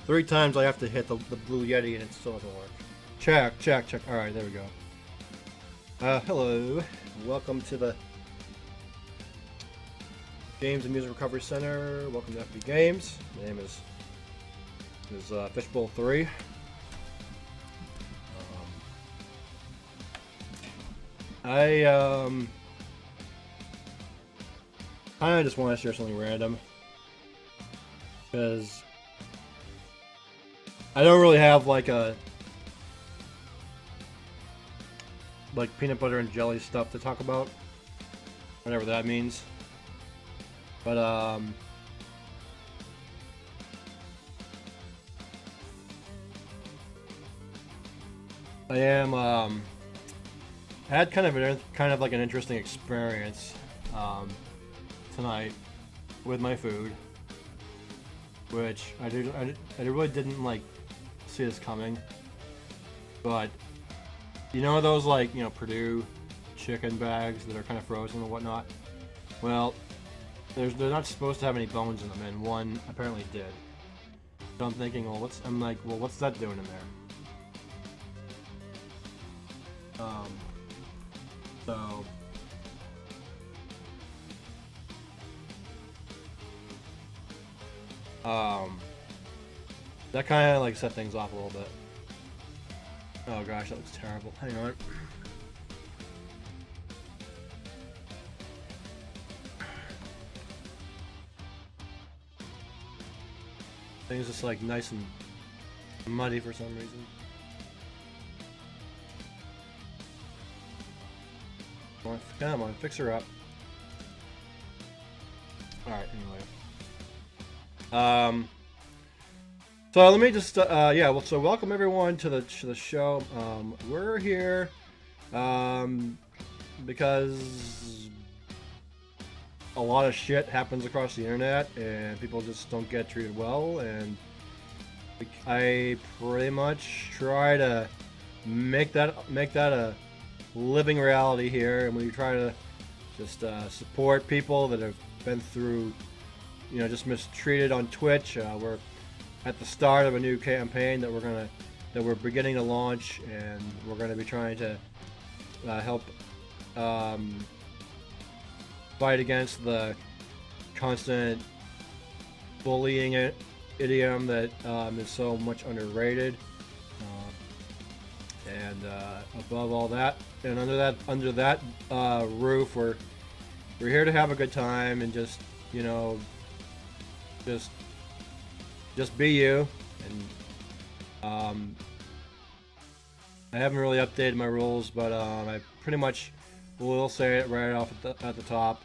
3 times I have to hit the blue Yeti and it still doesn't work. Check. Alright, there we go. Hello. Welcome to the Games and Music Recovery Center. Welcome to FB Games. My name is Fishbowl 3. I kind of just want to share something random because I don't really have like peanut butter and jelly stuff to talk about, whatever that means. But I am had kind of like an interesting experience tonight with my food, which I really didn't like see this coming. But you know those Purdue chicken bags that are kind of frozen and whatnot? Well, they're not supposed to have any bones in them, and one apparently did. So I'm thinking, well, what's that doing in there? So that kind of like set things off a little bit. Oh gosh, that looks terrible. Hang on. Things just like nice and muddy for some reason. Come on, fix her up. Alright, anyway. So let me just, so welcome everyone to the show. We're here, because a lot of shit happens across the internet and people just don't get treated well, and I pretty much try to make that a living reality here, and we try to just support people that have been through, just mistreated on Twitch. We're at the start of a new campaign that we're beginning to launch, and we're going to be trying to help fight against the constant bullying idiom that is so much underrated. And above all that, and under that roof, we're here to have a good time and just be you. And I haven't really updated my rules, but I pretty much will say it right off at the top.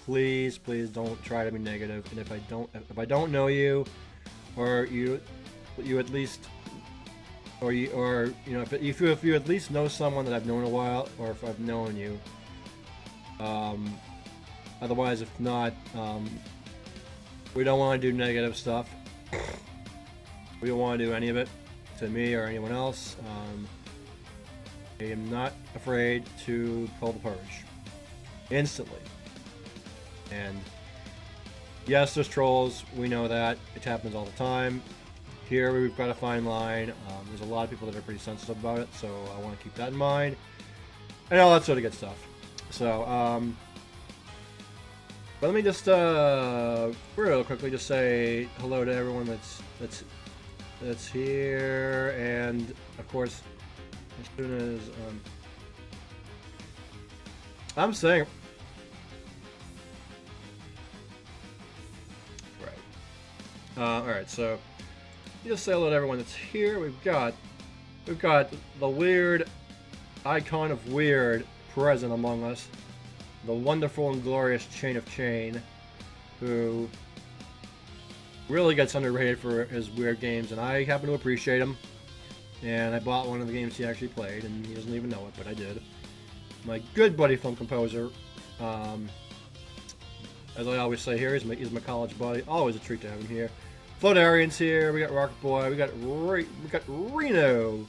Please don't try to be negative. And if I don't know you, or you at least. Or if you at least know someone that I've known a while, or if I've known you. Otherwise, if not, we don't want to do negative stuff. We don't want to do any of it to me or anyone else. I am not afraid to pull the purge instantly. And yes, there's trolls. We know that. It happens all the time. Here we've got a fine line. There's a lot of people that are pretty sensitive about it, so I want to keep that in mind, and all that sort of good stuff. So, but let me just real quickly just say hello to everyone that's here, and of course, as soon as I'm saying right. All right, so. Just say hello to everyone that's here. We've got the weird icon of weird present among us, the wonderful and glorious Chain of Chain, who really gets underrated for his weird games, and I happen to appreciate him. And I bought one of the games he actually played, and he doesn't even know it, but I did. My good buddy film composer, as I always say here, he's my college buddy. Always a treat to have him here. Floatarian's here, we got Rocket Boy, we got Reno,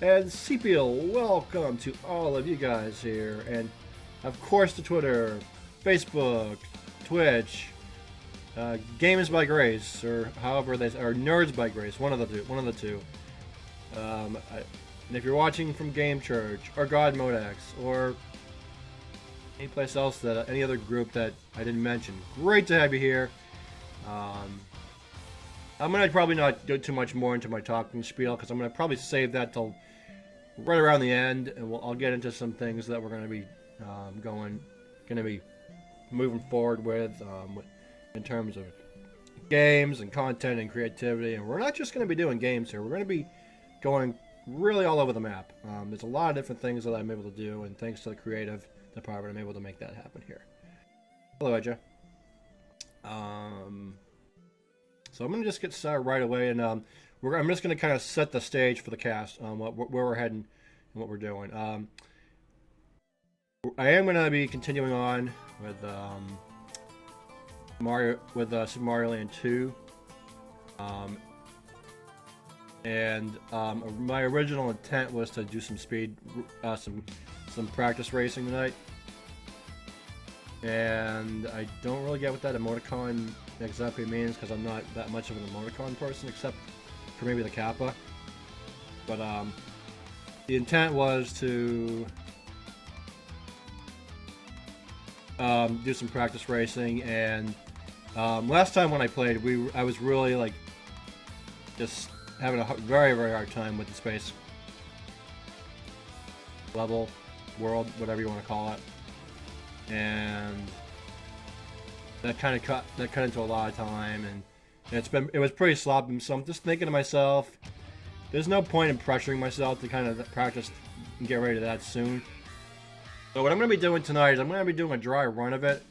and Sepial. Welcome to all of you guys here, and of course the Twitter, Facebook, Twitch, Gamers by Grace, or however they, or Nerds by Grace, one of the two. And if you're watching from Game Church or God Modex or any place else, that any other group that I didn't mention, great to have you here. I'm gonna probably not go too much more into my talking spiel because I'm gonna probably save that till right around the end, and I'll get into some things that we're gonna be moving forward with in terms of games and content and creativity. And we're not just gonna be doing games here. We're gonna be going really all over the map. There's a lot of different things that I'm able to do, and thanks to the creative department, I'm able to make that happen here. Hello, Edja. So I'm gonna just get started right away, and I'm just gonna kind of set the stage for the cast, where we're heading and what we're doing. I am gonna be continuing on with Super Mario Land 2, and my original intent was to do some some practice racing tonight. And I don't really get what that emoticon exactly means because I'm not that much of an emoticon person, except for maybe the Kappa. But the intent was to do some practice racing, and last time when I played, I was really like just having a very, very hard time with the space level, world, whatever you want to call it. And that kind of cut into a lot of time, and it was pretty sloppy. So I'm just thinking to myself, there's no point in pressuring myself to kind of practice and get ready to that soon. So what I'm going to be doing tonight is I'm going to be doing a dry run of it.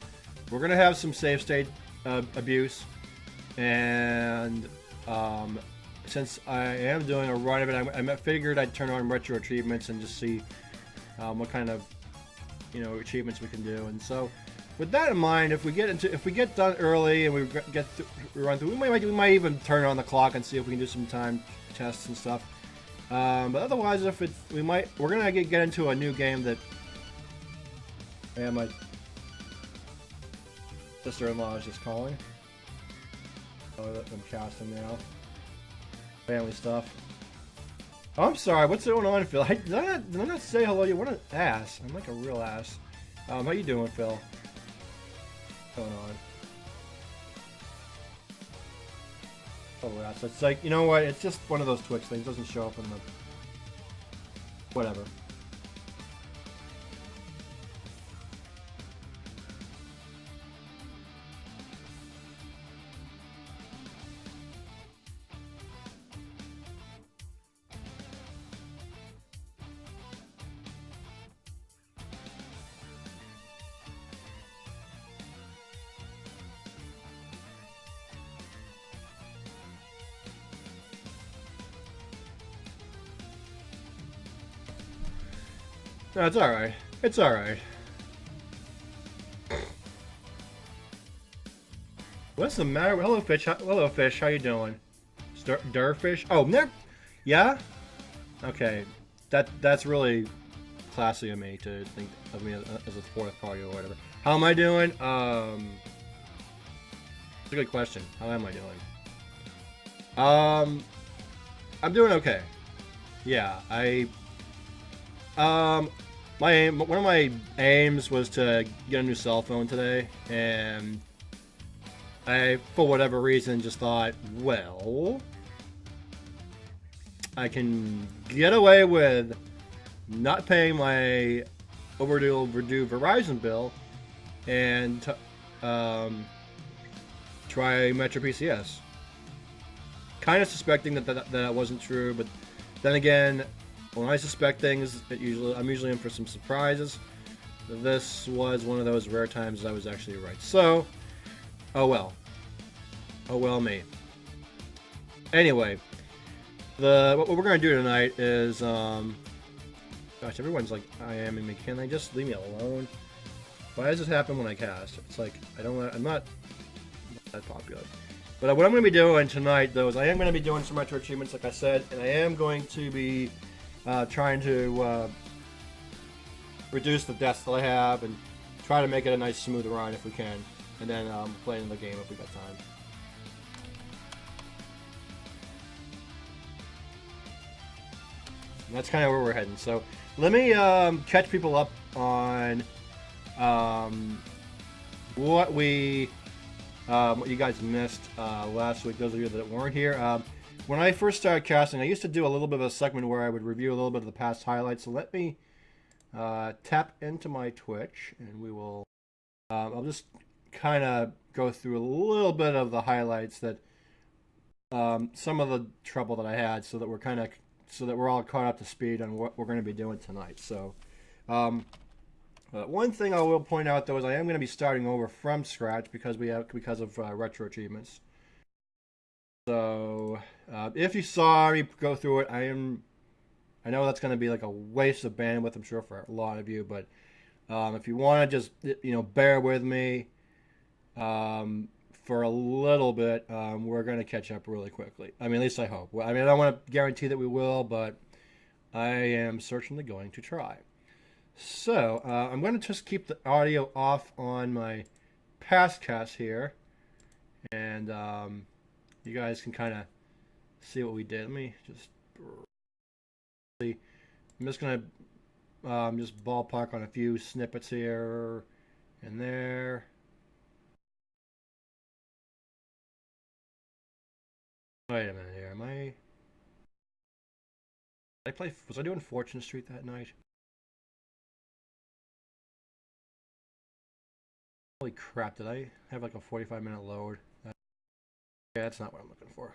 We're going to have some save state abuse, and since I am doing a run of it, I figured I'd turn on retro achievements and just see what kind of achievements we can do. And so with that in mind, if we get done early and we run through, we might even turn on the clock and see if we can do some time tests and stuff. But otherwise, we're gonna get into a new game that my sister-in-law is just calling. I'm casting now. Family stuff. Oh, I'm sorry. What's going on, Phil? Did I not say hello to you? What an ass. I'm like a real ass. How you doing, Phil? What's going on? Oh, ass. It's like, you know what? It's just one of those Twitch things. It doesn't show up in the... Whatever. No, it's alright. It's alright. What's the matter? Hello, Fish. Hello, Fish. How you doing? Durfish? Oh, yeah? Okay. That's really classy of me to think of me as a fourth party or whatever. How am I doing? It's a good question. How am I doing? I'm doing okay. Yeah, one of my aims was to get a new cell phone today, and I, for whatever reason, just thought, well, I can get away with not paying my overdue Verizon bill and try Metro PCS. Kind of suspecting that wasn't true, but then again, when I suspect things, I'm usually in for some surprises. This was one of those rare times I was actually right. So, oh well. Oh well me. Anyway, what we're gonna do tonight is, gosh, everyone's like, IMing me. Can they just leave me alone? Why does this happen when I cast? It's like, I'm not that popular. But what I'm gonna be doing tonight, though, is I am gonna be doing some retro achievements, like I said, and I am going to be trying to reduce the deaths that I have and try to make it a nice smooth ride if we can. and then play another game if we got time. And that's kind of where we're heading. So let me catch people up on what what you guys missed last week. Those of you that weren't here. When I first started casting, I used to do a little bit of a segment where I would review a little bit of the past highlights. So let me tap into my Twitch, and we will. I'll just kind of go through a little bit of the highlights that some of the trouble that I had, so that we're all caught up to speed on what we're going to be doing tonight. So, one thing I will point out though is I am going to be starting over from scratch because of retro achievements. So, if you saw me go through it, I know that's going to be like a waste of bandwidth, I'm sure, for a lot of you, but if you want to just bear with me for a little bit, we're going to catch up really quickly. I mean, at least I hope. I mean, I don't want to guarantee that we will, but I am certainly going to try. So, I'm going to just keep the audio off on my past cast here, and you guys can kind of see what we did. Let me just see. I'm just going to just ballpark on a few snippets here and there. Wait a minute here. Was I doing Fortune Street that night? Holy crap, did I have like a 45-minute load? Yeah, that's not what I'm looking for.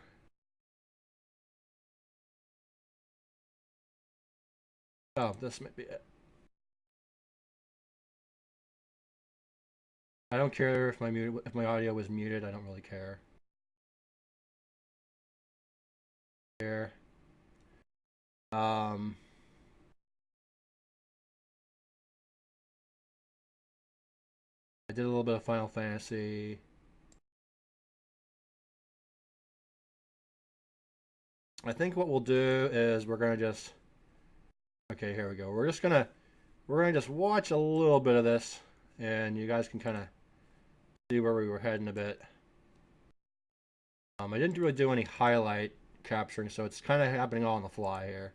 Oh, this might be it. I don't care if my audio was muted. I don't really care. Here. I did a little bit of Final Fantasy. I think what we'll do is we're gonna just. Okay, here we go. We're gonna just watch a little bit of this, and you guys can kind of see where we were heading a bit. I didn't really do any highlight capturing, so it's kind of happening all on the fly here.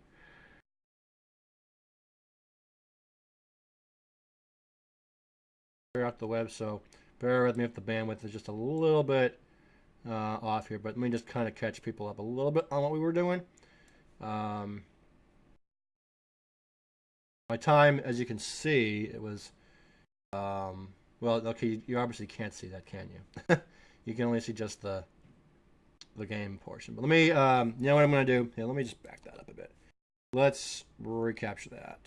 Clear out the web, so bear with me if the bandwidth is just a little bit off here, but let me just kind of catch people up a little bit on what we were doing. My time, as you can see, it was well, okay, you obviously can't see that, can you? You can only see just the game portion. But let me, you know what I'm going to do? Here, let me just back that up a bit. Let's recapture that.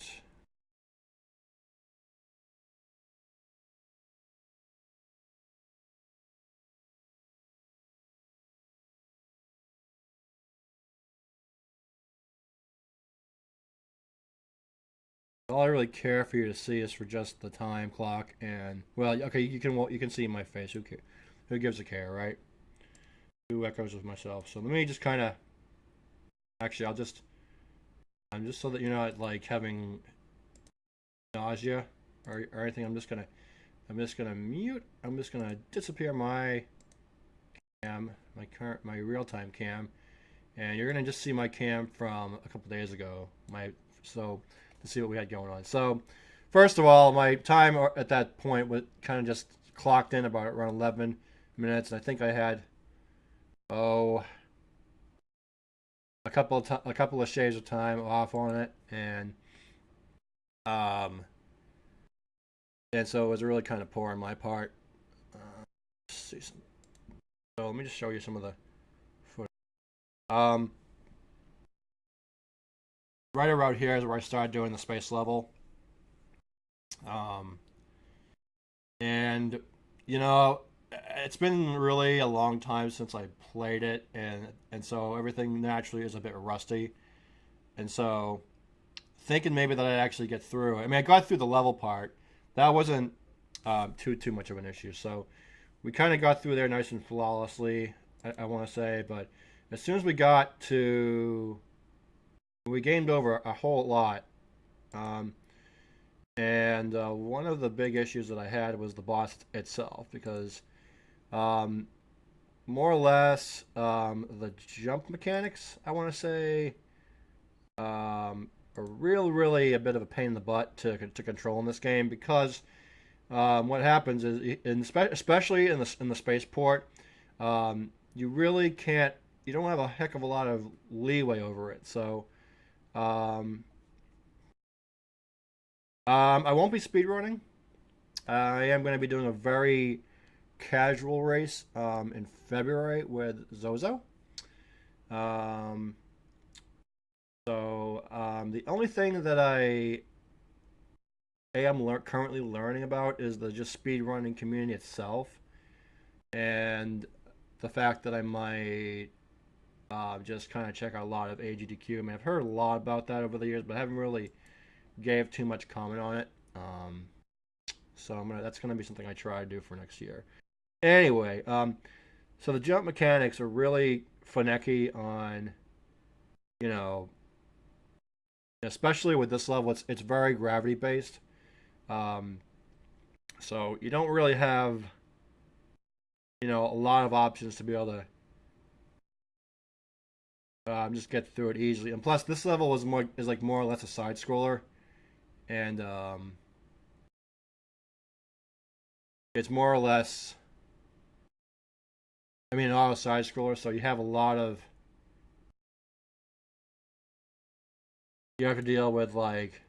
All I really care for you to see is for just the time clock and, well, okay, you can see my face. Who gives a care, right? Two echoes of myself. So let me just kind of, actually, I'm just so that you're not like having nausea or anything. I'm just gonna mute. I'm just gonna disappear my cam, my real-time cam, and you're gonna just see my cam from a couple days ago. To see what we had going on. So, first of all, my time at that point was kind of just clocked in about around 11 minutes, and I think I had a couple of shades of time off on it, and so it was really kind of poor on my part. Let's see some. So let me just show you some of the footage. Right around here is where I started doing the space level. And it's been really a long time since I played it, and so everything naturally is a bit rusty. And so thinking maybe that I'd actually get through. I mean, I got through the level part. That wasn't too much of an issue. So we kind of got through there nice and flawlessly, I want to say. But as soon as we got to, we gamed over a whole lot, And one of the big issues that I had was the boss itself, because um, more or less the jump mechanics, I want to say, are really a bit of a pain in the butt to control in this game, because what happens is, especially in the spaceport, you really can't. You don't have a heck of a lot of leeway over it. So um, I won't be speedrunning. I am going to be doing a very casual race in February with Zozo. Um, the only thing that I am currently learning about is the just speedrunning community itself, and the fact that I might just kind of check out a lot of AGDQ. I mean, I've heard a lot about that over the years, but I haven't really gave too much comment on it. So that's gonna be something I try to do for next year. Anyway, so the jump mechanics are really finicky on, you know, especially with this level. It's very gravity based. Um, so you don't really have, a lot of options to be able to just get through it easily. And plus, this level is like more or less a side scroller, and it's more or less, I mean, an auto side scroller. So you have a lot of, you have to deal with, like,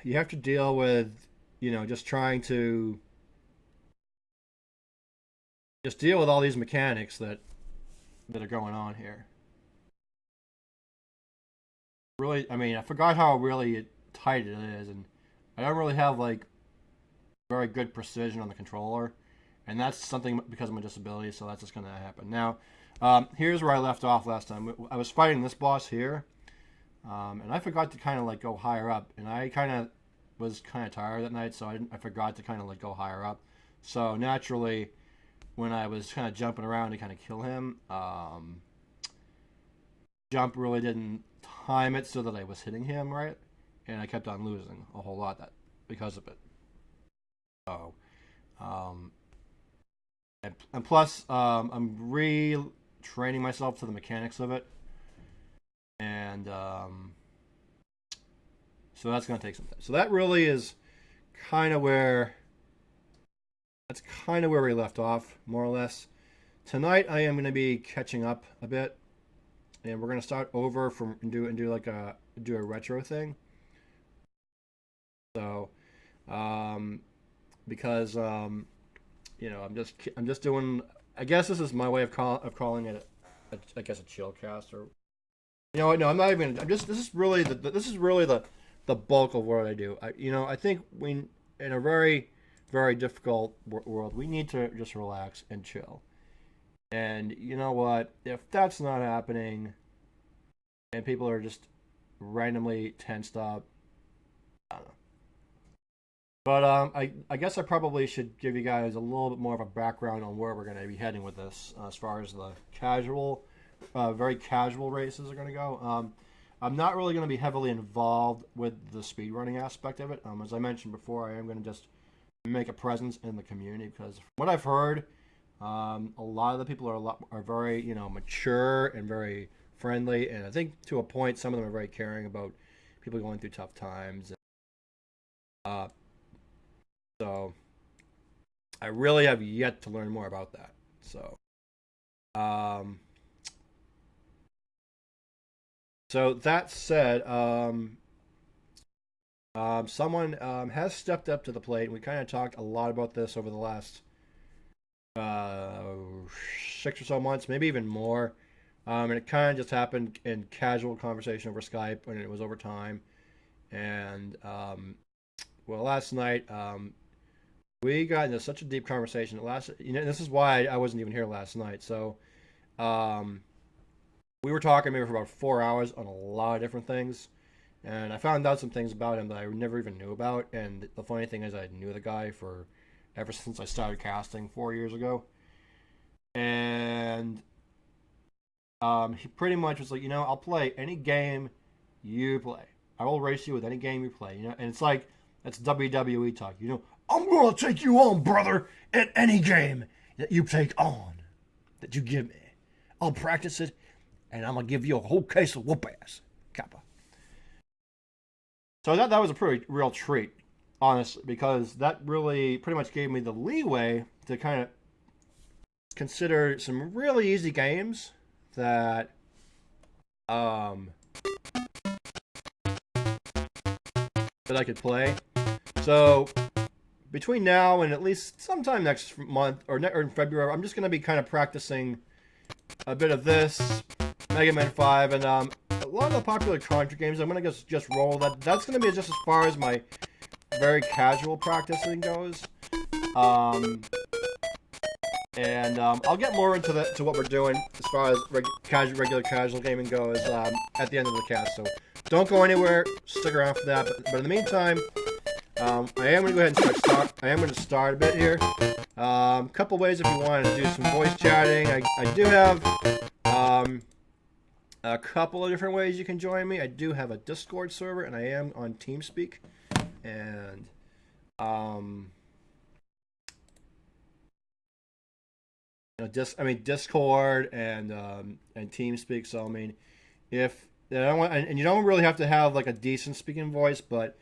you have to deal with, just trying to just deal with all these mechanics that are going on here. Really, I mean, I forgot how really tight it is, and I don't really have like very good precision on the controller, and that's something because of my disability. So that's just going to happen. Now, here's where I left off last time. I was fighting this boss here, and I forgot to kind of like go higher up, and I kind of was kind of tired that night, so I forgot to kind of like go higher up. So naturally, when I was kind of jumping around to kind of kill him, jump really didn't time it so that I was hitting him right, and I kept on losing a whole lot because of it. So, um, and plus, I'm retraining myself to the mechanics of it, and so that's going to take some time. So that really is kind of where that's kind of where we left off, more or less. Tonight, I am going to be catching up a bit, and we're going to start over from and do like a retro thing. So, um, because I'm just doing. I guess this is my way of calling it. I guess a chill cast, or no, I'm not even. I'm just. This is really the bulk of what I do. I think we, in a very difficult world, we need to just relax and chill. And you know what? If that's not happening, and people are just randomly tensed up, I don't know. But I guess I probably should give you guys a little bit more of a background on where we're going to be heading with this, as far as the very casual races are going to go. I'm not really going to be heavily involved with the speedrunning aspect of it. As I mentioned before, I am going to just make a presence in the community, because from what I've heard, a lot of the people are very mature and very friendly, and I think to a point some of them are very caring about people going through tough times. Uh, so I really have yet to learn more about that. So, um, so that said, someone has stepped up to the plate, and we kind of talked a lot about this over the last uh, 6 or so months, maybe even more. And it kind of just happened in casual conversation over Skype, when it was over time. And well, last night we got into such a deep conversation. This is why I wasn't even here last night. So um, we were talking maybe for about 4 hours on a lot of different things, and I found out some things about him that I never even knew about. And the funny thing is, I knew the guy for ever since I started casting 4 years ago, and he pretty much was like, you know, I'll play any game you play. I will race you with any game you play. You know, and it's like that's WWE talk. You know, I'm gonna take you on, brother, at any game that you take on, that you give me. I'll practice it, and I'm gonna give you a whole case of whoop ass, Kappa. So that was a pretty real treat, honestly, because that really pretty much gave me the leeway to kind of consider some really easy games that that I could play. So between now and at least sometime next month or in February, I'm just going to be kind of practicing a bit of this, Mega Man 5, and a lot of the popular Contra games. I'm going to just roll that. That's going to be just as far as my very casual practicing goes. I'll get more into what we're doing as far as regular casual gaming goes at the end of the cast. So don't go anywhere. Stick around for that. But in the meantime, I am going to go ahead and start a bit here. Couple ways if you want to do some voice chatting. I do have a couple of different ways you can join me. I do have a Discord server, and I am on TeamSpeak, and Discord and TeamSpeak. So I mean, if I don't want, and you don't really have to have like a decent speaking voice, but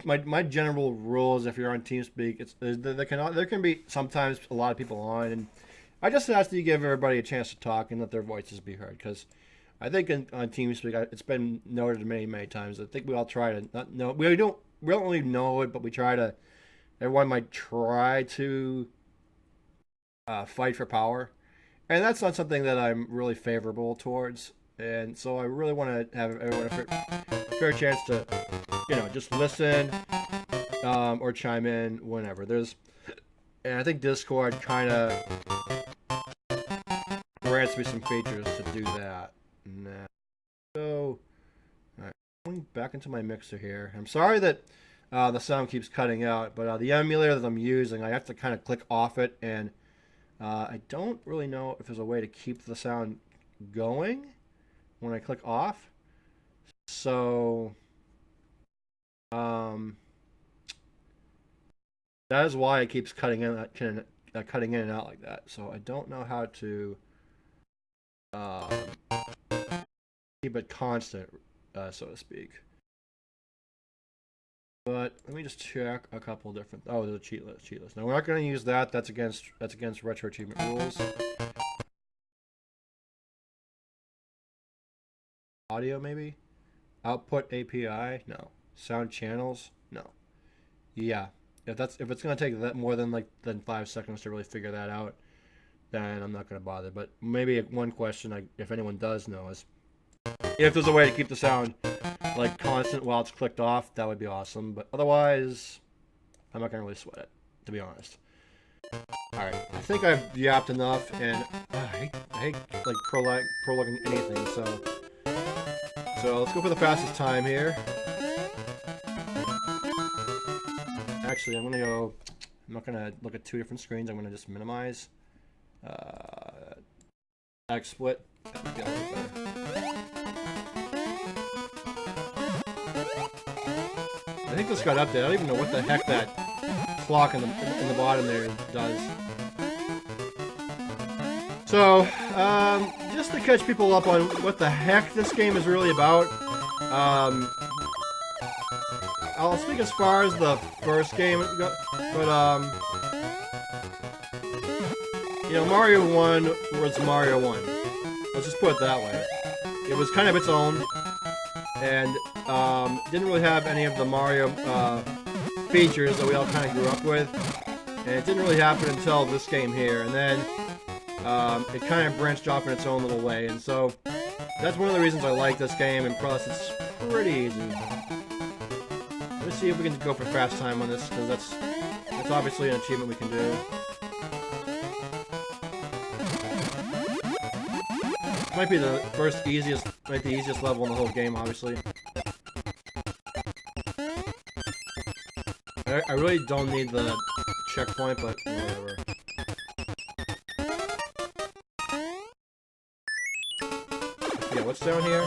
my general rules, if you're on TeamSpeak, there can be sometimes a lot of people on, and I just ask that you give everybody a chance to talk and let their voices be heard, because I think on TeamSpeak it's been noted many times. I think we all try to not know, we don't really know it, but we try to. Everyone might try to fight for power, and that's not something that I'm really favorable towards. And so I really want to have everyone a fair chance to, just listen or chime in whenever. And I think Discord kind of grants me some features to do that. Now, so, all right, going back into my mixer here. I'm sorry that the sound keeps cutting out, but the emulator that I'm using, I have to kind of click off it, and I don't really know if there's a way to keep the sound going when I click off. So that is why it keeps cutting in and out like that. So I don't know how to keep it constant, so to speak. But let me just check a couple different. Oh, there's a cheat list. Now we're not going to use that. That's against retro achievement rules. Audio maybe. Output API, no. Sound channels, no. Yeah, if it's going to take that more than 5 seconds to really figure that out, then I'm not going to bother. But maybe one question, if anyone does know, is if there's a way to keep the sound constant while it's clicked off, that would be awesome. But otherwise, I'm not gonna really sweat it, to be honest. All right, I think I've yapped enough, and I hate prologuing anything. So let's go for the fastest time here. Actually, I'm not gonna look at two different screens. I'm gonna just minimize. XSplit. That would be a little better. I think this got updated. I don't even know what the heck that clock in the bottom there does. So, just to catch people up on what the heck this game is really about, I'll speak as far as the first game, but Mario 1 was Mario 1. Let's just put it that way. It was kind of its own, and didn't really have any of the Mario features that we all kind of grew up with, and it didn't really happen until this game here, and then it kind of branched off in its own little way, and so that's one of the reasons I like this game, and plus it's pretty easy. Let's see if we can go for fast time on this, because that's obviously an achievement we can do. Might be the easiest level in the whole game, obviously. I really don't need the checkpoint, but whatever. notes down here.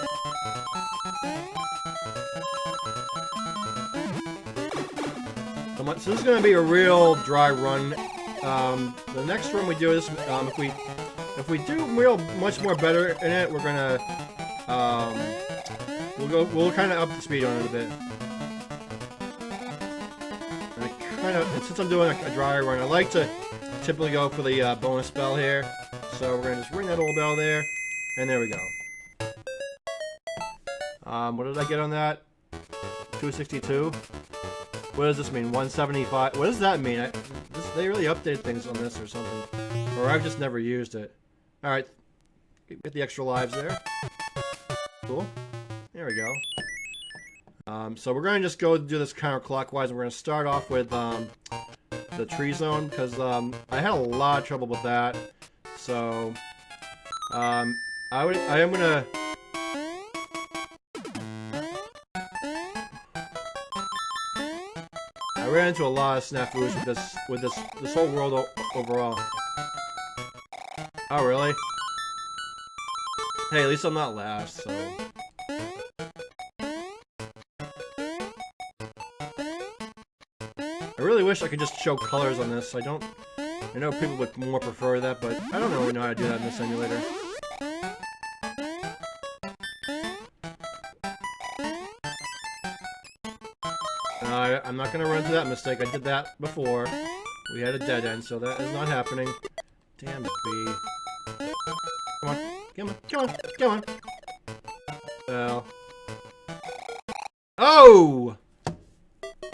So this is going to be a real dry run. The next run we do this, if we do much more better in it, we're gonna we'll kind of up the speed on it a bit. And since I'm doing a dry run, I like to typically go for the bonus bell here. So we're gonna just ring that old bell there, and there we go. What did I get on that? 262. What does this mean? 175. What does that mean? They really updated things on this or something, or I've just never used it. All right, get the extra lives there. Cool. There we go. So we're gonna just go do this counterclockwise, and we're gonna start off with the tree zone because I had a lot of trouble with that. So I am gonna. I ran into a lot of snafus with this whole world overall. Oh really? Hey, at least I'm not last, so. I really wish I could just show colors on this. I know people would more prefer that, but I don't really know how to do that in this emulator. I'm not gonna run into that mistake. I did that before. We had a dead end, so that is not happening. Damn it, bee. Come on, come on, come on, come on. Well. Oh!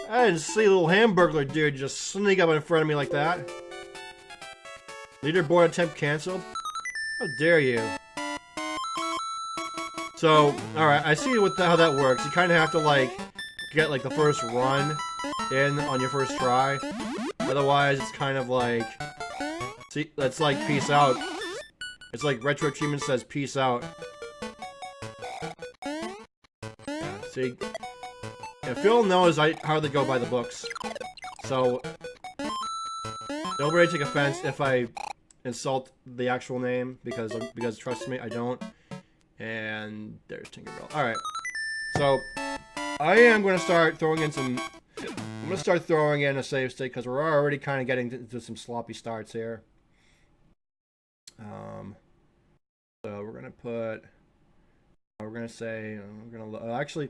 I didn't see a little hamburglar dude just sneak up in front of me like that. Leaderboard attempt canceled? How dare you? So, alright, I see how that works. You kind of have to, like, get, like, the first run in on your first try. Otherwise, it's kind of like... See, that's like peace out. It's like Retro Achievement says peace out. Yeah, see... Yeah, Phil knows how to go by the books. So... Don't really take offense if I insult the actual name, because trust me, I don't. And there's Tinkerbell. Alright. So, I am going to start throwing in some... I'm going to start throwing in a save state, because we're already kind of getting into some sloppy starts here. So, we're going to put... We're going to say... We're going to... Actually,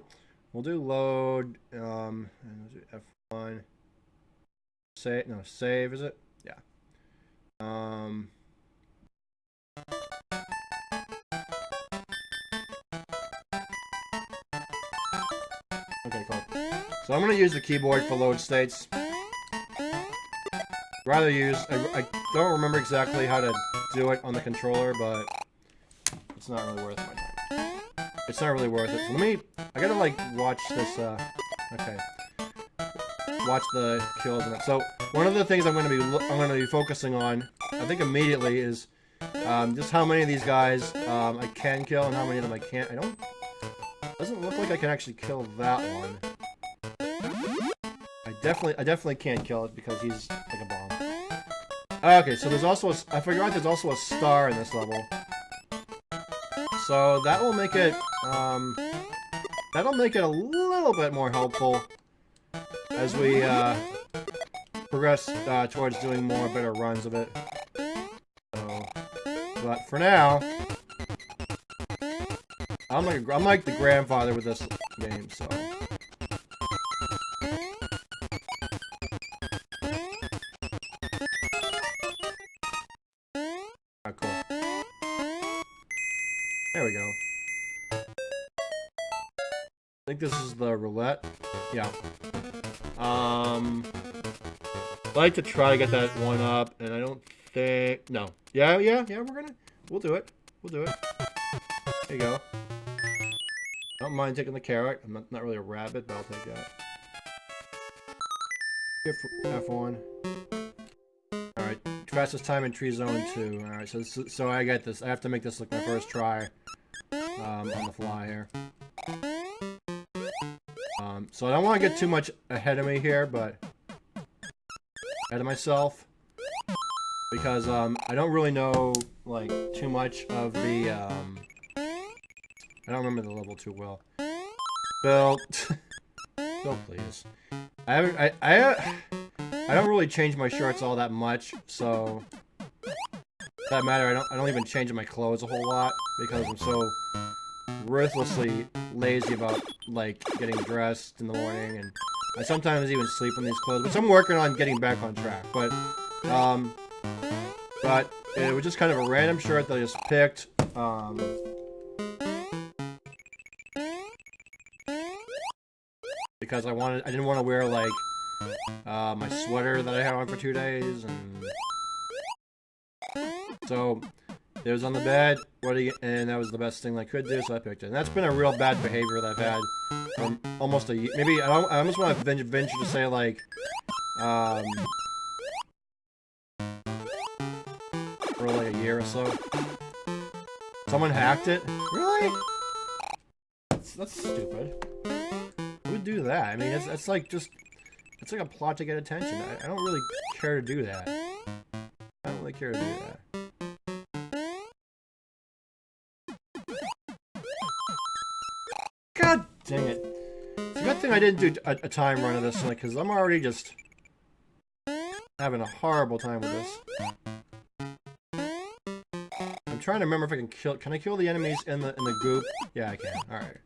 we'll do load... and we'll do F1. Save... No, save, is it? Yeah. Okay, cool. So I'm going to use the keyboard for load states. Rather use... I don't remember exactly how to do it on the controller, but it's not really worth my time. It's not really worth it. So let me... I gotta, like, watch this, okay. Watch the kills and that. So, one of the things I'm gonna be focusing on, I think immediately, is just how many of these guys I can kill and how many of them I can't. Doesn't look like I can actually kill that one. I definitely can't kill it because he's like a bomb. Okay, so there's also I forgot there's also a star in this level. So that will make it that'll make it a little bit more helpful as we progress towards doing more better runs of it. So, but for now, I'm like the grandfather with this game. So. Ah, cool. There we go. I think this is the roulette. Yeah. I'd like to try to get that one up, and I don't think... No. Yeah, we'll do it. We'll do it. There you go. I don't mind taking the carrot. I'm not really a rabbit, but I'll take that. F1. Alright. Fastest time in Tree Zone 2. Alright, so I get this. I have to make this like my first try on the fly here. So I don't want to get too much ahead of me here, but... ahead of myself. Because, I don't really know, like, too much of the, I don't remember the level too well. Bill, Bill, please. I don't really change my shirts all that much, so for that matter, I don't even change my clothes a whole lot because I'm so ruthlessly lazy about like getting dressed in the morning, and I sometimes even sleep in these clothes. Which I'm working on getting back on track, but it was just kind of a random shirt that I just picked. Because I didn't want to wear like my sweater that I had on for 2 days, and so it was on the bed. And that was the best thing I could do, so I picked it. And that's been a real bad behavior that I've had for almost a year. Maybe I almost want to venture to say like for like a year or so. Someone hacked it. Really? That's stupid. Who would do that? I mean, it's like just. It's like a plot to get attention. I don't really care to do that. I don't really care to do that. God dang it. It's a good thing I didn't do a time run of this, because I'm already just having a horrible time with this. I'm trying to remember if I can kill. Can I kill the enemies in the goop? Yeah, I can. All right.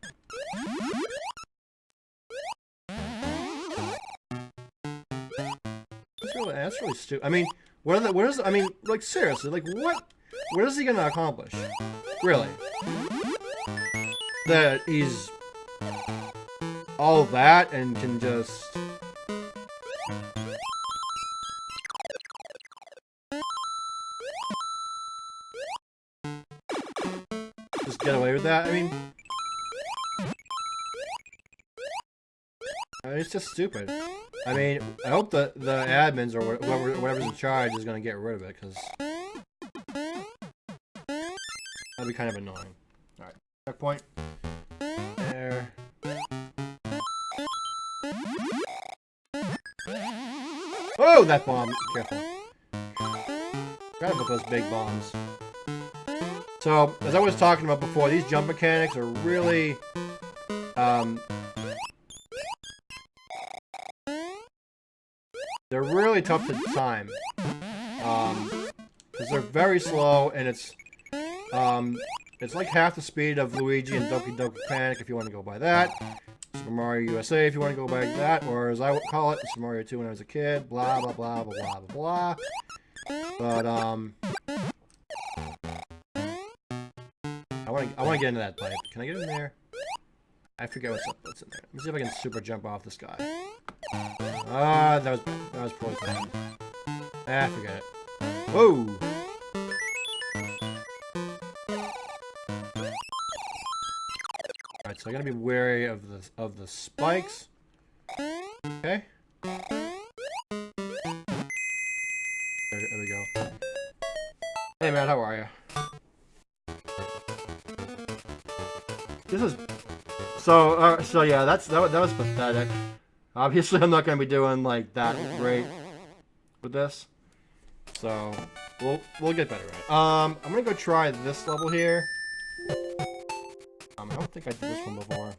That's really stupid. I mean, I mean, like, seriously, like, what is he gonna accomplish? Really? That he's all that and can just... just get away with that? I mean, it's just stupid. I mean, I hope the admins or whatever's in charge is gonna get rid of it, because that'd be kind of annoying. Alright, checkpoint. There. Oh, that bomb! Careful. Forgot about those big bombs. So, as I was talking about before, these jump mechanics are really, they're really tough to time, because they're very slow, and it's like half the speed of Luigi and Doki Doki Panic if you want to go by that. Super Mario USA if you want to go by that, or as I would call it, Super Mario 2 when I was a kid. Blah blah blah blah blah blah blah. But I want to get into that pipe. Can I get in there? I forget what's in there. Let me see if I can super jump off this guy. Ah, that was bad. That was probably bad. Ah, forget it. Whoa! Alright, so I gotta be wary of the spikes. Okay. There we go. Hey man, how are you? This is so yeah. That was pathetic. Obviously, I'm not gonna be doing like that great with this. So we'll get better at it. I'm gonna go try this level here. I don't think I did this one before.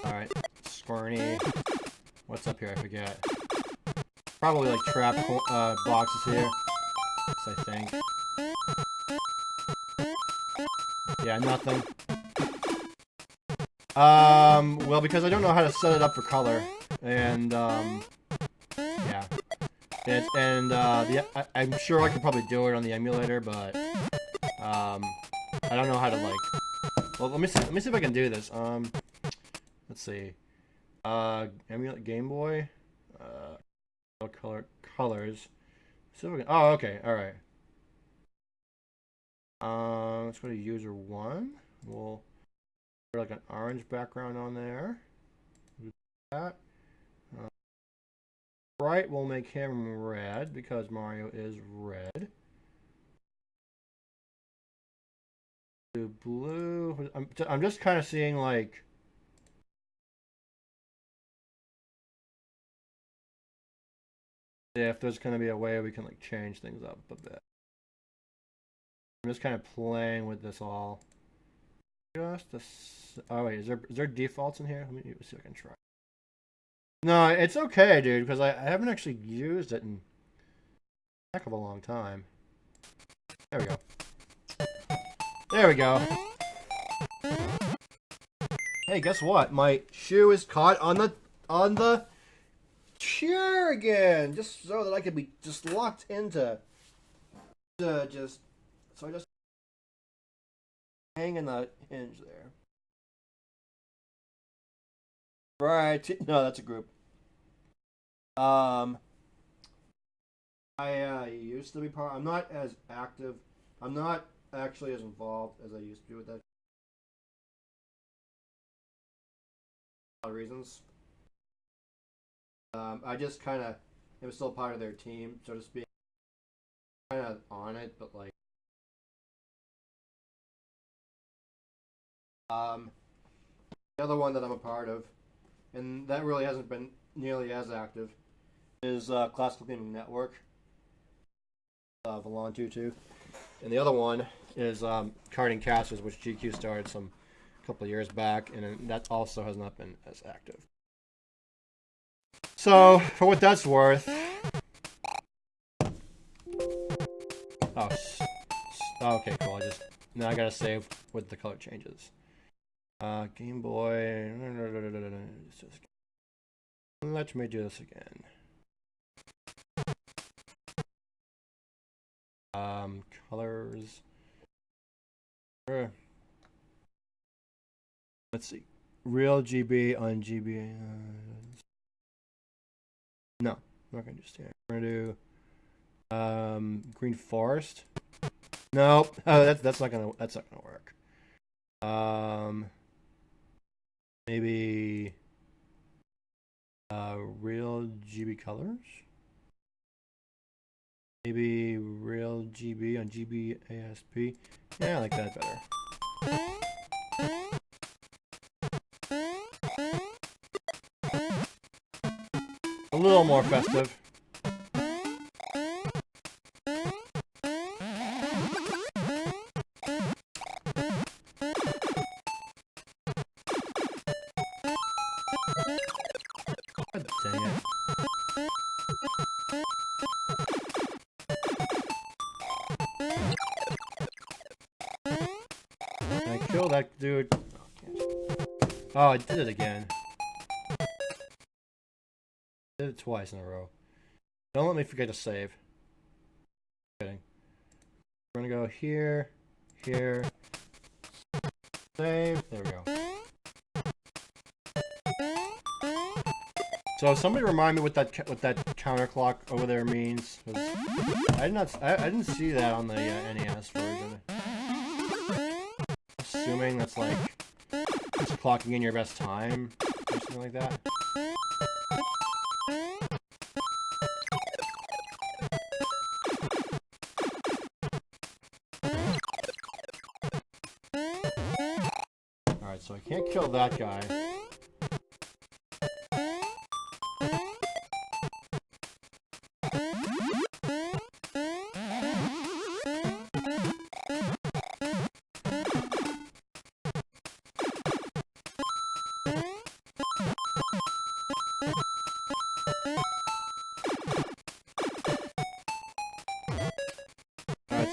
Alright, Squirny. What's up here? I forget. Probably like trap boxes here. I think. Yeah, nothing. Well, because I don't know how to set it up for color, and yeah. I'm sure I could probably do it on the emulator, but I don't know how to like. Well, let me see if I can do this. Let's see. Emulate Game Boy. Colors. See if I can. Oh, okay. All right. Let's go to user 1. We'll put like an orange background on there. Do that. Right, we'll make him red because Mario is red. Do blue. I'm just kind of seeing like. Yeah, if there's gonna be a way we can like change things up a bit. I'm just kind of playing with this all. Just a... Oh, wait, is there defaults in here? Let me see if I can try. No, it's okay, dude, because I haven't actually used it in a heck of a long time. There we go. There we go. Hey, guess what? My shoe is caught on the chair again, just so that I could be just locked into just so I just hang in the hinge there. Right? No, that's a group. I used to be part. I'm not as active. I'm not actually as involved as I used to be with that. A lot of reasons. I just kind of am still part of their team, so to speak. Kind of on it, but like, the other one that I'm a part of, and that really hasn't been nearly as active, is Classical Gaming Network. Valon Tutu, and the other one is Carding Casters, which GQ started a couple of years back, and that also has not been as active. So, for what that's worth, okay, cool. Now I gotta save with the color changes. Game Boy. Let me do this again. Colors. Let's see. Real GB on GB. No, I'm not gonna do stand. We're gonna do Green Forest. Nope. Oh, that's not gonna work. Maybe real GB colors. Maybe real GB on GB ASP. Yeah, I like that better. A little more festive. God dang it. Can I kill that dude? Oh, I did it again. Did it twice in a row. Don't let me forget to save. Kidding. We're gonna go here, here, save. There we go. So somebody remind me what that counterclock over there means. I didn't see that on the NES version. Assuming that's like just clocking in your best time or something like that. Alright, so I can't kill that guy.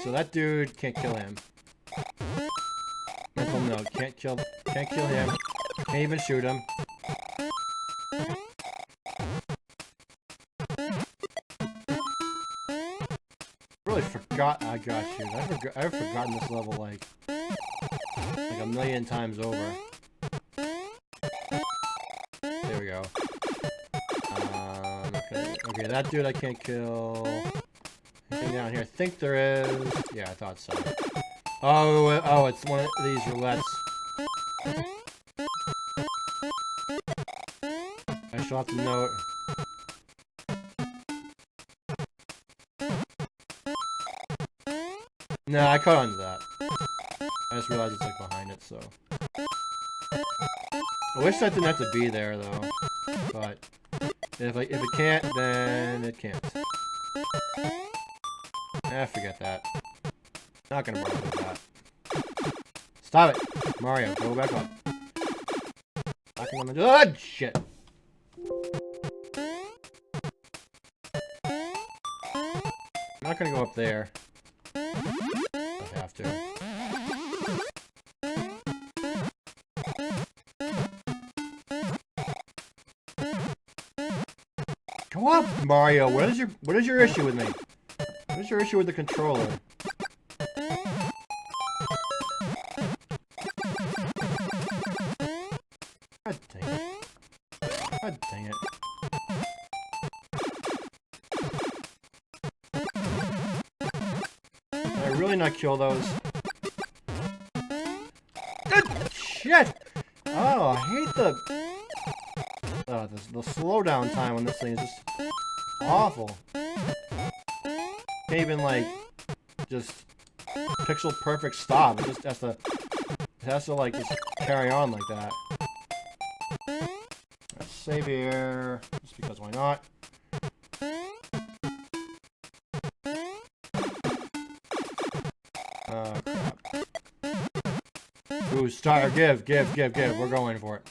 So that dude can't kill him. Mental note, can't kill him. Can't even shoot him. Really forgot. I got you. I've forgotten this level like a million times over. There we go. Okay, that dude I can't kill. Anything down here? I think there is. Yeah, I thought so. Oh, it's one of these roulettes. I shall have to note. No, I caught on to that. I just realized it's like behind it, so. I wish that didn't have to be there though. But if it can't, then it can't. Forget that. Not gonna bother with that. Stop it! Mario, go back up. Backing on the... Ah, shit! I'm not gonna go up there. I have to. Go up, Mario! What is your issue with me? What is your issue with the controller? God dang it. God dang it. Did I really not kill those? Good shit! Oh, I hate the slowdown time on this thing is just awful. Can't even like just pixel perfect stop. It just has to like just carry on like that. Let's save here, just because why not? Crap. Ooh, start, give. We're going for it.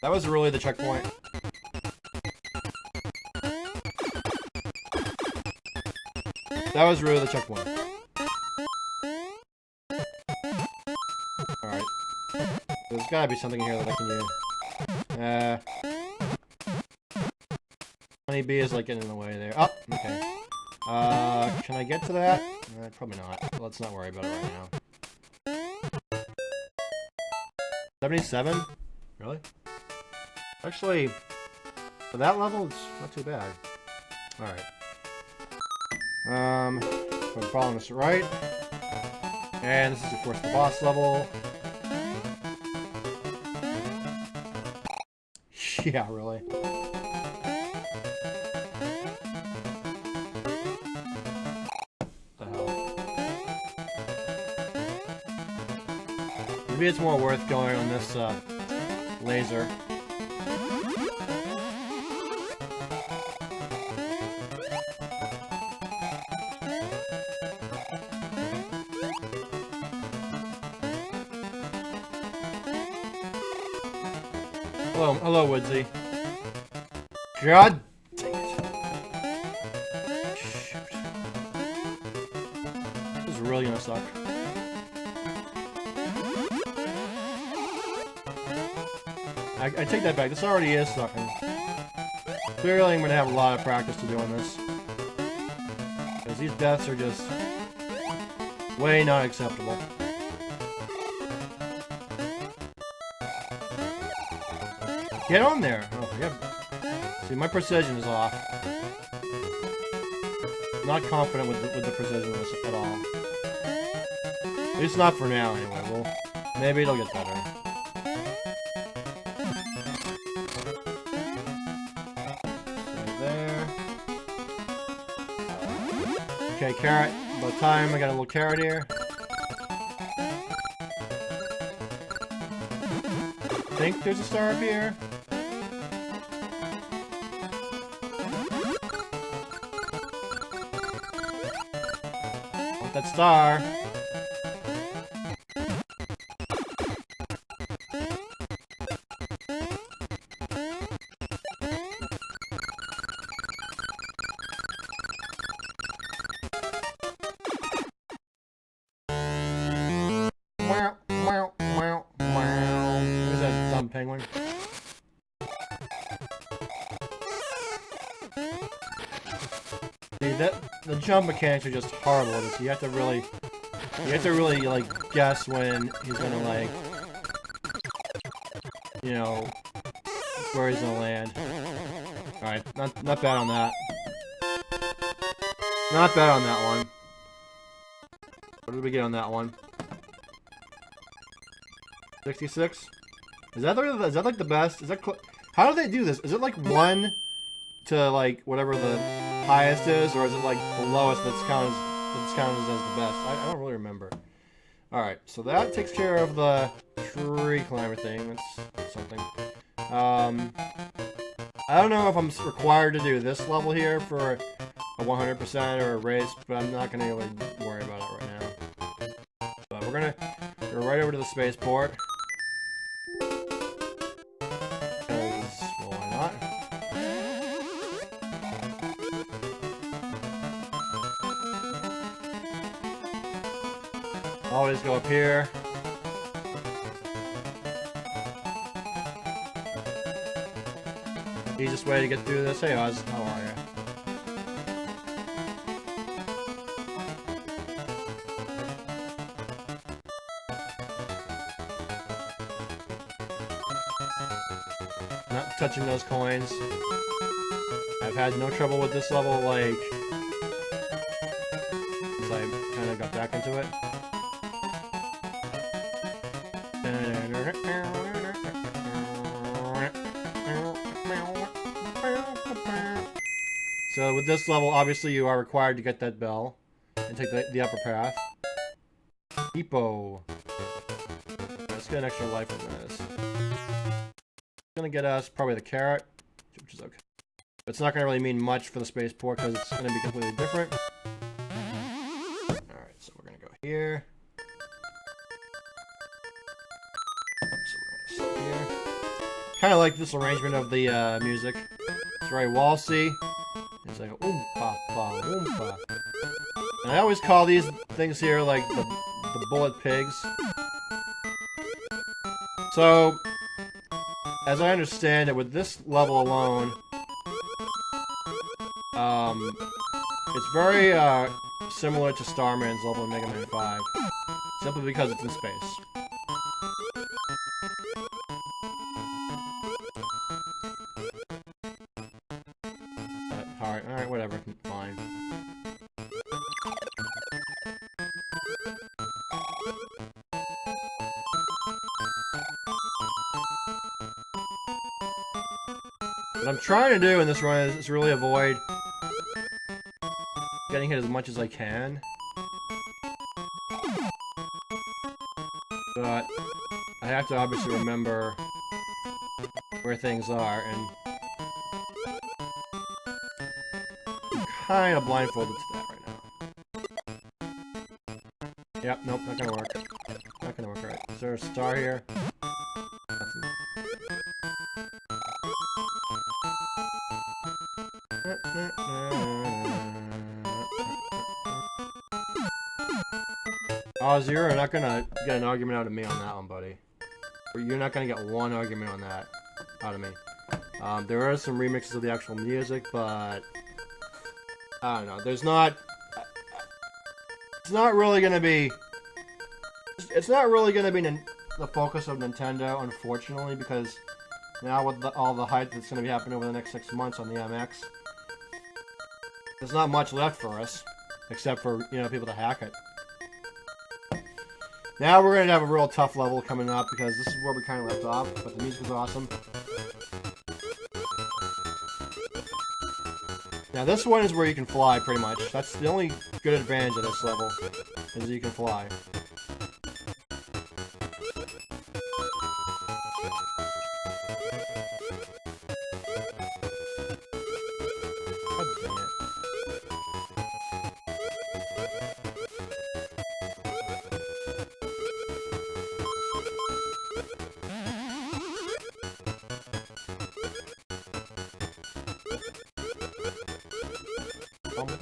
That was really the checkpoint. That was really the checkpoint. Alright. There's gotta be something here that I can use. Honeybee is like getting in the way there. Oh, okay. Can I get to that? Probably not. Let's not worry about it right now. 77? Really? Actually, for that level, it's not too bad. Alright. If I'm following this right. And this is, of course, the boss level. Yeah, really. What the hell? Maybe it's more worth going on this, laser. Hello, Woodsy. God dang it. Shoot. This is really gonna suck. I take that back. This already is sucking. Clearly, I'm gonna have a lot of practice to doing this. Because these deaths are just way not acceptable. Get on there! Oh, forget. See, my precision is off. Not confident with the precision of this at all. At least not for now, anyway. Well, maybe it'll get better. Right there. Okay, carrot. About time. I got a little carrot here. I think there's a star up here. That star. Where's that dumb penguin? See, the jump mechanics are just horrible. You have to really like guess when he's gonna like, you know, where he's gonna land. All right, not bad on that. Not bad on that one. What did we get on that one? 66. Is that like the best? Is that how do they do this? Is it like 1 to like whatever the highest is, or is it like the lowest that's counted as the best? I don't really remember. Alright, so that takes care of the tree climber thing. That's something. I don't know if I'm required to do this level here for a 100% or a race, but I'm not gonna really worry about gonna go right over to the spaceport. Because, well, why not? Always go up here. Easiest way to get through this. Hey Oz, how are you? Not touching those coins. I've had no trouble with this level, like, since I kind of got back into it. So with this level, obviously you are required to get that bell and take the upper path. Hippo. Let's get an extra life from this. It's gonna get us probably the carrot, which is okay. But it's not gonna really mean much for the spaceport because it's gonna be completely different. Alright, so we're gonna go here. So we're gonna sit here. Kinda like this arrangement of the music. It's very waltzy. It's like oompa pa oompa. And I always call these things here like the bullet pigs. So, as I understand it, with this level alone, it's very similar to Starman's level in Mega Man 5, simply because it's in space. Alright, whatever, fine. What I'm trying to do in this run is really avoid getting hit as much as I can. But I have to obviously remember where things are, and I'm kind of blindfolded to that right now. Yep, nope, not gonna work. Not gonna work right. Is there a star here? Nothing. Oz, you're not gonna get an argument out of me on that one, buddy. You're not gonna get one argument on that out of me. There are some remixes of the actual music, but I don't know. There's not. It's not really gonna be. It's not really gonna be the focus of Nintendo, unfortunately, because now with all the hype that's gonna be happening over the next 6 months on the MX, there's not much left for us, except for, you know, people to hack it. Now we're going to have a real tough level coming up, because this is where we kind of left off, but the music was awesome. Now this one is where you can fly, pretty much. That's the only good advantage of this level, is that you can fly. God dang it. Oh,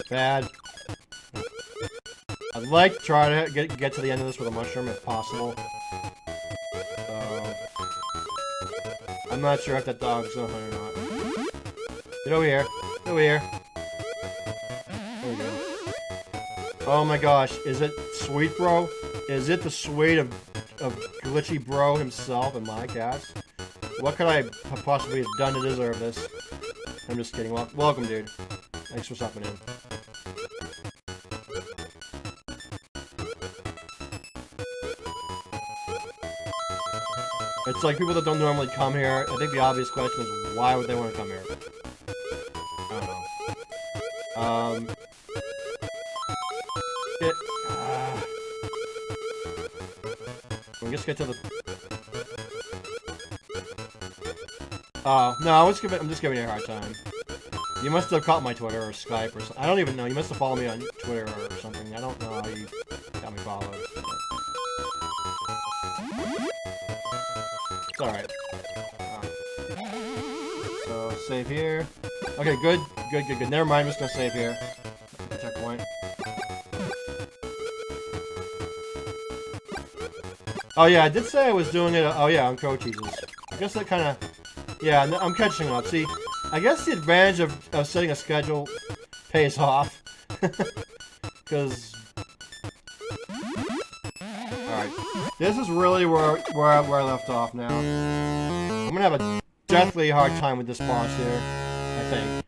bad. I'd like to try to get to the end of this with a mushroom if possible. So I'm not sure if that dog's gonna hunt or not. Get over here. Get over here. There we go. Oh my gosh, is it Sweet Bro? Is it the sweet of Glitchy Bro himself and my cats? What could I possibly have done to deserve this? I'm just kidding. Welcome, dude. Thanks for stopping in. It's like people that don't normally come here. I think the obvious question is, why would they want to come here? I don't know. Can we just get to the... Oh, no, I'm just giving you a hard time. You must have caught my Twitter or Skype or something. I don't even know. You must have followed me on Twitter or something. I don't know how you got me followed. It's alright. So, save here. Okay, good. Good, good, good. Never mind, I'm just gonna save here. Checkpoint. Oh yeah, I did say I was doing it. Oh yeah, on Code Cheeses. I guess that kind of... Yeah, I'm catching up. See, I guess the advantage of setting a schedule pays off. Because... Alright. This is really where I left off now. I'm gonna have a deathly hard time with this boss here, I think.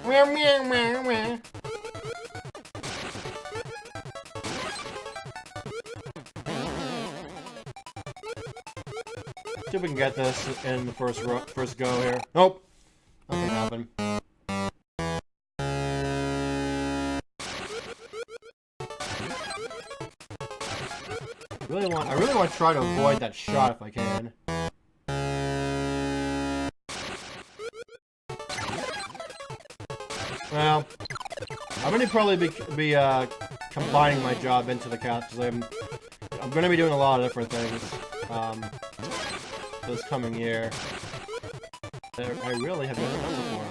Meow, meow, meow, meow. See if we can get this in the first go here. Nope. Nothing happened. I really want to try to avoid that shot if I can. Well, I'm gonna probably be combining my job into the cast because I'm gonna be doing a lot of different things this coming year that I really have never done before.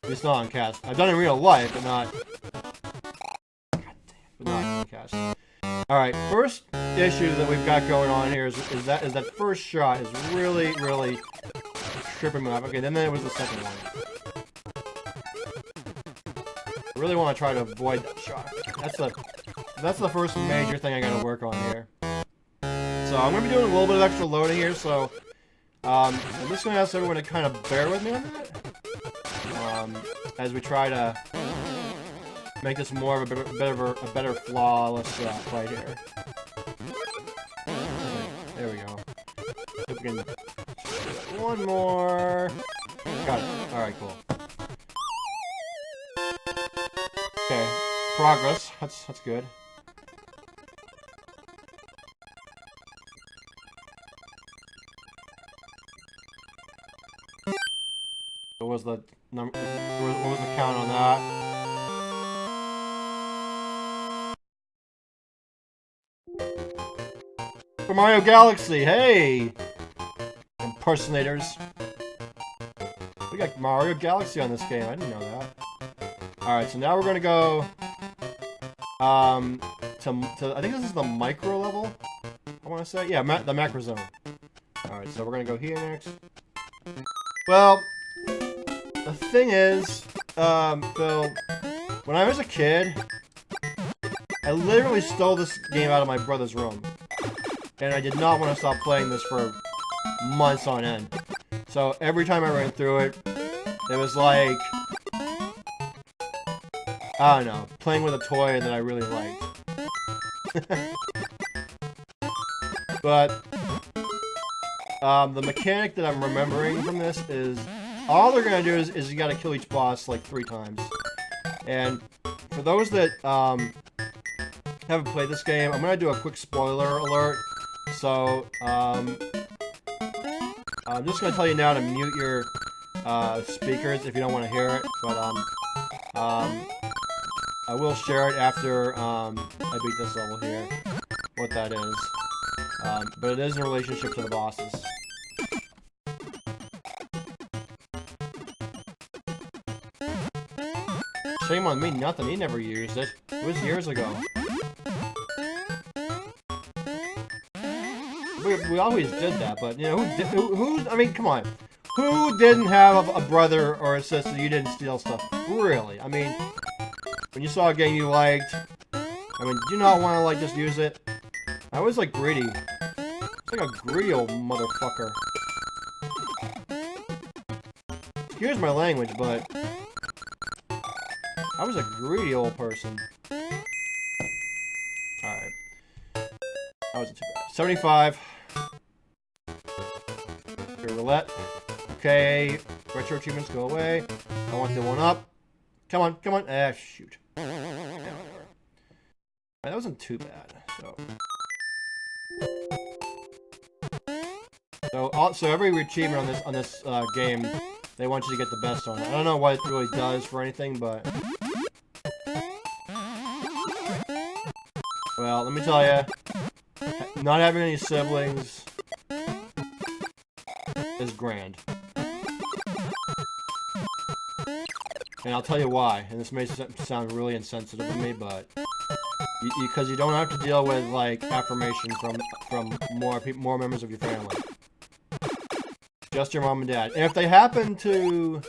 At least not on cast. I've done it in real life, but not. God damn, but not on cast. All right, first issue that we've got going on here is that first shot is really tripping me up. Okay, then there was the second one. I really want to try to avoid that shot. That's the first major thing I gotta work on here. So I'm gonna be doing a little bit of extra loading here. So I'm just gonna ask everyone to kind of bear with me on that as we try to make this more of a better flawless fight here. Okay, there we go. If we can one more. Got it. All right, cool. Okay, progress. That's good. What was the number? What was the count on that? For Mario Galaxy, hey! Impersonators. We got Mario Galaxy on this game. I didn't know that. Alright, so now we're gonna go to I think this is the micro level, I wanna say. Yeah, the macro zone. Alright, so we're gonna go here next. Well, the thing is, Phil, when I was a kid, I literally stole this game out of my brother's room. And I did not want to stop playing this for months on end. So every time I ran through it, it was like, I don't know, playing with a toy that I really liked. But the mechanic that I'm remembering from this is all they're gonna do is you gotta kill each boss like 3 times. And for those that haven't played this game, I'm gonna do a quick spoiler alert. So I'm just gonna tell you now to mute your speakers if you don't want to hear it. But I will share it after I beat this level here, what that is. But it is in relationship to the bosses. Shame on me, nothing. He never used it. It was years ago. We always did that, but you know, who I mean, come on. Who didn't have a brother or a sister you didn't steal stuff? Really? I mean, when you saw a game you liked, I mean, do you not want to, like, just use it? I was, like, greedy. It's like a greedy old motherfucker. Excuse my language, but I was a greedy old person. Alright. That wasn't too bad. 75. Your roulette. Okay. Retro achievements go away. I want the one up. Come on, come on. Ah, shoot. Yeah, that wasn't too bad. So So every achievement on this game, they want you to get the best on it. I don't know what it really does for anything, but well, let me tell you, not having any siblings is grand. And I'll tell you why. And this may sound really insensitive of me, but because you don't have to deal with like affirmation from more members of your family. Just your mom and dad. And if they happen to,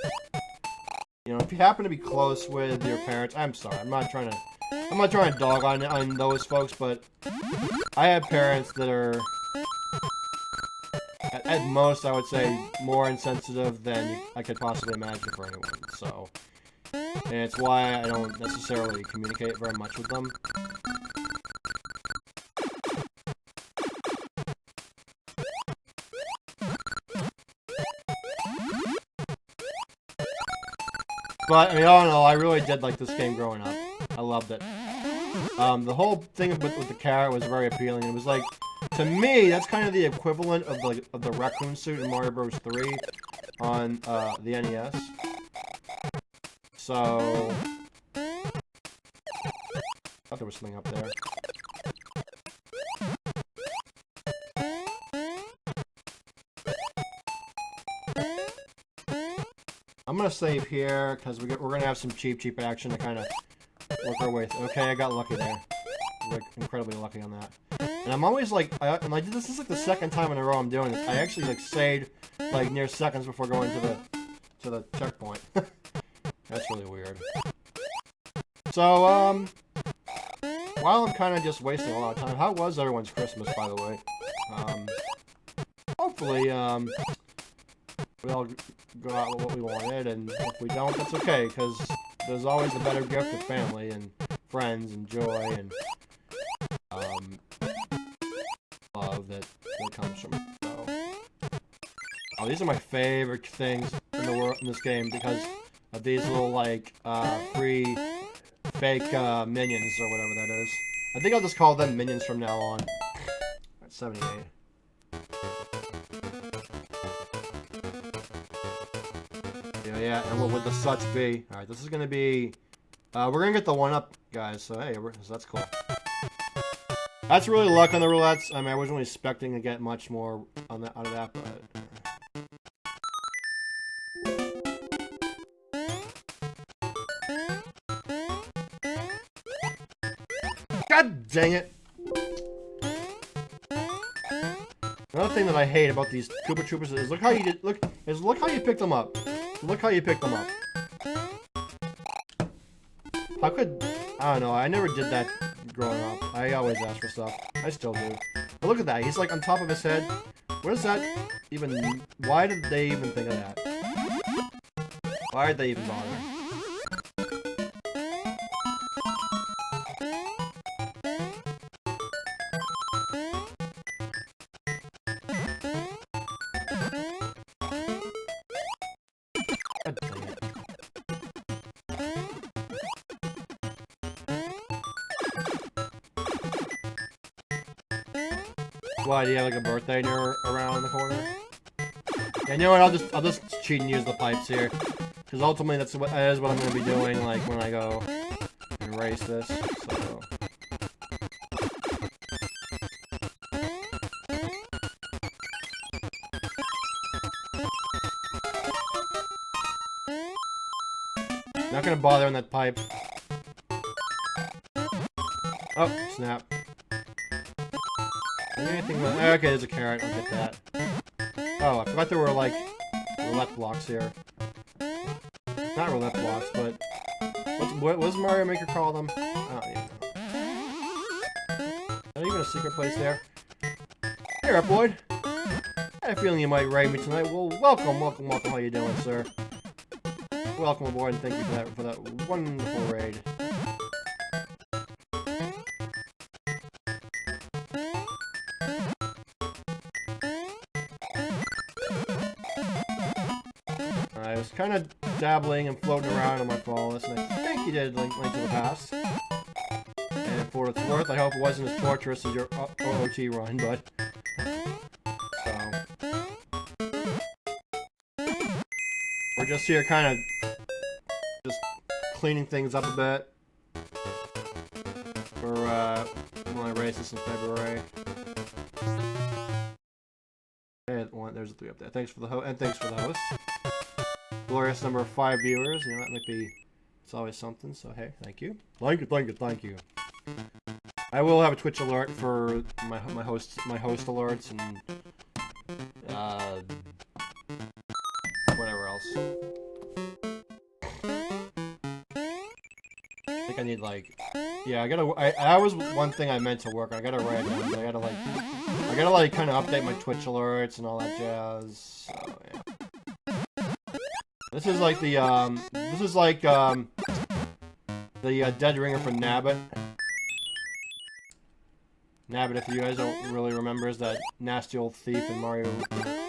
you know, if you happen to be close with your parents, I'm sorry, I'm not trying to dog on those folks, but I have parents that are, at most, I would say, more insensitive than I could possibly imagine for anyone. So, and it's why I don't necessarily communicate very much with them. But, I mean, all in all, I really did like this game growing up. I loved it. The whole thing with the carrot was very appealing. It was like, to me, that's kind of the equivalent of the raccoon suit in Mario Bros. 3 on the NES. So, I thought there was something up there. I'm gonna save here because we're gonna have some cheap action to kind of work our way through. Okay, I got lucky there. We're incredibly lucky on that. And I'm always like, and I did this is like the second time in a row I'm doing this. I actually like saved like near seconds before going to the checkpoint. That's really weird. So while I'm kind of just wasting a lot of time, how was everyone's Christmas, by the way? Hopefully we all go out with what we wanted, and if we don't, that's okay, because there's always a better gift of family and friends and joy and love that comes from it. So, oh, these are my favorite things in the world in this game because of these little like free fake minions or whatever that is. I think I'll just call them minions from now on. At 78. Yeah, and with the such be. Alright, this is gonna be... we're gonna get the 1-up, guys, so hey, so that's cool. That's really luck on the roulettes. I mean, I wasn't really expecting to get much more on that, out of that, but... God dang it! Another thing that I hate about these Koopa Troopers is look how you did, look how you picked them up. Look how you picked them up. How could... I don't know, I never did that growing up. I always ask for stuff. I still do. But look at that, he's like on top of his head. What is that even... Why did they even think of that? Why did they even bother? Why, do you have like a birthday near around the corner? Yeah, you know what, I'll just cheat and use the pipes here. Because ultimately that is what I'm gonna be doing like when I go and race this, so. Not gonna bother on that pipe. Oh, snap. Anything with... Okay, there's a carrot. I'll get that. Oh, I forgot there were, like, roulette blocks here. Not roulette blocks, but... What does Mario Maker call them? I don't even know. Not even a secret place there. Hey, up, Lloyd. I had a feeling you might raid me tonight. Well, welcome. How you doing, sir? Welcome aboard, and thank you for that wonderful raid. I was kind of dabbling and floating around on my fall list, and I think you did Link to the Past. And if for what it's worth. I hope it wasn't as torturous as your OOT run, but... So... We're just here kind of... just cleaning things up a bit. For, my races in February. Okay, there's a 3 up there. Thanks for the host. Glorious number of 5 viewers. You know, that might be... It's always something, so hey, thank you. Thank you. I will have a Twitch alert for my host alerts and whatever else. I think I need like, yeah, that was one thing I meant to work on. I gotta write it down, but I gotta like kind of update my Twitch alerts and all that jazz. So yeah. This is like the dead ringer for Nabbit. Nabbit, if you guys don't really remember, is that nasty old thief in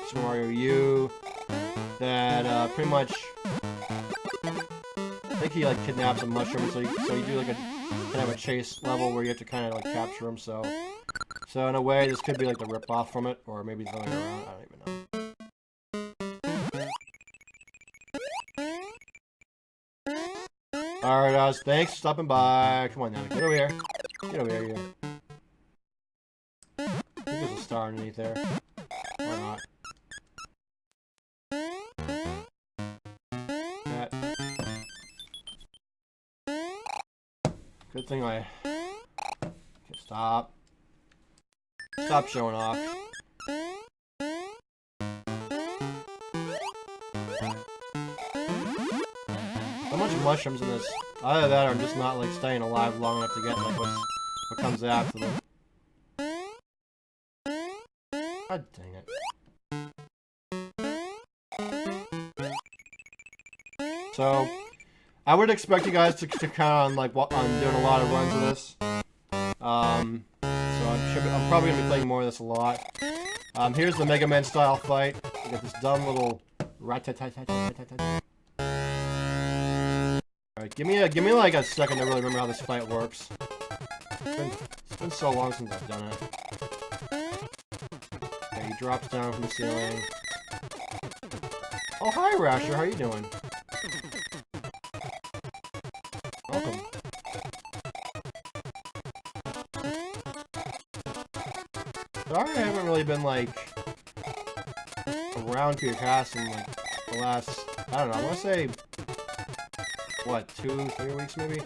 Super Mario U that pretty much, I think he like kidnaps a mushroom, so you do like a kind of a chase level where you have to kind of like capture him. So in a way, this could be like the rip-off from it, or maybe the other way around. I don't even know. Alright guys, thanks for stopping by. Come on now, get over here. Get over here, you. I think there's a star underneath there. Or not. That. Good thing I... Okay, stop. Stop showing off. Mushrooms in this. Either that or I'm just not like staying alive long enough to get like what comes after them. God dang it. So I would expect you guys to count on like on doing a lot of runs of this. So I'm probably gonna be playing more of this a lot. Here's the Mega Man style fight. You got this dumb little rat-tat-tat-tat-tat-tat-tat. Alright, give me like a second to really remember how this fight works. It's been so long since I've done it. Okay, he drops down from the ceiling. Oh, hi Rasher, how you doing? Welcome. Sorry I haven't really been like around to your cast in like the last, I don't know, I wanna say what, 2-3 weeks maybe?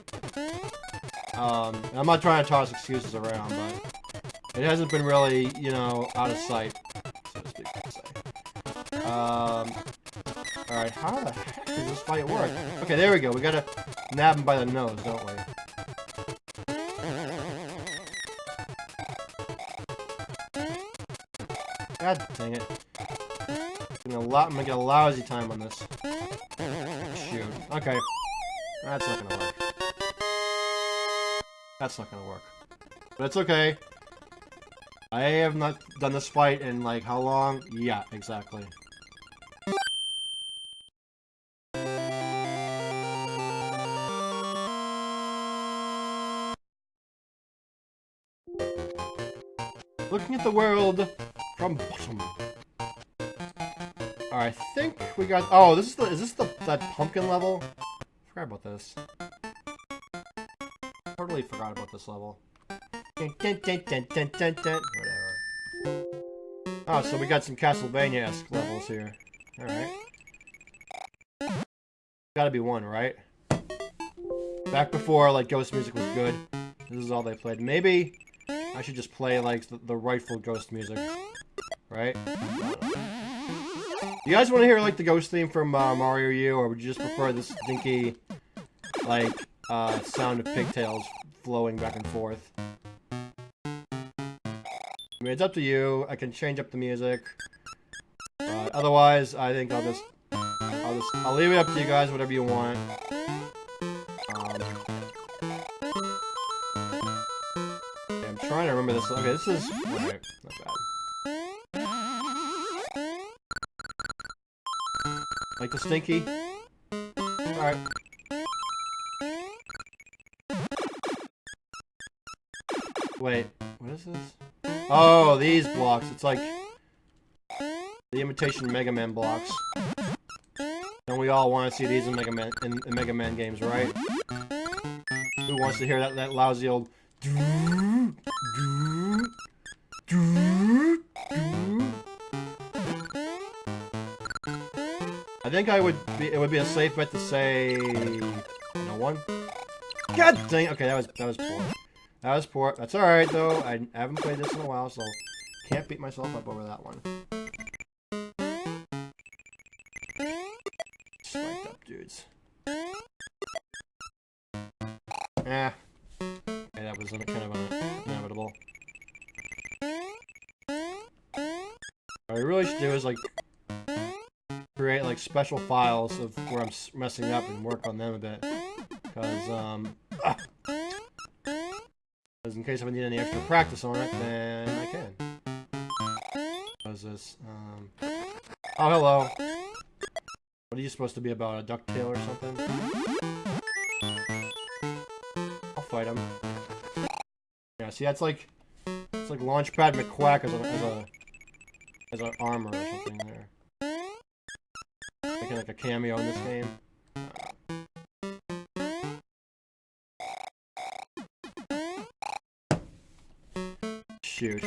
I'm not trying to toss excuses around, but it hasn't been really, you know, out of sight, so to speak, I'd say. Alright, how the heck does this fight work? Okay, there we go, we gotta nab him by the nose, don't we? God dang it. I'm gonna get a lousy time on this. Shoot. Okay. That's not gonna work. That's not gonna work. But it's okay. I have not done this fight in, like, how long? Yeah, exactly. Looking at the world from bottom. Alright, I think we got... Oh, is this that pumpkin level? Forgot about this. Totally forgot about this level. Whatever. Oh, so we got some Castlevania-esque levels here. Alright. Gotta be one, right? Back before, like, Ghost music was good. This is all they played. Maybe I should just play, like, the rightful Ghost music. Right? You guys want to hear, like, the Ghost theme from Mario U, or would you just prefer this stinky, like, sound of pigtails flowing back and forth? I mean, it's up to you. I can change up the music. Otherwise, I think I'll leave it up to you guys, whatever you want. Okay, I'm trying to remember this. Okay, this is... Alright, not bad. Like the stinky? Alright. Wait, what is this? Oh, these blocks. It's like the imitation Mega Man blocks. And we all want to see these in Mega Man games, right? Who wants to hear that lousy old I think it would be a safe bet to say no one. God dang! Okay, that was poor. That was poor. That's all right though. I haven't played this in a while, so can't beat myself up over that one. Spiked up dudes. Eh. Okay, that was kind of inevitable. What I really should do is like create like special files of where I'm messing up and work on them a bit, because in case I need any extra practice on it, then I can. What is this? Oh, hello. What are you supposed to be about? A ducktail or something? I'll fight him. Yeah, see, that's like it's like Launchpad McQuack as an armor or something there. Making like a cameo in this game. Shoot.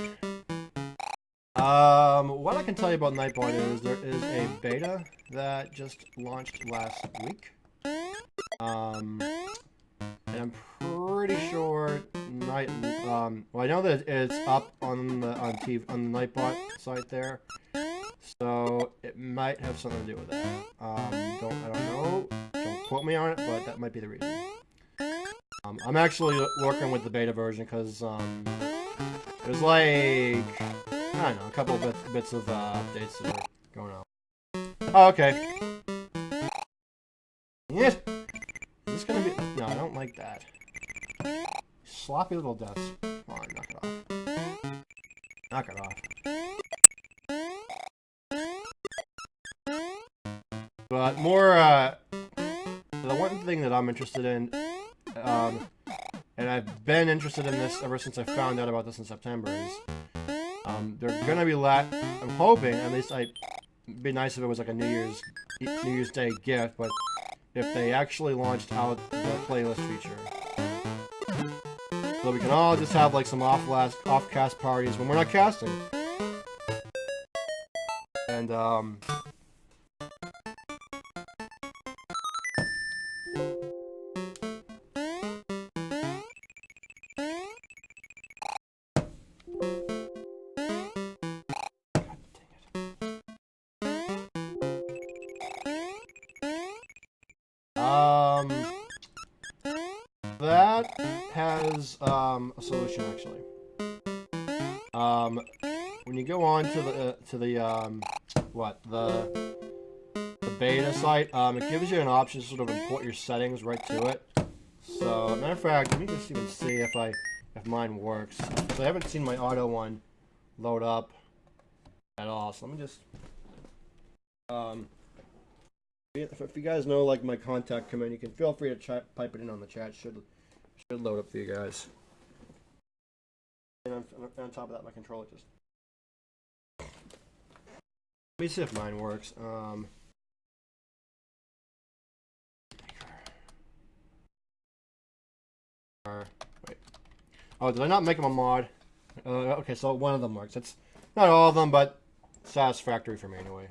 What I can tell you about Nightbot is there is a beta that just launched last week. And I'm pretty sure well, I know that it's up on the Nightbot site there, so it might have something to do with that. I don't know. Don't quote me on it, but that might be the reason. I'm actually working with the beta version because there's like I don't know, a couple of bits of updates that are going on. Oh, okay. Yes. Is this gonna be? No, I don't like that. Sloppy little deaths. Come on, knock it off. Knock it off. But more, the one thing that I'm interested in, and I've been interested in this ever since I found out about this in September, is they're gonna be I'm hoping, at least it'd be nice if it was like a New Year's Day gift, but if they actually launched out the playlist feature. So we can all just have like some off-cast parties when we're not casting. And that has a solution actually. When you go on to the beta site, it gives you an option to sort of import your settings right to it. So, matter of fact, let me just even see if mine works. So I haven't seen my auto one load up at all. So let me just if you guys know like my contact command, you can feel free to pipe it in on the chat. Should load up for you guys. And on top of that, my controller just. Let me see if mine works. Wait. Oh, did I not make them a mod? Okay, so one of them works. It's not all of them, but satisfactory for me anyway.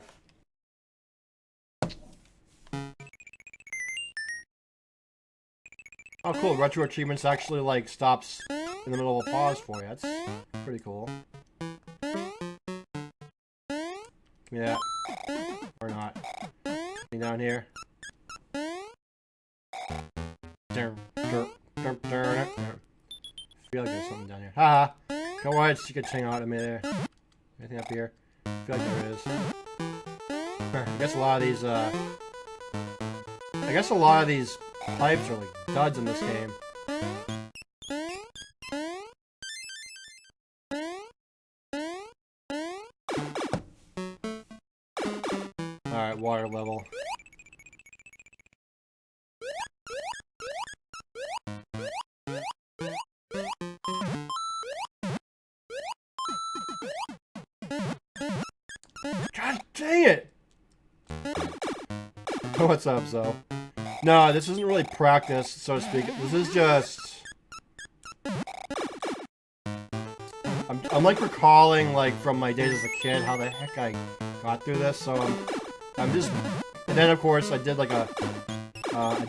Oh, cool. Retro Achievements actually, like, stops in the middle of a pause for you. That's pretty cool. Yeah. Or not. Anything down here? I feel like there's something down here. Haha! Come on, you could hang out at me there. Anything up here? I feel like there is. I guess a lot of these pipes are like duds in this game. Alright, water level. dang it! What's up, Zo? No, this isn't really practice, so to speak. This is just... I'm like recalling, like, from my days as a kid, how the heck I got through this, so I'm just... And then, of course, I did, like, I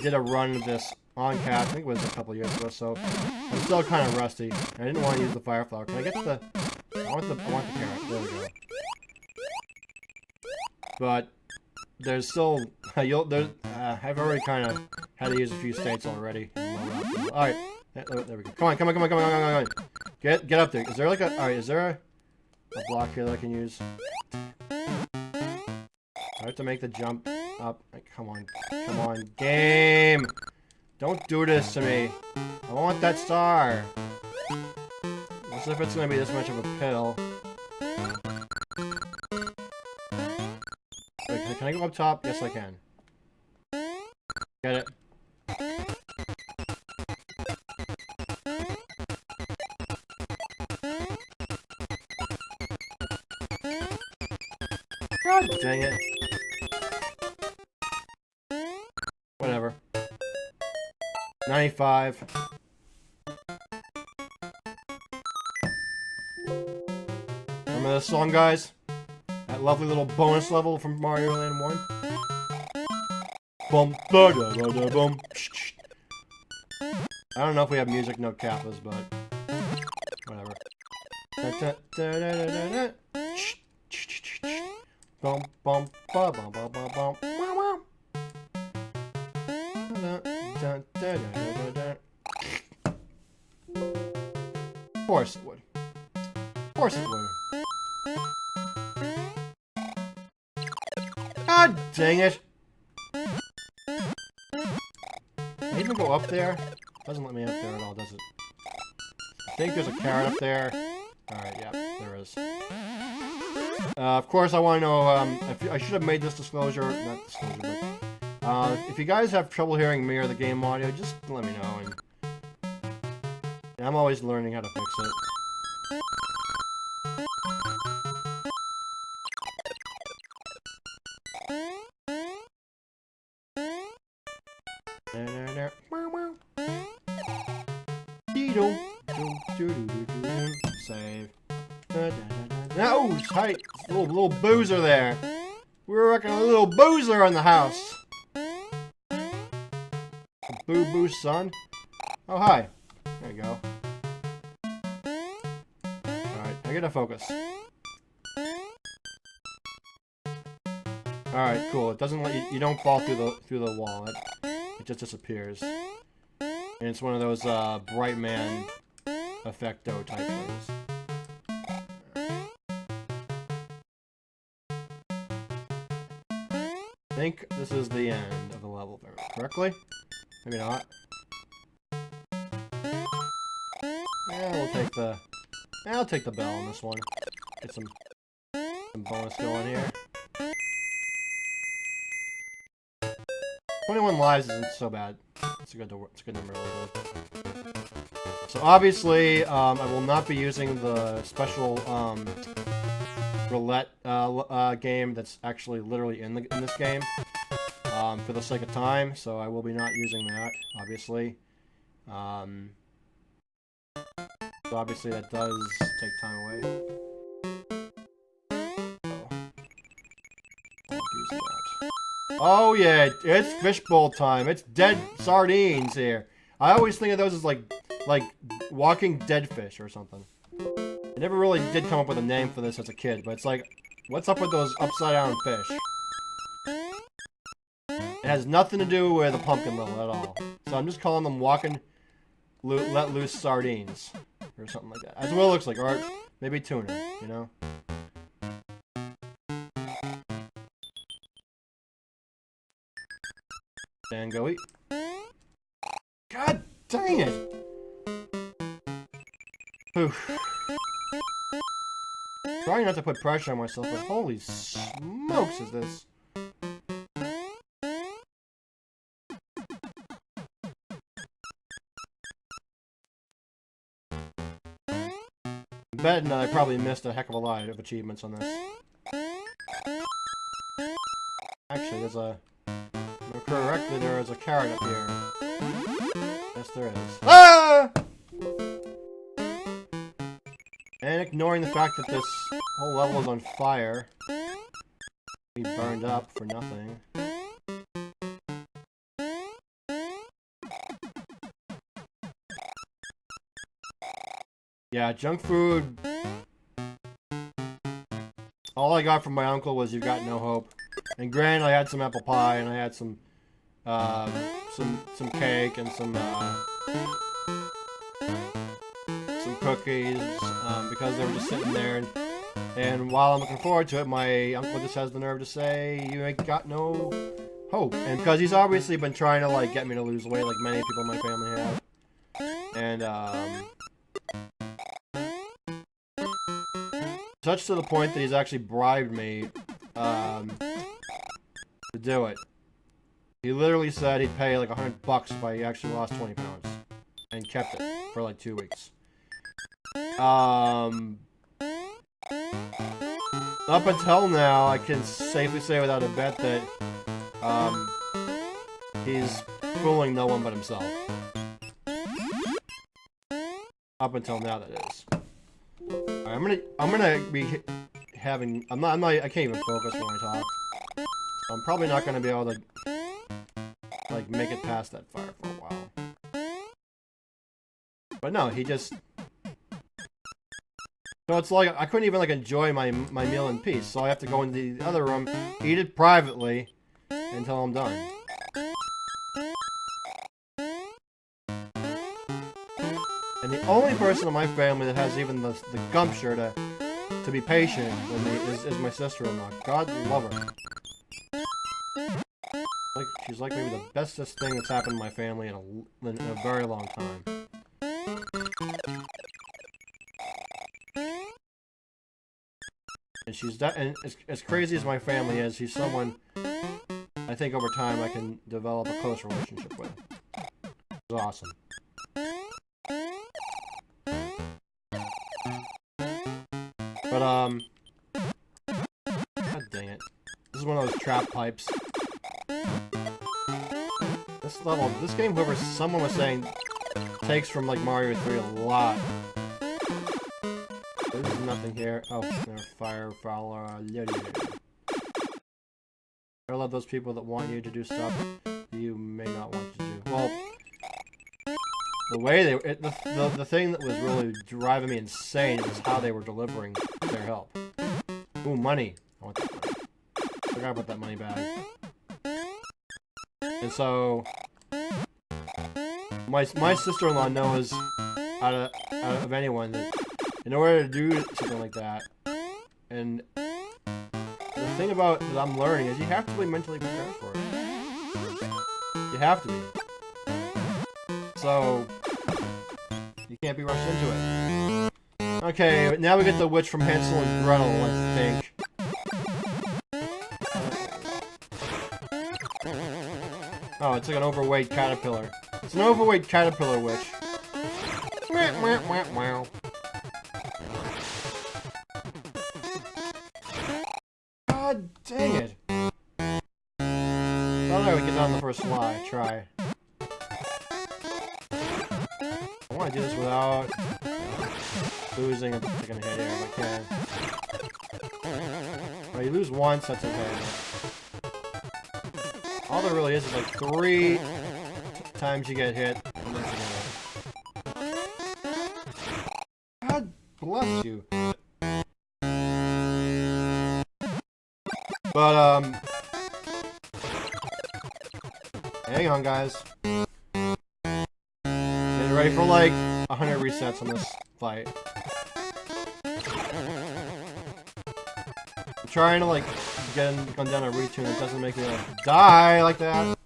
did a run of this on Cat, I think it was a couple years ago, so I'm still kind of rusty. I didn't want to use the fire flower. Can I get the... I want the carrot. There we go. But there's still... I've already kind of had to use a few states already. Alright. There we go. Come on. Get up there. Is there like a... Alright, is there a block here that I can use? I have to make the jump up. Come on, game! Don't do this to me. I want that star. As if it's gonna be this much of a pill. Wait, can I go up top? Yes, I can. Get it. God dang it. Whatever. 95. Remember this song, guys? That lovely little bonus level from Mario Land 1? Bum, da da da da bum. I don't know if we have music note kappas, but whatever. Da da da da da da. Bum bum ba bum bum bum bum. Wow wow. Da da da da da da. Of course it would. Of course it would. God dang it! Can I even go up there? Doesn't let me up there at all, does it? I think there's a carrot up there. Alright, yeah, there is. Of course, I want to know, I should have made this disclosure, not disclosure, but, if you guys have trouble hearing me or the game audio, just let me know, and I'm always learning how to fix it. Save. Oh, tight. Little boozer there. We were wrecking a little boozer in the house. Boo boo, son. Oh, hi. There you go. Alright, I gotta focus. Alright, cool. It doesn't let you don't fall through the wall. It just disappears. And it's one of those Brightman effecto type things. I think this is the end of the level, if I remember correctly. Maybe not. Yeah, I'll take the bell on this one. Get some bonus going here. 21 lives isn't so bad. It's a good number. So obviously, I will not be using the special roulette game that's actually literally in this game for the sake of time. So I will be not using that, obviously. So obviously that does take time away. Oh yeah, it's fishbowl time. It's dead sardines here. I always think of those as like walking dead fish or something. I never really did come up with a name for this as a kid, but it's like, what's up with those upside down fish? It has nothing to do with a pumpkin level at all. So I'm just calling them walking let loose sardines or something like that. That's what it looks like, or maybe tuna, you know? And go eat. God dang it! Oof. Trying not to put pressure on myself, but holy smokes is this. I'm betting I probably missed a heck of a lot of achievements on this. Actually, there's a... Correctly, there is a carrot up here. Yes, there is. Ah! And ignoring the fact that this whole level is on fire. We burned up for nothing. Yeah, junk food. All I got from my uncle was "You've got no hope." And granted, I had some apple pie and I had some cake and some cookies because they were just sitting there. And while I'm looking forward to it, my uncle just has the nerve to say, "You ain't got no hope." And because he's obviously been trying to like get me to lose weight, like many people in my family have. And such to the point that he's actually bribed me to do it. He literally said he'd pay like $100 if I actually lost 20 pounds. And kept it for like 2 weeks. Up until now, I can safely say without a bet that he's fooling no one but himself. Up until now, that is. Alright, I'm gonna be having. I can't even focus when I talk. So I'm probably not gonna be able to like make it past that fire for a while. But no, he just. So it's like I couldn't even like enjoy my meal in peace. So I have to go into the other room, eat it privately, until I'm done. And the only person in my family that has even the gumption to be patient with me is my sister-in-law. God love her. Like she's like maybe the bestest thing that's happened in my family in a very long time. And she's and as crazy as my family is, she's someone I think over time I can develop a close relationship with. It's awesome. But, god dang it. This is one of those trap pipes. This level, this game, someone was saying, takes from, like, Mario 3 a lot. There's nothing here. Oh, there's fire, follower, I love those people that want you to do stuff you may not want to do. Well, the way the thing that was really driving me insane was how they were delivering their help. Ooh, money. I want that money. Forgot about that money bag. And so, my sister-in-law knows out of anyone that in order to do something like that, and the thing about that I'm learning is you have to be mentally prepared for it. You have to be. So, you can't be rushed into it. Okay, now we get the witch from Hansel and Gretel, I think. Oh, it's like an overweight caterpillar. It's an overweight caterpillar witch. God dang it. Thought I would get on the first try. I want to do this without losing and taking a hit here if I can. Oh, you lose once, that's okay. All there really is like 3 times you get hit. And then God bless you. But, hang on, guys. Get ready for, like, 100 resets on this fight. I'm trying to, like, go down a retune that doesn't make me, like, die like that.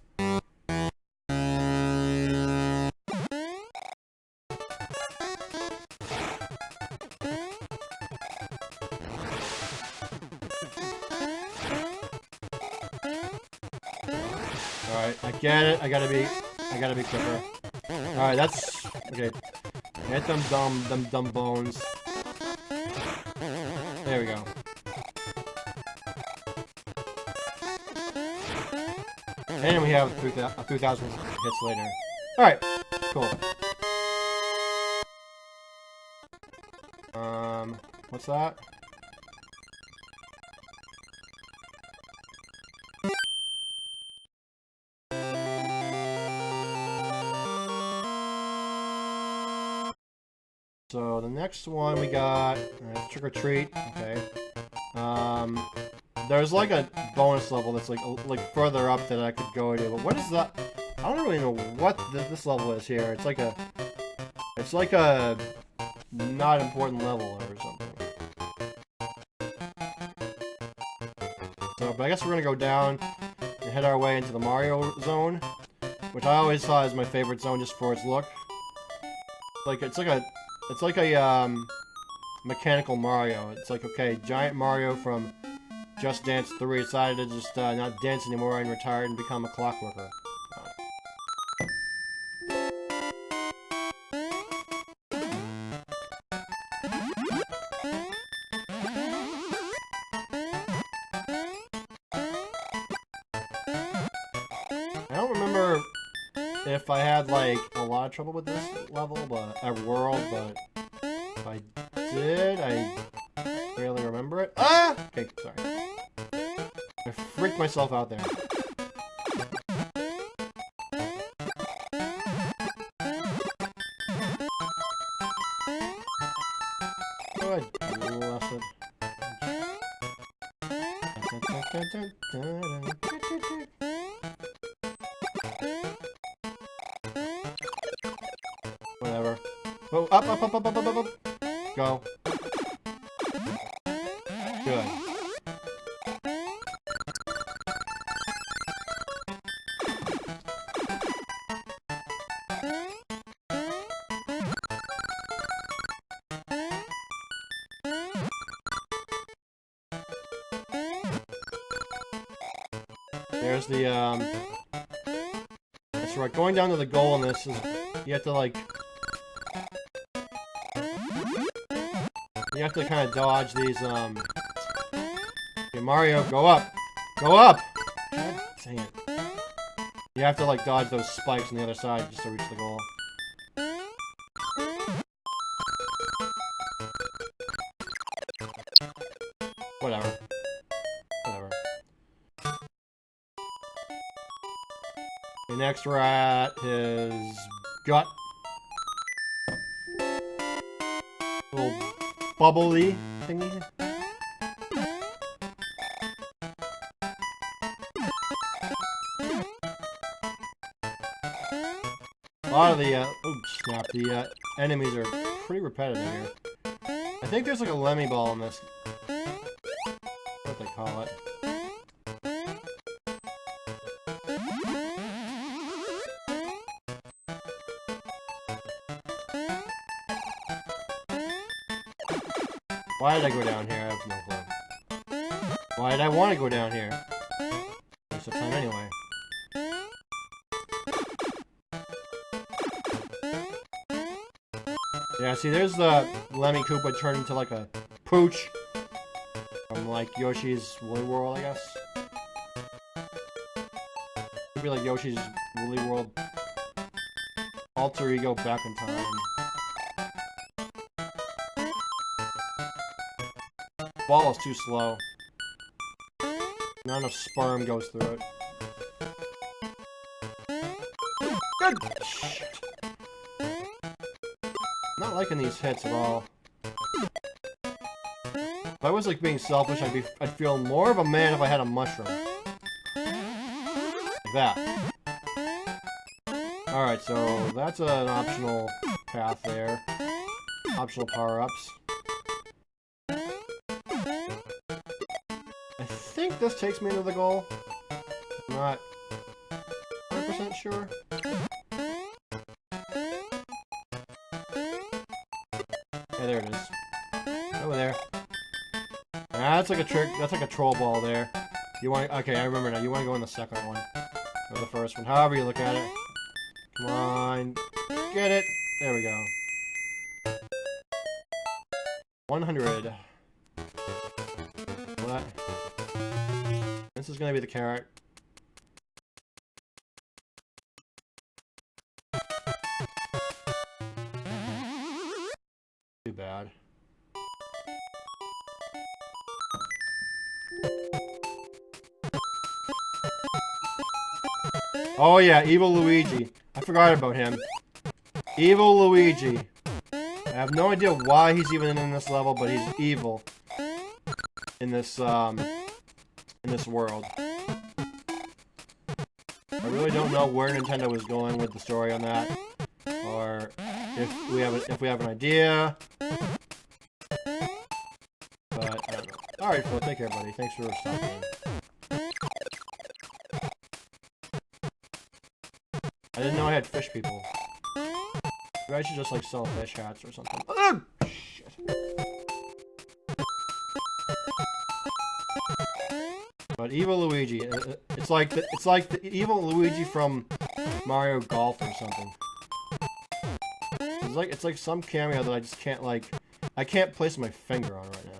Alright, I get it. I gotta be quicker. Alright, that's okay. Get them dumb bones. There we go. And we have a few thousand hits later. Alright, cool. What's that? So the next one we got trick or treat. Okay. There's like a bonus level that's like further up that I could go to, but what is that? I don't really know what this level is here. It's like a not important level or something. So, but I guess we're gonna go down and head our way into the Mario zone, which I always thought is my favorite zone just for its look. It's like a mechanical Mario. It's like, okay, giant Mario from Just Dance 3 decided to just not dance anymore and retired and become a clockworker. I don't remember if I had like a lot of trouble with this level, world, but if I did, I barely remember it. Ah! Okay, sorry. I freaked myself out there. Good. Blessed. Whatever. Oh, up. Go. Good. There's the, that's right, going down to the goal in this is, you have to, like, you have to kind of dodge these, okay, Mario, go up! Go up! God dang it. You have to, like, dodge those spikes on the other side just to reach the goal. Whatever. Okay, next we're at his gut. Little bubbly thingy. A lot of the, oops, snap, the, enemies are pretty repetitive here. I think there's like a Lemmy ball in this. What they call it. Why did I go down here? I have no clue. Why did I want to go down here? Waste of time anyway. Yeah, see, there's the Lemmy Koopa turned into like a pooch from like Yoshi's Woolly World, I guess. Could be like Yoshi's Woolly World alter ego back in time. Ball is too slow. Not enough sperm goes through it. Good shit. Not liking these hits at all. If I was like being selfish, I'd feel more of a man if I had a mushroom. Like that. Alright, so that's an optional path there. Optional power-ups. I think this takes me into the goal. I'm not 100% sure. Yeah, there it is. Over there. That's like a trick. That's like a troll ball there. You want? Okay, I remember now. You want to go in the second one or the first one, however you look at it. Come on, get it. There we go. 100. What? This is gonna be the carrot. too bad. Oh yeah, Evil Luigi. I forgot about him. Evil Luigi. I have no idea why he's even in this level, but he's evil in this world. I really don't know where Nintendo was going with the story on that, or if we have an idea. But I don't know. All right, Phil. Take care, buddy. Thanks for stopping in. I didn't know I had fish people. Maybe I should just like sell fish hats or something. Oh, shit. But Evil Luigi, it's like the Evil Luigi from Mario Golf or something. It's like some cameo that I just can't I can't place my finger on right now.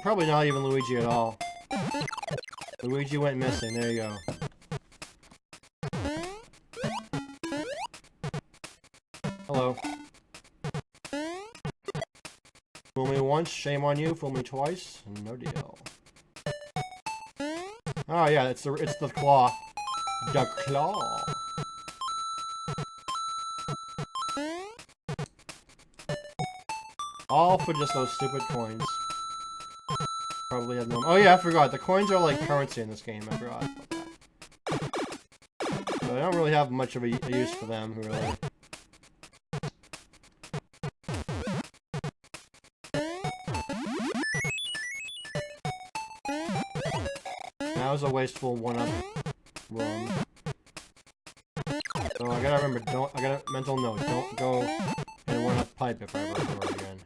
Probably not even Luigi at all. Luigi went missing. There you go. Hello. Fool me once, shame on you. Fool me twice, no deal. Oh yeah, it's the claw. The claw. All for just those stupid coins. Probably have no. Oh yeah, I forgot. The coins are like currency in this game. I forgot about that. So I don't really have much of a use for them, really. That was a wasteful one-up room. So I gotta remember. I got a mental note. Don't go and one-up pipe if I ever do it again.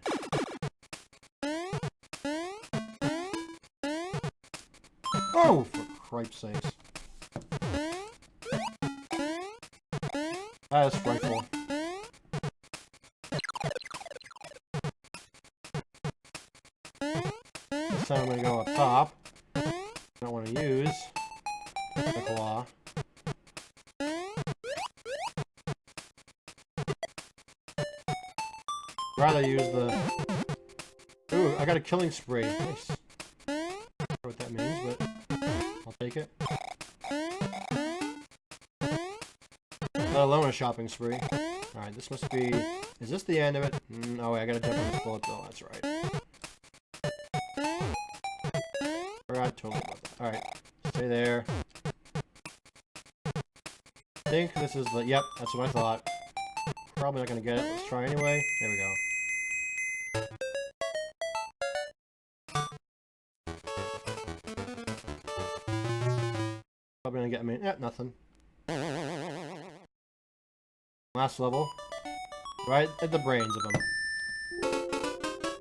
Oh, for Christ's sakes. That is frightful. This time I'm gonna go up top. I don't want to use the claw. Rather use the... Ooh, I got a killing spree. Nice. I don't know what that means, but... I'll take it. Let alone a shopping spree. Alright, this must be... Is this the end of it? Oh wait, I gotta jump on this bullet though, that's right. Forgot totally about that. Alright, stay there. I think this is the... Yep, that's what I thought. Probably not gonna get it. Let's try anyway. There we go. Probably gonna get me. Yeah, nothing. Last level. Right at the brains of them.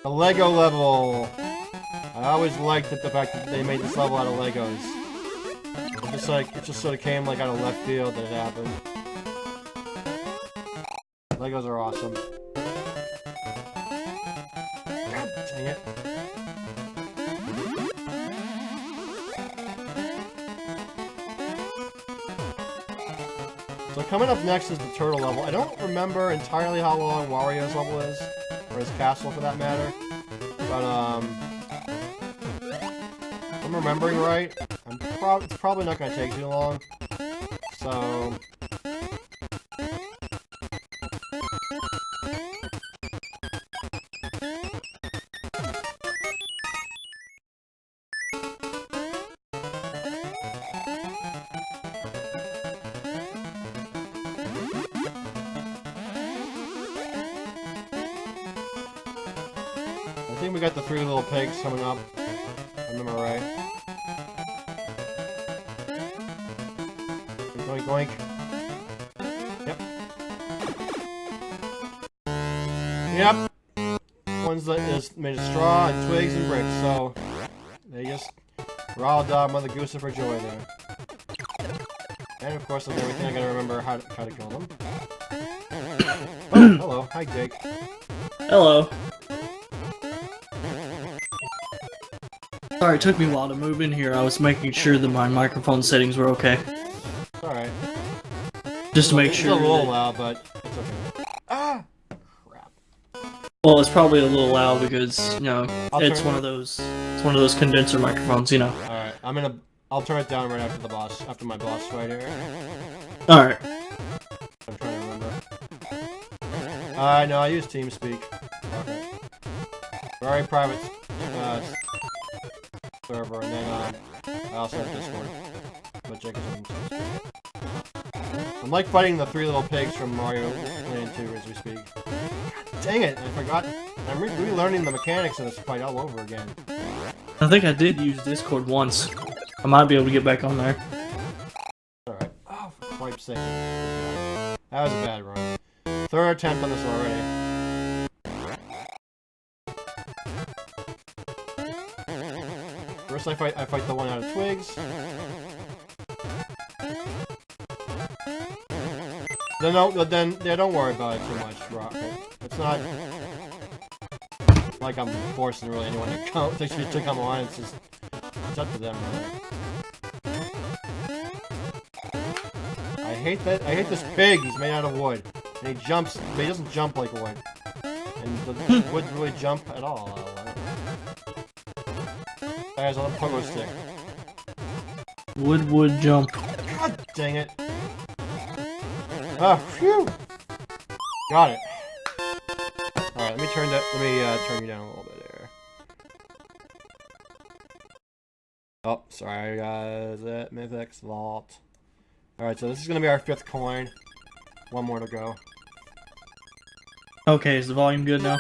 The Lego level! I always liked the fact that they made this level out of Legos. It just sort of came like out of left field that it happened. Legos are awesome. God dang it. So coming up next is the turtle level. I don't remember entirely how long Wario's level is, or his castle for that matter. But if I'm remembering right, it's probably not going to take too long. So I think we got the 3 little pigs coming up. I remember right. Oink, oink. Yep. Yep. Ones that is made of straw and twigs and bricks, so they just riled Mother Goose for joy there. And of course, there's everything I gotta remember how to kill them. Hello. Hi, Jake. Hello. Sorry, it took me a while to move in here. I was making sure that my microphone settings were okay. Alright. Just to make sure. It's a little loud, but it's okay. Ah! Crap. Well, it's probably a little loud because, you know, it's one it. of those condenser microphones, you know. Alright, I'll turn it down right after my boss fight here. Alright. I'm trying to remember. No, I use TeamSpeak. Okay. Very private, server, and then, I also have Discord. But Jake is on TeamSpeak. I'm like fighting the three little pigs from Mario Land 2 as we speak. God dang it, I forgot. I'm relearning the mechanics of this fight all over again. I think I did use Discord once. I might be able to get back on there. Alright. Oh, for Christ's sake. That was a bad run. Third attempt on this already. First I fight the one out of twigs. Then don't worry about it too much, Rocket. It's not like I'm forcing really anyone to come on. It's just up to them. Really. I hate this pig. He's made out of wood, and he jumps, but he doesn't jump like wood. And the wood doesn't really jump at all. That has a little pogo stick. Wood jump. God dang it! Ah, phew! Got it. Alright, let me turn you down a little bit there. Oh, sorry guys, Mythic's Vault. Alright, so this is gonna be our 5th coin. One more to go. Okay, is the volume good now?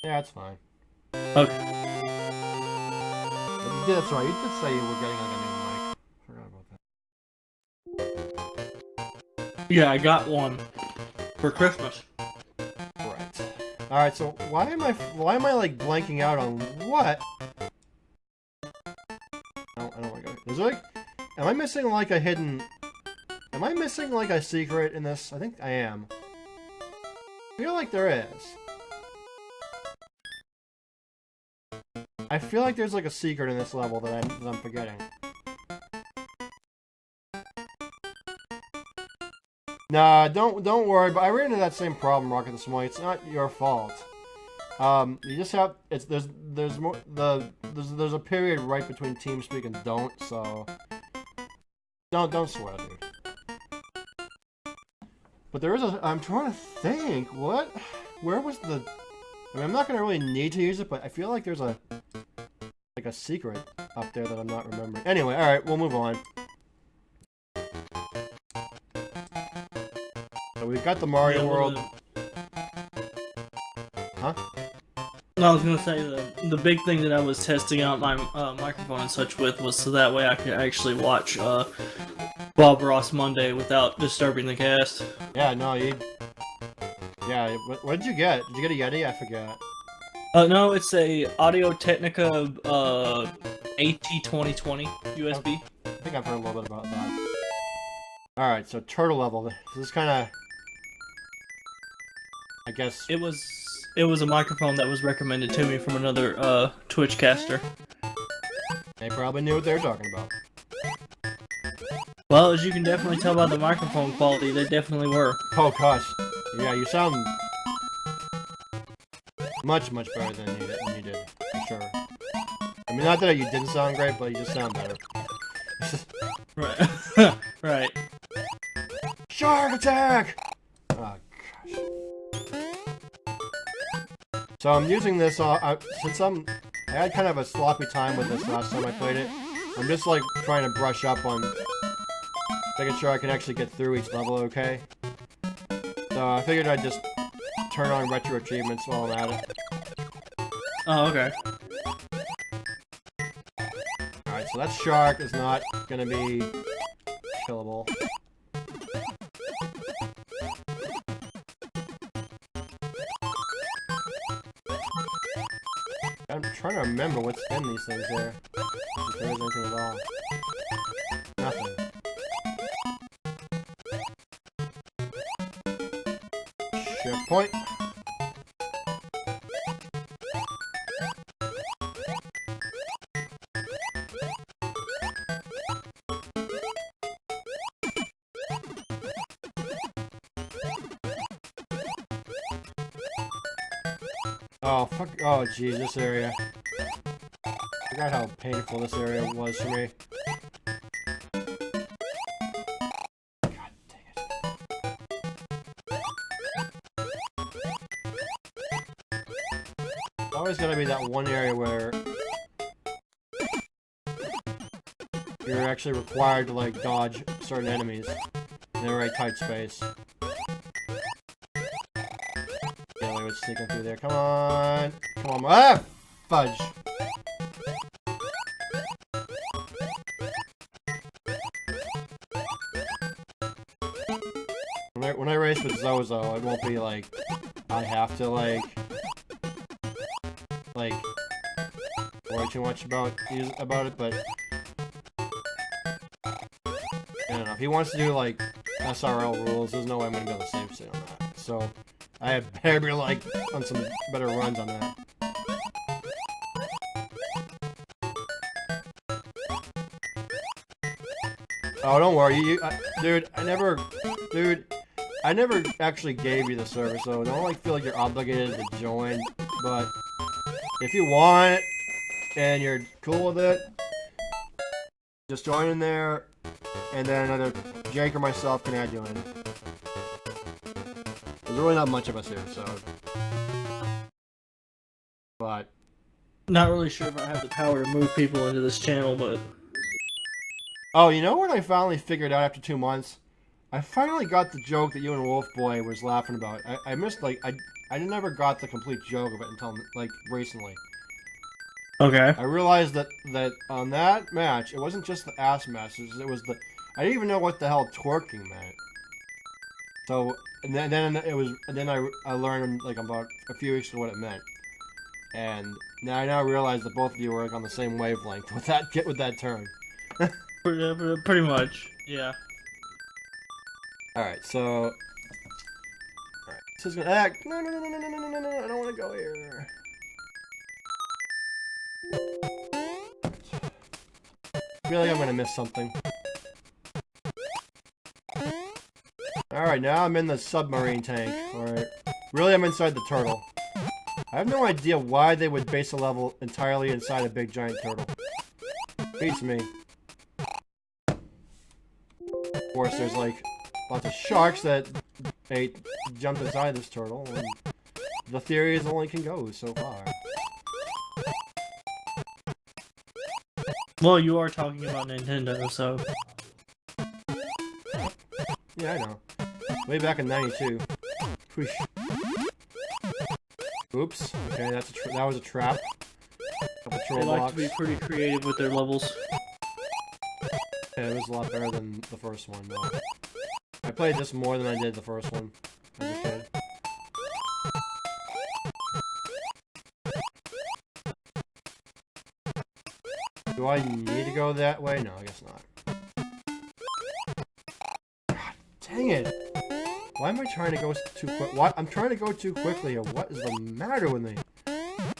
Yeah, it's fine. Okay. That's right, you did say you were getting like a new mic. Forgot about that. Yeah, I got one for Christmas. Right. Alright, so why am I like blanking out on what? I don't want to go. Is there like, am I missing like a hidden? Am I missing like a secret in this? I think I am. I feel like there is. I feel like there's like a secret in this level that I'm forgetting. Nah, don't worry. But I ran into that same problem, Rocket, this morning. It's not your fault. You just have there's a period right between TeamSpeak and don't, so don't sweat, dude. But there is I'm trying to think. Where was the? I mean, I'm not gonna really need to use it, but I feel like there's a secret up there that I'm not remembering. Anyway, all right, we'll move on. So we've got the Mario World. Huh? No, I was gonna say the big thing that I was testing out my microphone and such with was so that way I could actually watch Bob Ross Monday without disturbing the cast. Yeah, no, yeah, what did you get? Did you get a Yeti? I forget. No, it's a Audio Technica AT2020 USB. I think I've heard a little bit about that. Alright, so turtle level. This is kind of... I guess... It was a microphone that was recommended to me from another Twitch caster. They probably knew what they were talking about. Well, as you can definitely tell by the microphone quality, they definitely were. Oh gosh. Yeah, you sound much better than you did, for sure. I mean, not that you didn't sound great, but you just sound better. Right. Right. Shark attack! Oh gosh. So I'm using this, since I had kind of a sloppy time with this last time I played it, I'm just like trying to brush up on making sure I can actually get through each level okay. So I figured I'd just turn on retro achievements while I'm at it. Oh, okay. Alright, so that shark is not gonna be killable. I'm trying to remember what's in these things here. If there is anything at all. Nothing. Checkpoint. Oh, fuck. Oh, geez, this area. I forgot how painful this area was for me. God dang it. It's always gotta be that one area where you're actually required to, like, dodge certain enemies in a very tight space. Sneaking through there. Come on. Come on. Ah! Fudge. When I race with Zozo, it won't be like I have to like worry too much about it, but I don't know. If he wants to do like SRL rules, there's no way I'm gonna be able to save state on that. So I better be like on some better runs on that. Oh, don't worry, dude. I never actually gave you the service, so don't like feel like you're obligated to join. But if you want it and you're cool with it, just join in there, and then either Jake or myself can add you in. There's really not much of us here, so. But. Not really sure if I have the power to move people into this channel, but. Oh, you know what I finally figured out after 2 months? I finally got the joke that you and Wolf Boy was laughing about. I missed, like, I never got the complete joke of it until, like, recently. Okay. I realized that on that match, it wasn't just the ass messages, it was the... I didn't even know what the hell twerking meant. So, and then I learned, like, about a few weeks ago what it meant. And now I realize that both of you were, like, on the same wavelength with that term. Pretty much, yeah. Alright, so... Alright, this is gonna act... No, I don't want to go here. I feel like I'm gonna miss something. Alright, now I'm in the submarine tank. Or, really, I'm inside the turtle. I have no idea why they would base a level entirely inside a big giant turtle. Beats me. Of course, there's like lots of sharks that jumped inside this turtle, and the theory is only can go so far. Well, you are talking about Nintendo, so... Yeah, I know. Way back in '92. Whoosh. Oops. Okay, that was a trap. They like to be pretty creative with their levels. Yeah, it was a lot better than the first one, though. I played this more than I did the first one as a kid. Do I need to go that way? No, I guess not. God dang it! Why am I trying to go too quick? What? I'm trying to go too quickly here. What is the matter with me?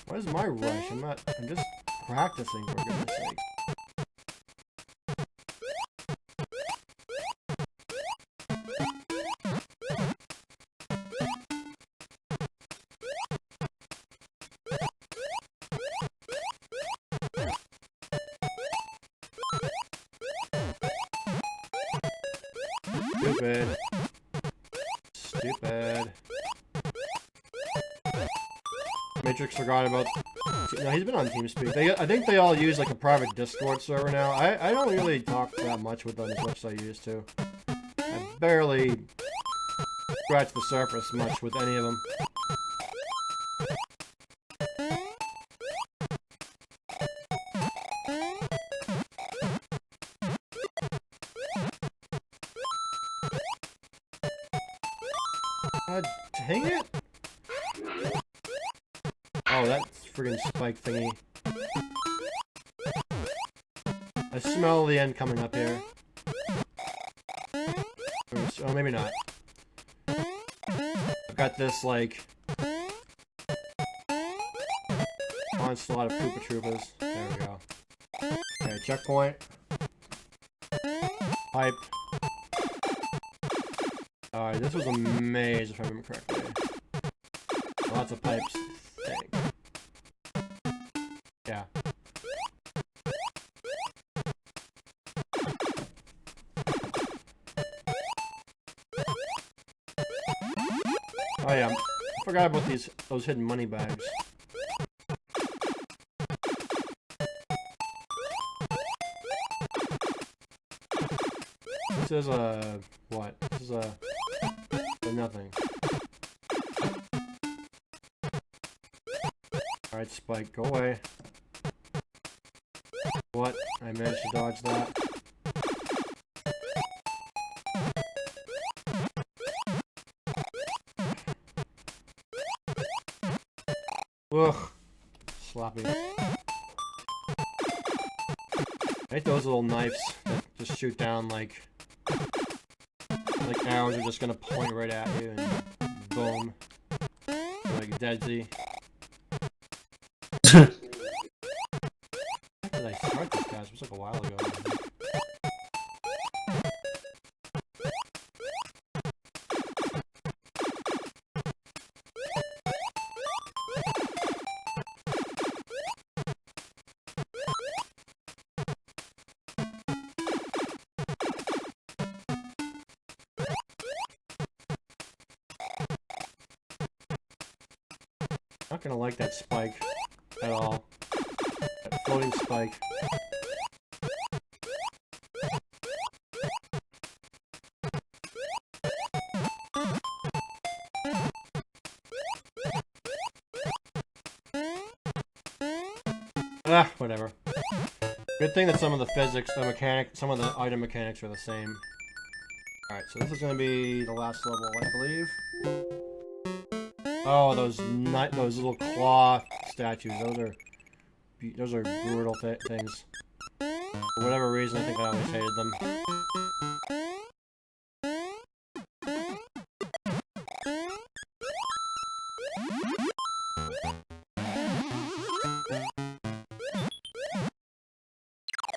What is my rush? I'm just practicing, for goodness sake. Stupid. Stupid. Matrix forgot about... No, he's been on TeamSpeak. I think they all use like a private Discord server now. I don't really talk that much with them as much as I used to. I barely scratch the surface much with any of them. God dang it! Oh, that friggin' spike thingy. I smell the end coming up here. Oh, maybe not. I've at this, like, onslaught of Koopa Troopas. There we go. Okay, checkpoint. Pipe. Alright, this was a maze, if I remember correctly. Lots of pipes. Dang. Yeah. Oh yeah, I forgot about those hidden money bags. This is a... what? This is a nothing. Alright, Spike, go away. What? I managed to dodge that. Ugh. Sloppy. I hate those little knives that just shoot down like arrows are just gonna point right at you and boom. Like deadsy. How did I start this, guys? It was like a while ago. Not gonna like that spike at all. That floating spike. Ah, whatever. Good thing that some of the physics, some of the item mechanics are the same. Alright, so this is gonna be the last level, I believe. Oh, those little claw statues. Those are brutal things. For whatever reason, I think I always hated them.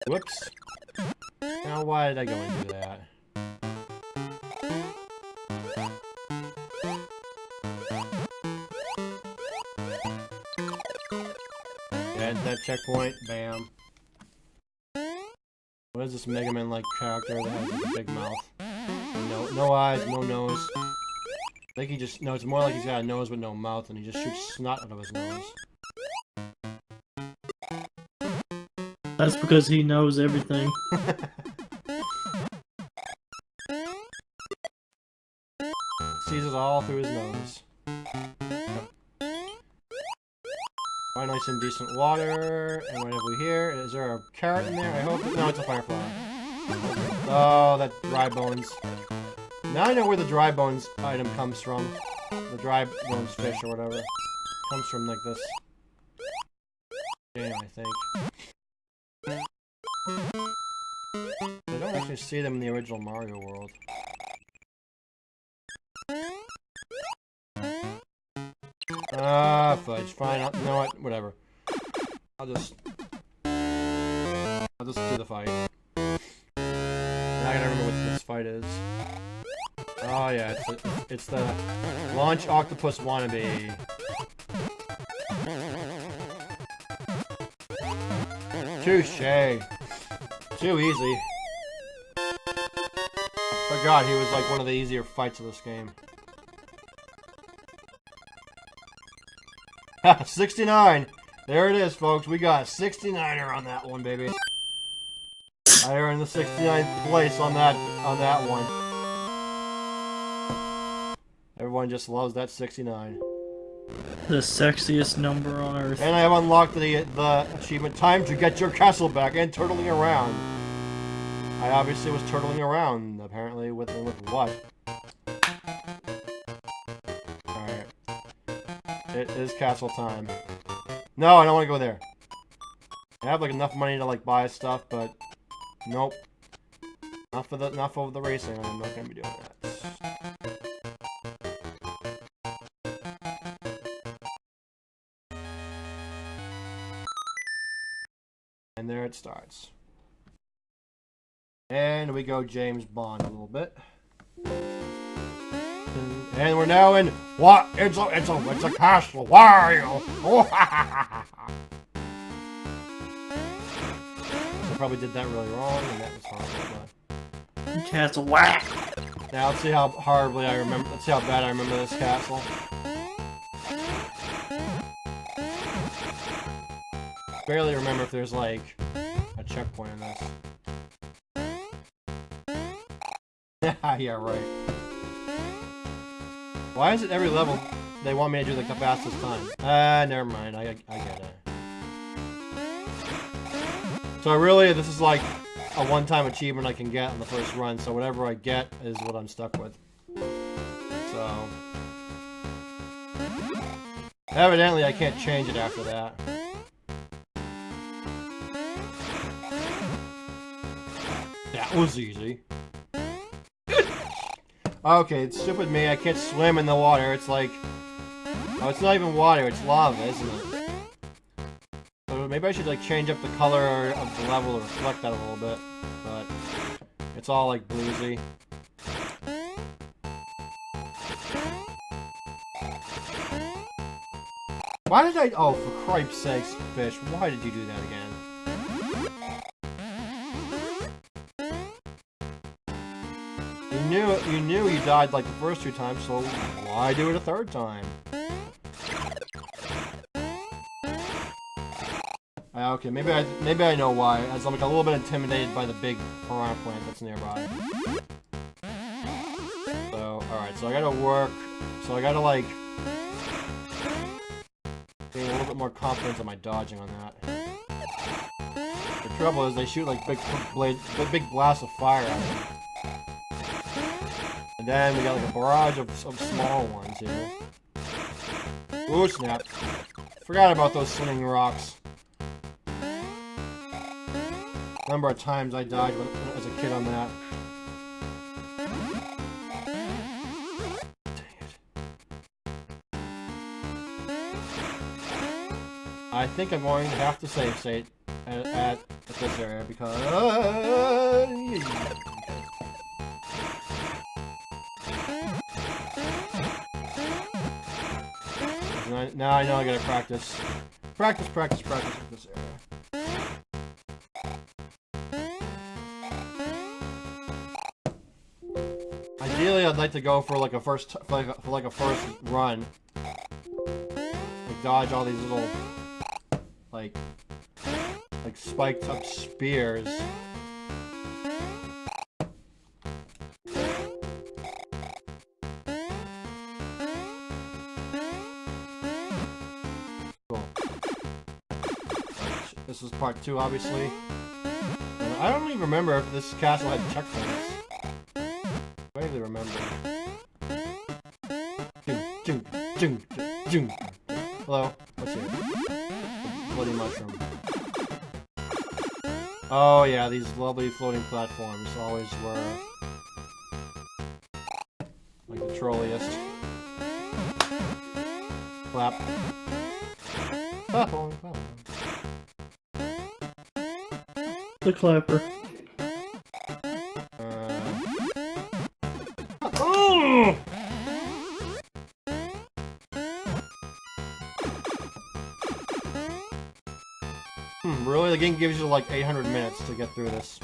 Whoops. Now, why did I go and do that? That checkpoint, bam. What is this Mega Man-like character that has like a big mouth? No eyes, no nose. I think he just, no, it's more like he's got a nose but no mouth and he just shoots snot out of his nose. That's because he knows everything. Sees it all through his nose. Finally some decent water, and what have we here? Is there a carrot in there? I hope. No, it's a firefly. Oh, that dry bones. Now I know where the dry bones item comes from. The dry bones fish or whatever. Comes from like this game, I think. I don't actually see them in the original Mario world. Ah, fudge. Fine. You know what? Whatever. I'll just do the fight. Now I gotta remember what this fight is. Oh yeah, it's the Launch Octopus Wannabe. Touche. Too easy. Forgot he was like one of the easier fights of this game. 69! There it is, folks. We got a 69er on that one, baby. I earned the 69th place on that one. Everyone just loves that 69. The sexiest number on Earth. And I have unlocked the achievement time to get your castle back and turtling around. I obviously was turtling around, apparently, with what? Alright. It is castle time. No, I don't want to go there. I have like enough money to like buy stuff, but nope. Not for the racing. I'm not gonna be doing that. it starts. And we go James Bond a little bit. And we're now in what? It's a castle. Where are you? I probably did that really wrong, and that was horrible. Castle whack. Now let's see how horribly I remember. Let's see how bad I remember this castle. Barely remember if there's like a checkpoint in this. Yeah, right. Why is it every level they want me to do like the fastest time? Never mind. I get it. So really, this is like a one-time achievement I can get on the first run. So whatever I get is what I'm stuck with. So evidently, I can't change it after that. That was easy. Okay, it's stupid me. I can't swim in the water. It's like... Oh, it's not even water. It's lava, isn't it? So maybe I should like change up the color of the level to reflect that a little bit. But... It's all like bluesy. Why did I... Oh, for cripe's sakes, fish. Why did you do that again? You knew you died like the first 2 times, so why do it a 3rd time? Okay, maybe I know why. As I'm like a little bit intimidated by the big piranha plant that's nearby. So, alright, so I gotta work. So I gotta like gain a little bit more confidence on my dodging on that. The trouble is they shoot like big blasts of fire at me. And then we got like a barrage of small ones here. Ooh, snap. Forgot about those swinging rocks. Number of times I died as a kid on that. Dang it. I think I'm going to have to save state at this area because... Now I know I gotta practice. Practice with this area. Ideally, I'd like to go for like a first run. Like dodge all these little like spiked up spears. This is part 2, obviously. And I don't even remember if this castle had checkpoints. I vaguely remember. Hello? What's here? Bloody mushroom. Oh yeah, these lovely floating platforms always were like the trolliest. Clap. Clap. The clapper. Really? The game gives you like 800 minutes to get through this.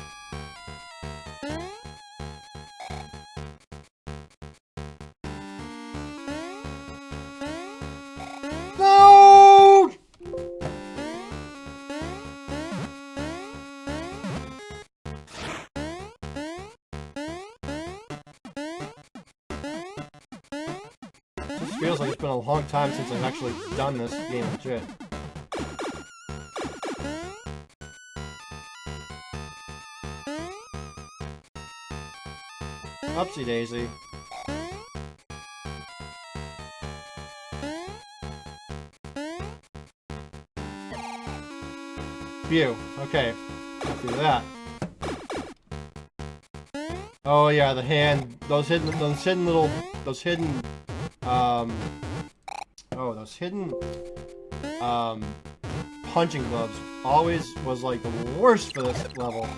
No! This feels like it's been a long time since I've actually done this game legit. Upsy daisy. Phew. Okay. After that. Oh yeah, the hand. Those hidden punching gloves always was like the worst for this level.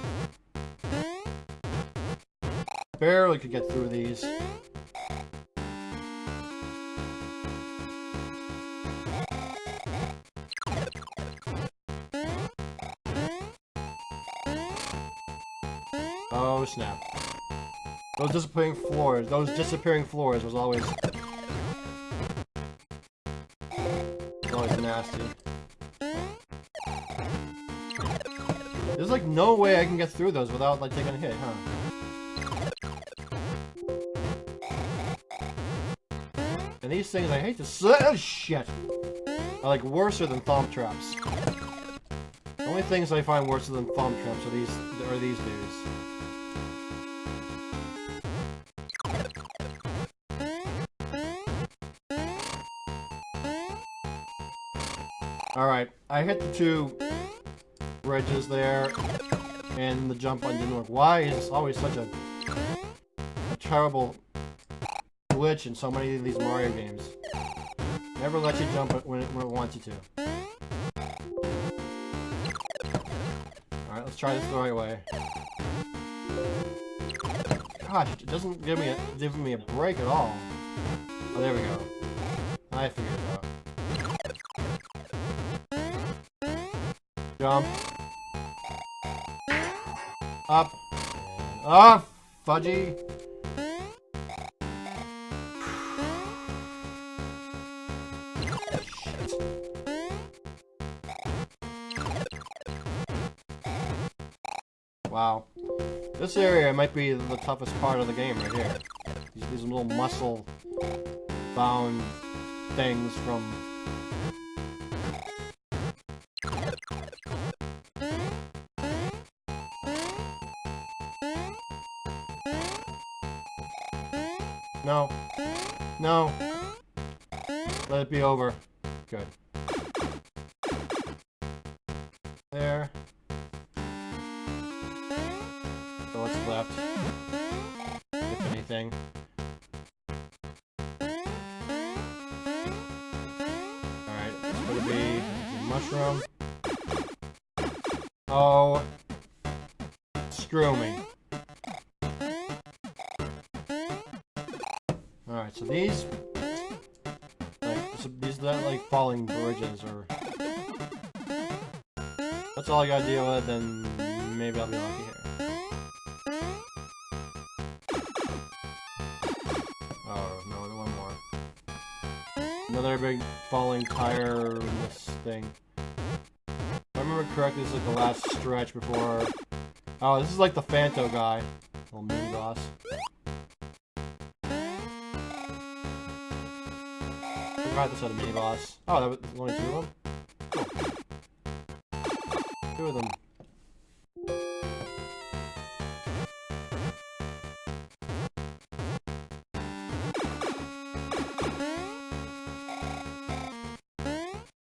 Barely could get through these. Oh snap. Those disappearing floors was always nasty. There's like no way I can get through those without like taking a hit, huh? And these things, I hate to say, shit, are like worse than thumb traps. The only things I find worse than thumb traps are these dudes. Alright, I hit the 2 bridges there, and the jump button didn't work. Why is always such a terrible glitch in so many of these Mario games? Never lets you jump when it wants you to. Alright, let's try this the right way. Gosh, it doesn't give me a break at all. Oh, there we go. I figured it out. Jump. Up. And off. Fudgy. Shit. Wow. This area might be the toughest part of the game right here. These little muscle-bound things from... No. No. Let it be over. Good. There. So what's left? If anything. Alright, it's gonna be a mushroom. Oh. Screw me. Alright, so these are like falling bridges, or that's all I gotta deal with, and maybe I'll be lucky here. Oh no, one more. Another big falling tire in this thing. If I remember correctly, this is like the last stretch before. Oh, this is like the Phanto guy, little mini boss. I forgot this had a mini boss. Oh, that was only 2 of them? Cool. 2 of them. I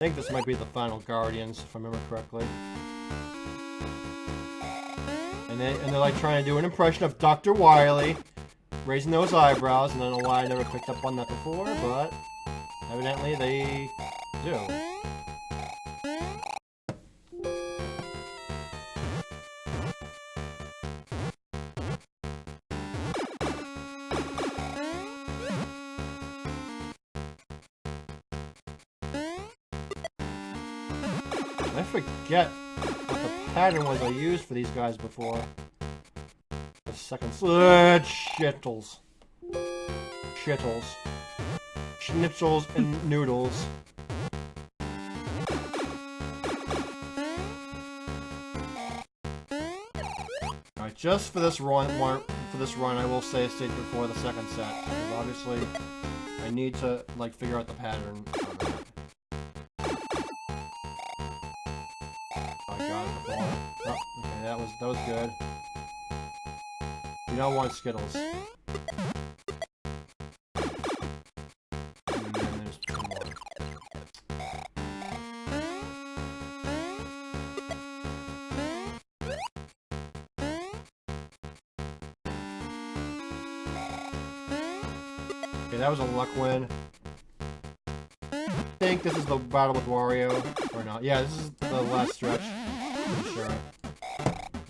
think this might be the final Guardians, if I remember correctly. And they're like trying to do an impression of Dr. Wily, raising those eyebrows, and I don't know why I never picked up on that before, but evidently they do. I forget what the pattern was I used for these guys before. The second shittles. Shittles. Schnitzels and noodles. Alright, just for this run, I will say stage before the second set, because obviously I need to like figure out the pattern. Oh, I got it before. Oh, okay, that was good. You don't want Skittles. Okay, that was a luck win. think this is the battle with Wario, or not. Yeah, this is the last stretch. Pretty sure.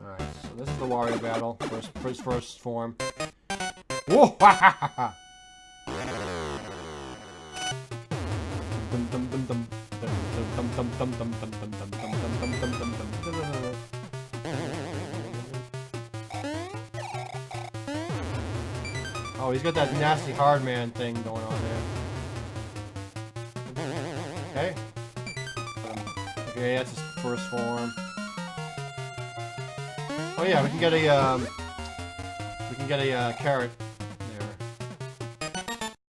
Alright, so this is the Wario battle, his first form. Whoa! Ha ha ha ha! Oh, he's got that nasty hard man thing going on there. Okay. Okay, that's his first form. Oh yeah, we can get a carrot there.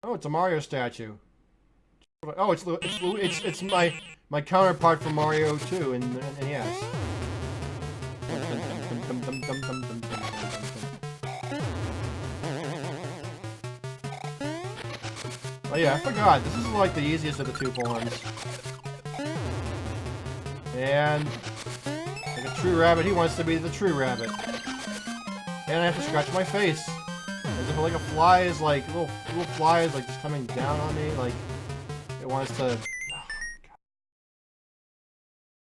Oh, it's a Mario statue. Oh, it's my counterpart from Mario 2 and NES. Oh yeah, I forgot. This is like the easiest of the two forms. And like a true rabbit, he wants to be the true rabbit. And I have to scratch my face. As if like a fly is like little fly is like just coming down on me, like it wants to. Oh, God.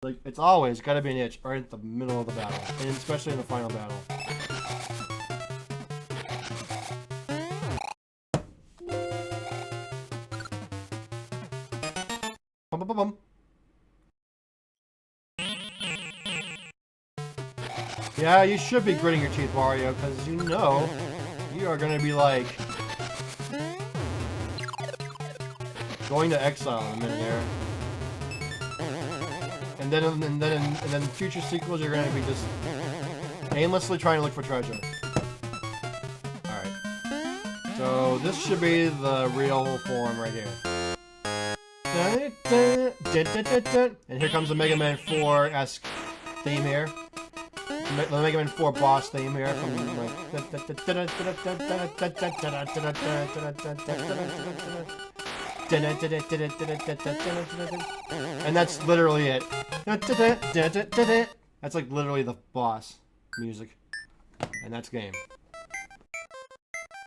Like it's always got to be an itch right at the middle of the battle, and especially in the final battle. Bum, bum, bum, bum. Yeah, you should be gritting your teeth, Wario, because you know you are going to be like going to exile in a minute here. And then future sequels, you're going to be just aimlessly trying to look for treasure. Alright. So this should be the real form right here. And here comes the Mega Man 4-esque theme here. The Mega Man 4 boss theme here. And that's literally it. That's like literally the boss music. And that's game.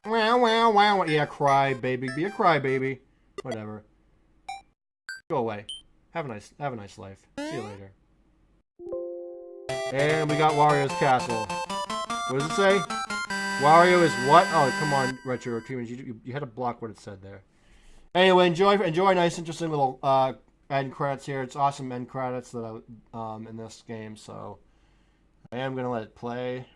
Wow, wow, wow. Yeah, cry, baby. Be a cry, baby. Whatever. Go away. Have a nice life. See you later. And we got Wario's castle. What does it say? Wario is what? Oh, come on, Retro Teamers. You had to block what it said there. Anyway, enjoy a nice, interesting little end credits here. It's awesome end credits that I in this game, so I am gonna let it play.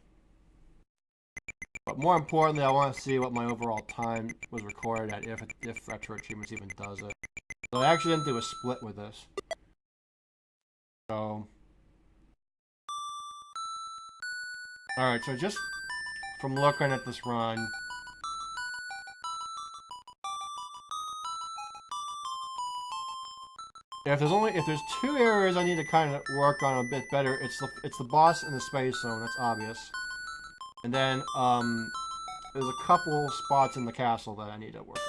But more importantly, I want to see what my overall time was recorded at, if Retro Achievements even does it. So I actually didn't do a split with this. So, alright, so just from looking at this run, if there's two areas I need to kind of work on a bit better, it's the boss in the space zone. That's obvious. And then there's a couple spots in the castle that I need to work on.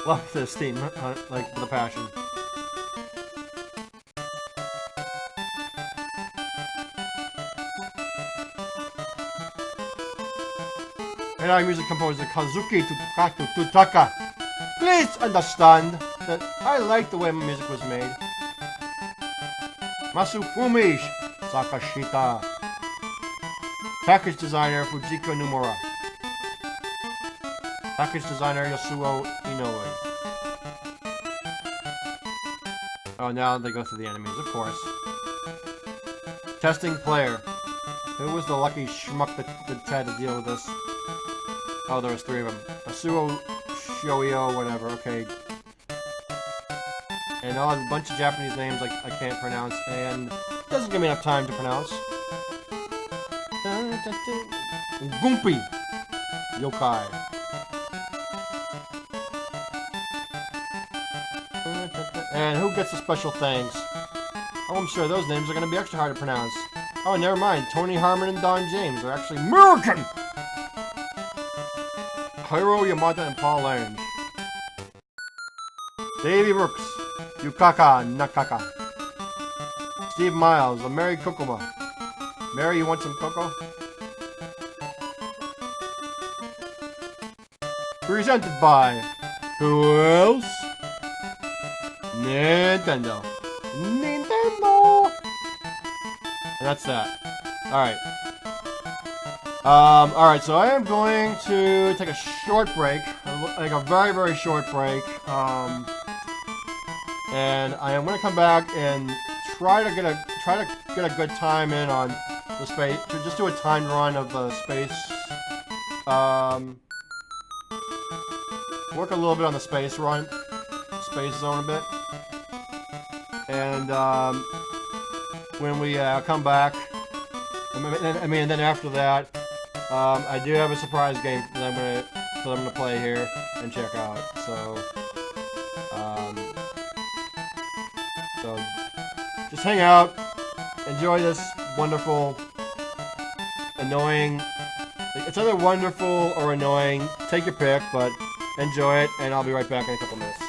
Love this theme, like with a passion. And our music composer Kazuki Tutaka. Please understand that I like the way my music was made. Masufumi Sakashita. Package designer Fujiko Nomura. Package designer Yasuo Inoue. Oh, now they go through the enemies, of course. Testing player. Who was the lucky schmuck that had to deal with this? Oh, there was three of them. Yasuo, Shoyo, whatever, okay. And a bunch of Japanese names like I can't pronounce, and it doesn't give me enough time to pronounce. Goompy yokai. And who gets the special thanks? Oh, I'm sure those names are going to be extra hard to pronounce. Oh, never mind. Tony Harmon and Don James are actually American! Hiro Yamada and Paul Lange. Davey Brooks. Yukaka Nakaka. Steve Miles. The Mary Kokoma. Mary, you want some cocoa? Presented by... Who else? Nintendo. Nintendo! And that's that. Alright. Alright, so I am going to take a short break. Like a very, very short break. And I am going to come back and try to get a good time in on the space. To just do a timed run of the space. Work a little bit on the space run. Space zone a bit. And, when we, come back, I mean, and then after that, I do have a surprise game that I'm gonna play here and check out. So just hang out, enjoy this wonderful, annoying. It's either wonderful or annoying. Take your pick, but enjoy it, and I'll be right back in a couple minutes.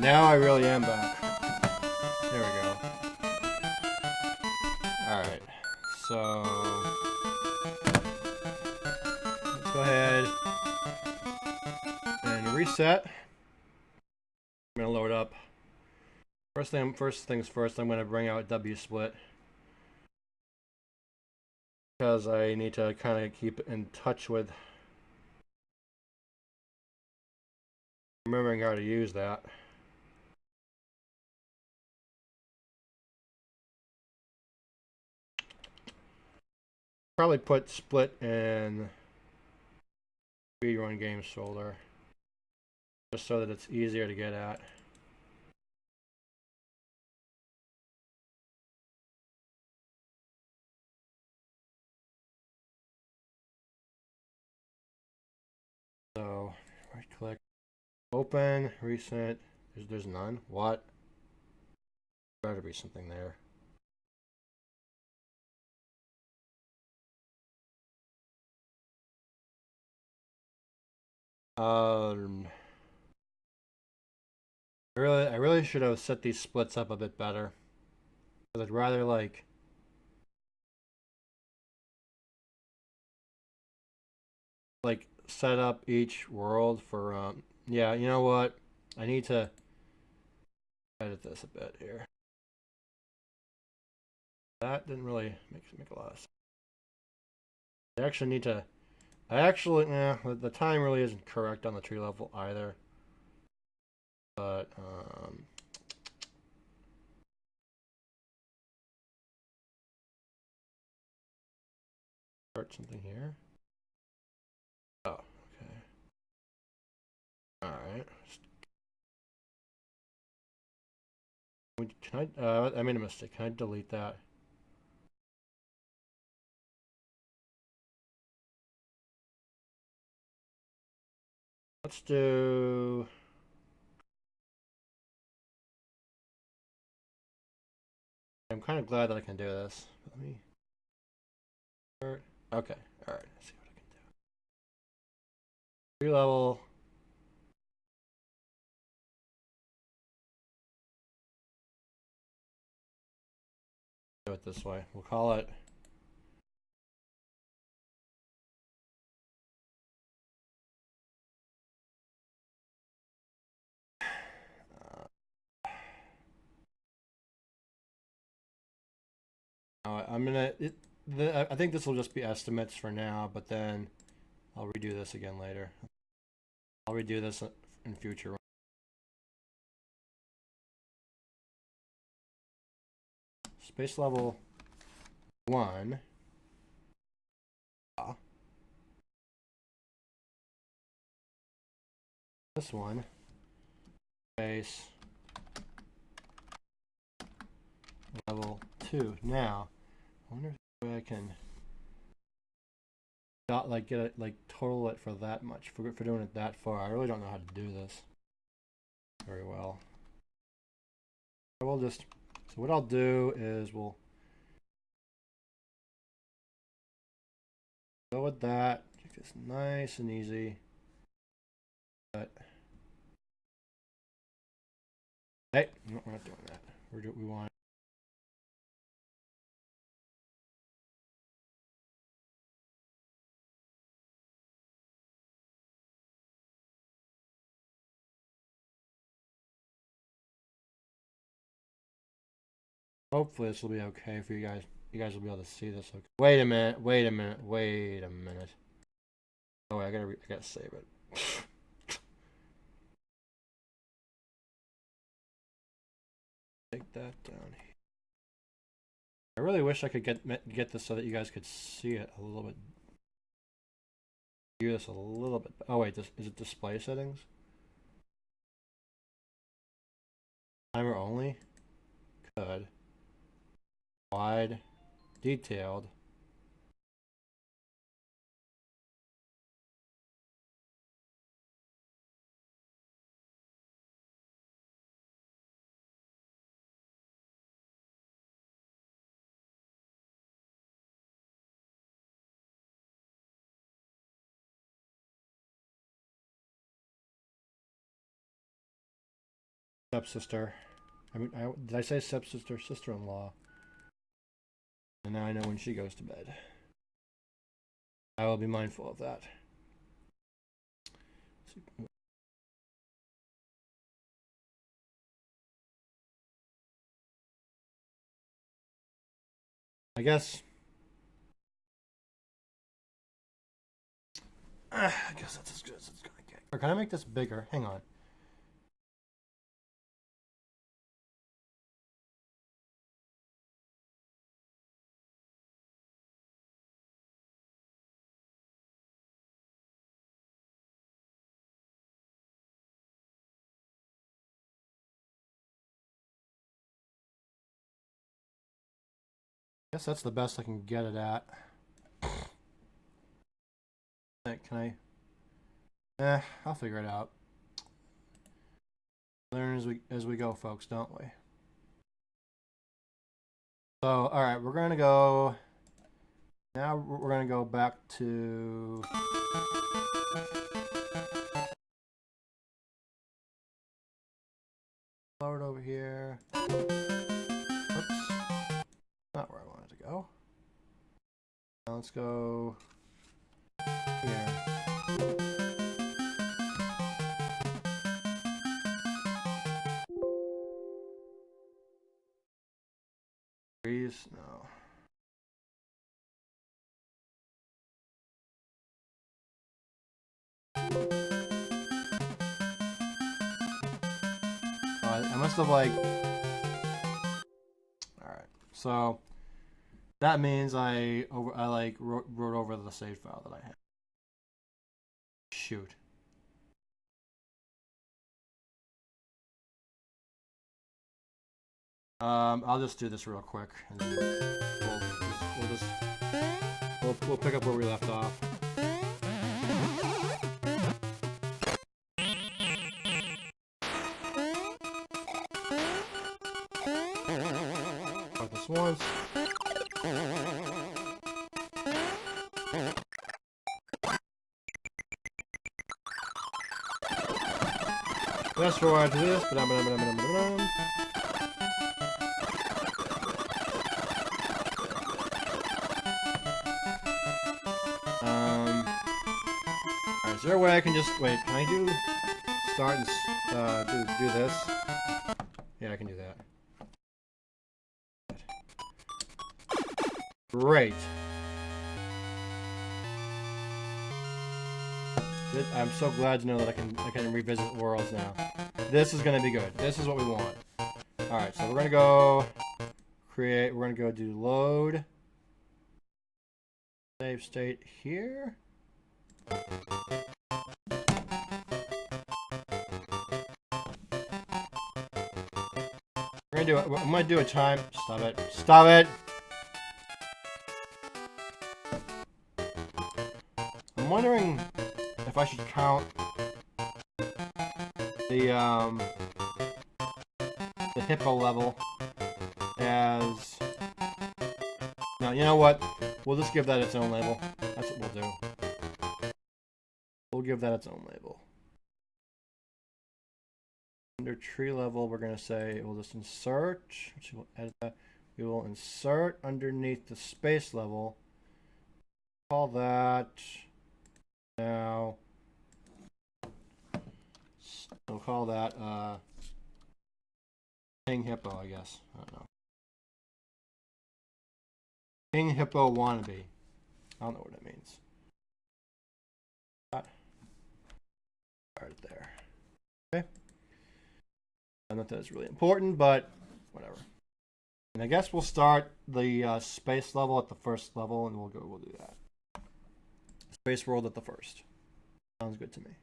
Now I really am back. There we go. Alright. So let's go ahead and reset. I'm gonna load up. First things first, I'm gonna bring out WSplit. Because I need to kind of keep in touch with remembering how to use that. Probably put split in speedrun games folder just so that it's easier to get at. So right click, open, recent. There's none. What? There better be something there. I really should have set these splits up a bit better. Because I'd rather like set up each world for yeah, you know what? I need to edit this a bit here. That didn't really make a lot of sense. I actually need to the time really isn't correct on the tree level either. But start something here. Oh, okay. All right. Can I made a mistake. Can I delete that? Let's do. I'm kind of glad that I can do this. Let me. Okay. All right. Let's see what I can do. Tree level. Do it this way. We'll call it. I'm gonna. I think this will just be estimates for now, but then I'll redo this again later. I'll redo this in future. Space level 1. This one. Space level 2. Now, I wonder if I can not like get it total it for that much for doing it that far. I really don't know how to do this very well. I will just so what I'll do is we'll go with that. Make this nice and easy. But hey, no, we're not doing that. We want. Hopefully this will be okay for you guys. You guys will be able to see this. Okay. Wait a minute. Wait a minute. Wait a minute. Oh, wait, I gotta save it. Take that down here. I really wish I could get this so that you guys could see it a little bit. View this a little bit. Oh wait, is it display settings? Timer only. Could. Wide. Detailed. stepsister. I mean, did I say stepsister? Sister-in-law. And now I know when she goes to bed. I will be mindful of that. I guess that's as good as it's gonna get. Or can I make this bigger? Hang on. I guess that's the best I can get it at. Can I? I'll figure it out. Learn as we go, folks, don't we? So, all right, we're gonna go. Now we're gonna go back to. Load over here. Oops. Not where I wanted to go. Now let's go here. Trees? No. I must have like. Alright. So that means I like wrote over the save file that I had. Shoot. I'll just do this real quick, and then we'll pick up where we left off. Start this once. Fast forward to this, Alright, is there a way I can just wait? Can I do start and do this? Yeah, I can do that. Great. I'm so glad to know that I can revisit worlds now. This is gonna be good. This is what we want. All right, so we're gonna go create. We're gonna go do load. Save state here. We're gonna do it. I'm gonna do a time. Stop it. Stop it. I'm wondering if I should count the hippo level as. Now, you know what? We'll just give that its own label. That's what we'll do. We'll give that its own label. Under tree level, we're going to say we'll just insert. We'll edit that. We will insert underneath the space level. Call that. Now, we'll call that King Hippo, I guess. I don't know. King Hippo wannabe. I don't know what it means. Start it there. Okay. I don't know if that's really important, but whatever. And I guess we'll start the space level at the first level, and we'll do that. Space world at the first. Sounds good to me.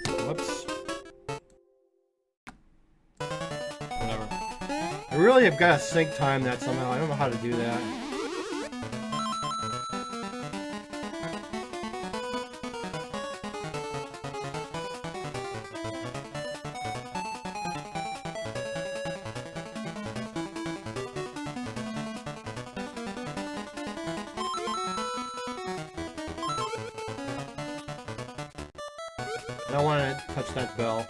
Whoops. Whatever. I really have got to sync time that somehow. I don't know how to do that. don't want to touch that bell.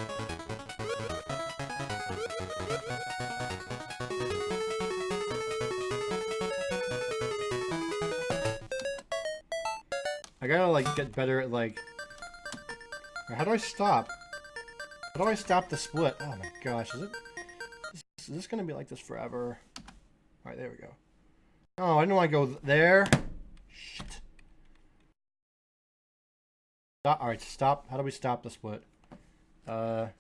I gotta like get better at like. How do I stop? How do I stop the split? Oh my gosh, is this gonna be like this forever? All right, there we go. Oh, I didn't want to go there. Shit. Stop. All right, stop. How do we stop the split? That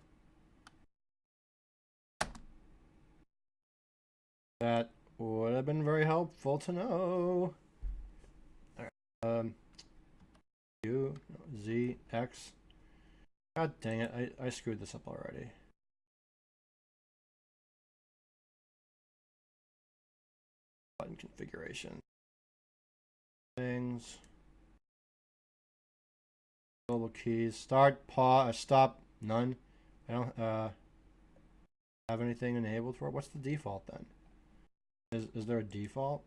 would have been very helpful to know. All right. U, Z, X. God dang it! I screwed this up already. Button configuration. Things. Global keys. Start, pause, stop, none. I don't have anything enabled for it. What's the default then? Is there a default?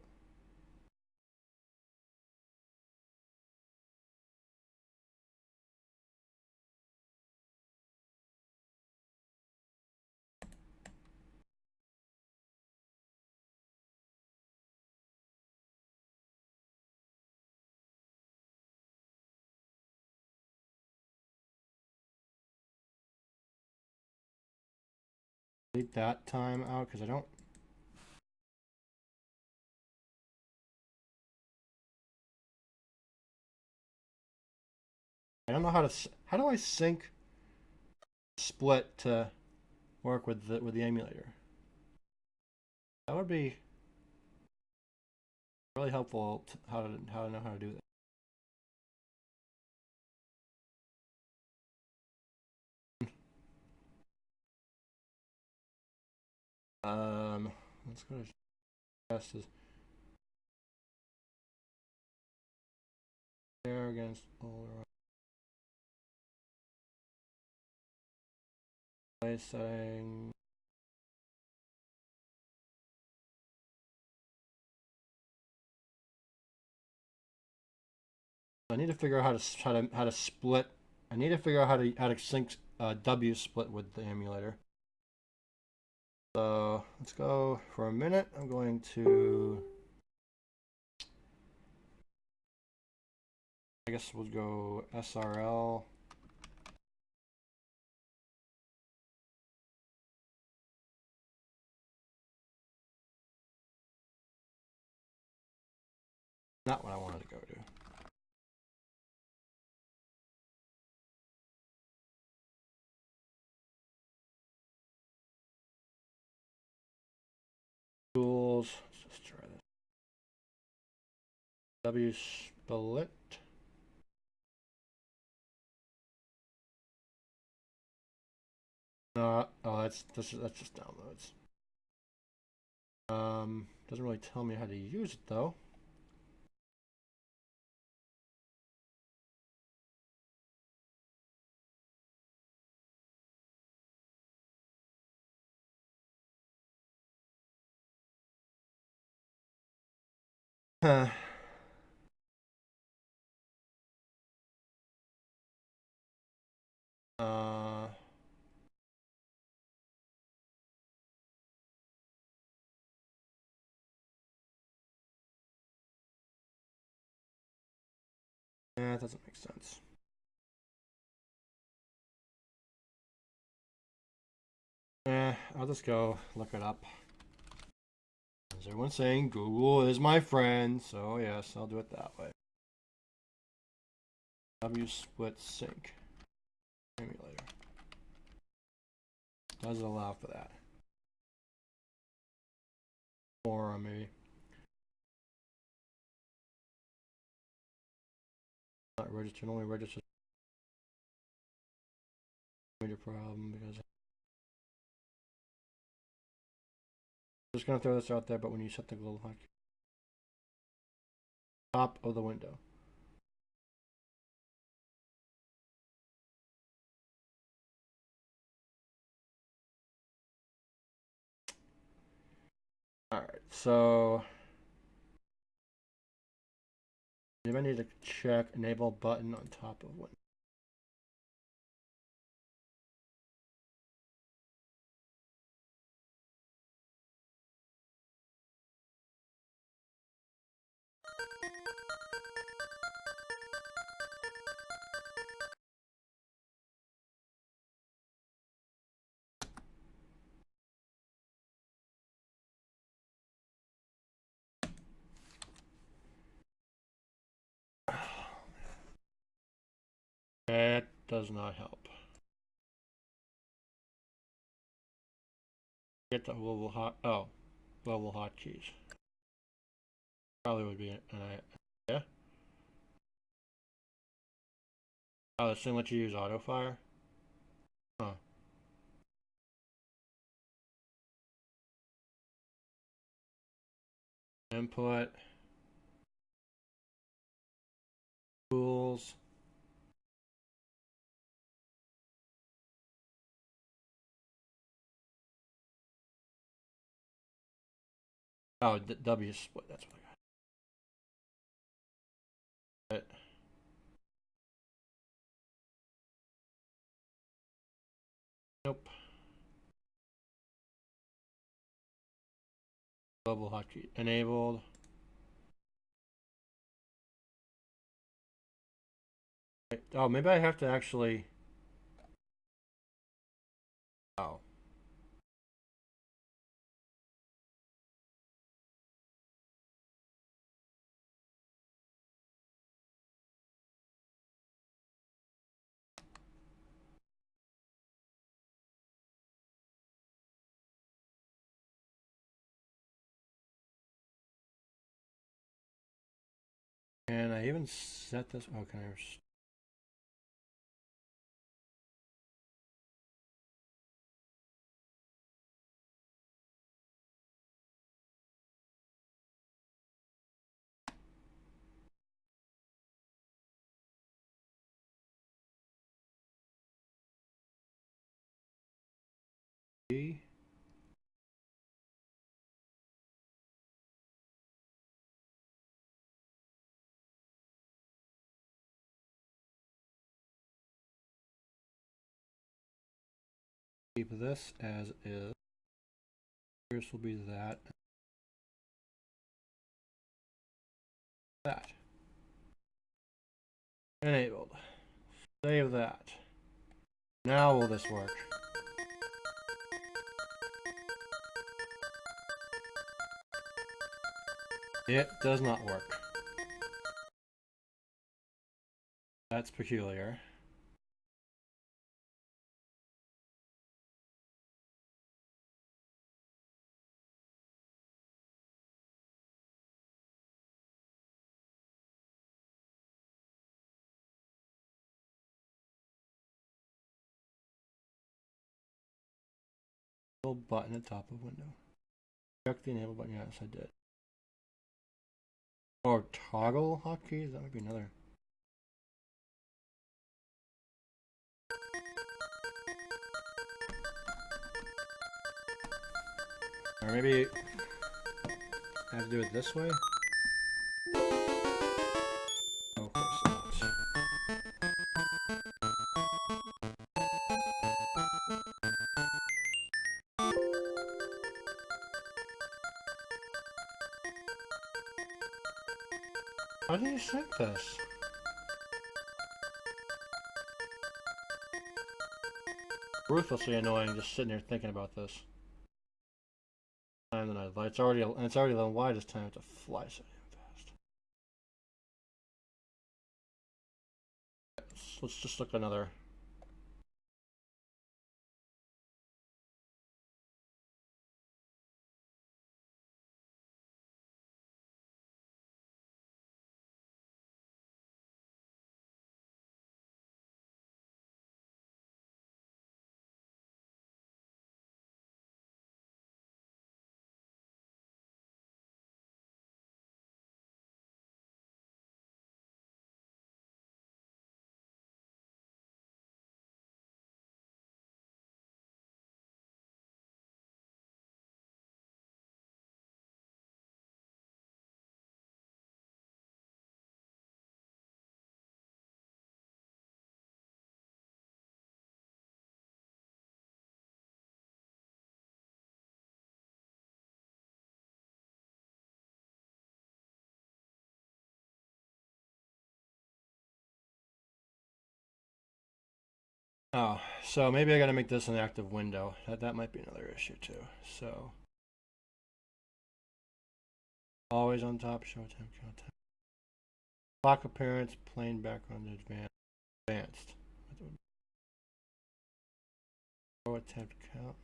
Delete that time out because I don't. I don't know how to. How do I sync split to work with the emulator? That would be really helpful. How to know how to do that. Let's go to test this. There against all play setting. I need to figure out how to split. I need to figure out how to sync W split with the emulator. So let's go for a minute. I'm going to. I guess we'll go SRL. Not what I wanted to go to. Tools. Let's just try this. W split. Oh, that's just downloads. Doesn't really tell me how to use it though. Huh. Uh. That doesn't make sense. I'll just go look it up. As everyone's saying, Google is my friend, so yes, I'll do it that way. W split sync emulator. Does it allow for that? Or maybe not registered, only registered. Major problem because I'm just gonna throw this out there, but when you set the global hotkey, top of the window. Alright, so you might need to check enable button on top of window. does not help. Get the global hotkeys. Probably would be an idea. Oh, this thing lets you use auto fire? Huh. Input. Tools. Oh, W split, that's what I got. Nope. Global hotkey enabled. Oh, maybe I have to actually. Oh. And I even set this. Oh, can I? B. Keep this as is. This will be that. That. Enabled. Save that. Now will this work? It does not work. That's peculiar. Button at top of window. Check the enable button. Yes, I did. Or toggle hotkeys? That might be another. Or maybe I have to do it this way? Oh, of course not. How do you sync this? Ruthlessly annoying just sitting here thinking about this. Time the night light. It's already 11 wide this time. I have to fly so damn fast. Let's just look at another. Oh, so maybe I gotta make this an active window. That might be another issue too. So always on top, show time content. Clock appearance, plain background advanced. Attempt count.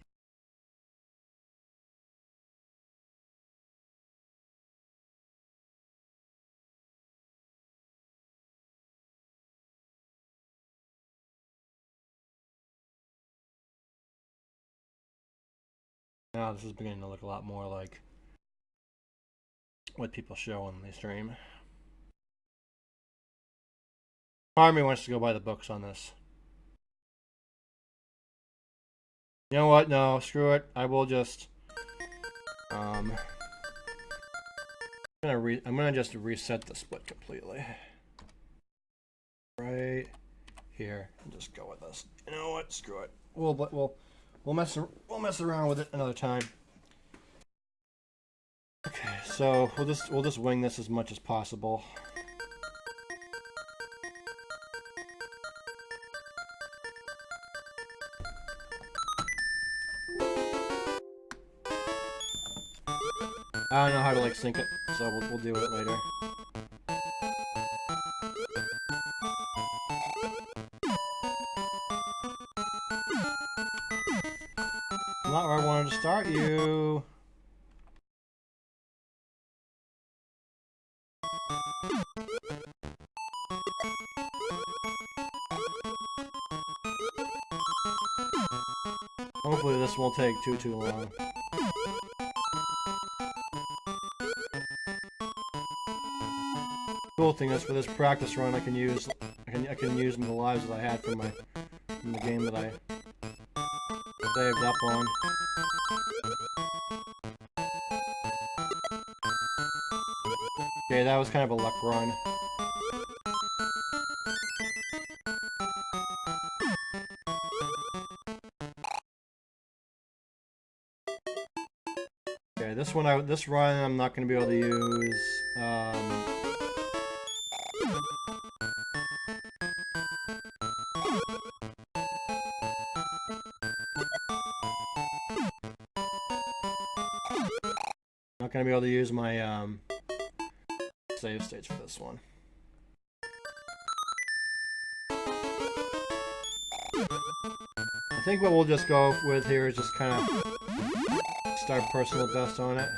Now this is beginning to look a lot more like what people show on the stream. Part of me wants to go by the books on this. You know what? No, screw it. I will just I'm gonna just reset the split completely. Right here and just go with this. You know what? Screw it. We'll mess around with it another time. Okay, so we'll just wing this as much as possible. I don't know how to like sync it, so we'll deal with it later. Not where I wanted to start you. Hopefully this won't take too long. Cool thing is for this practice run I can use the lives that I had from the game that I saved up on. Okay, that was kind of a luck run. Okay, this run I'm not going to be able to use. Not going to be able to use my save states for this one. I think what we'll just go with here is just kind of start personal best on it.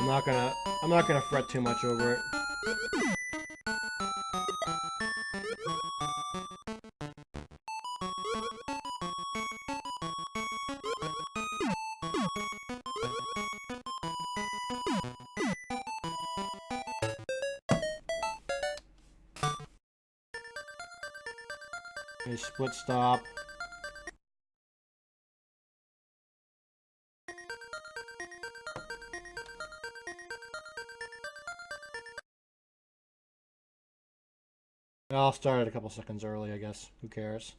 I'm not gonna fret too much over it. Okay, split stop. I'll start it a couple seconds early, I guess. Who cares?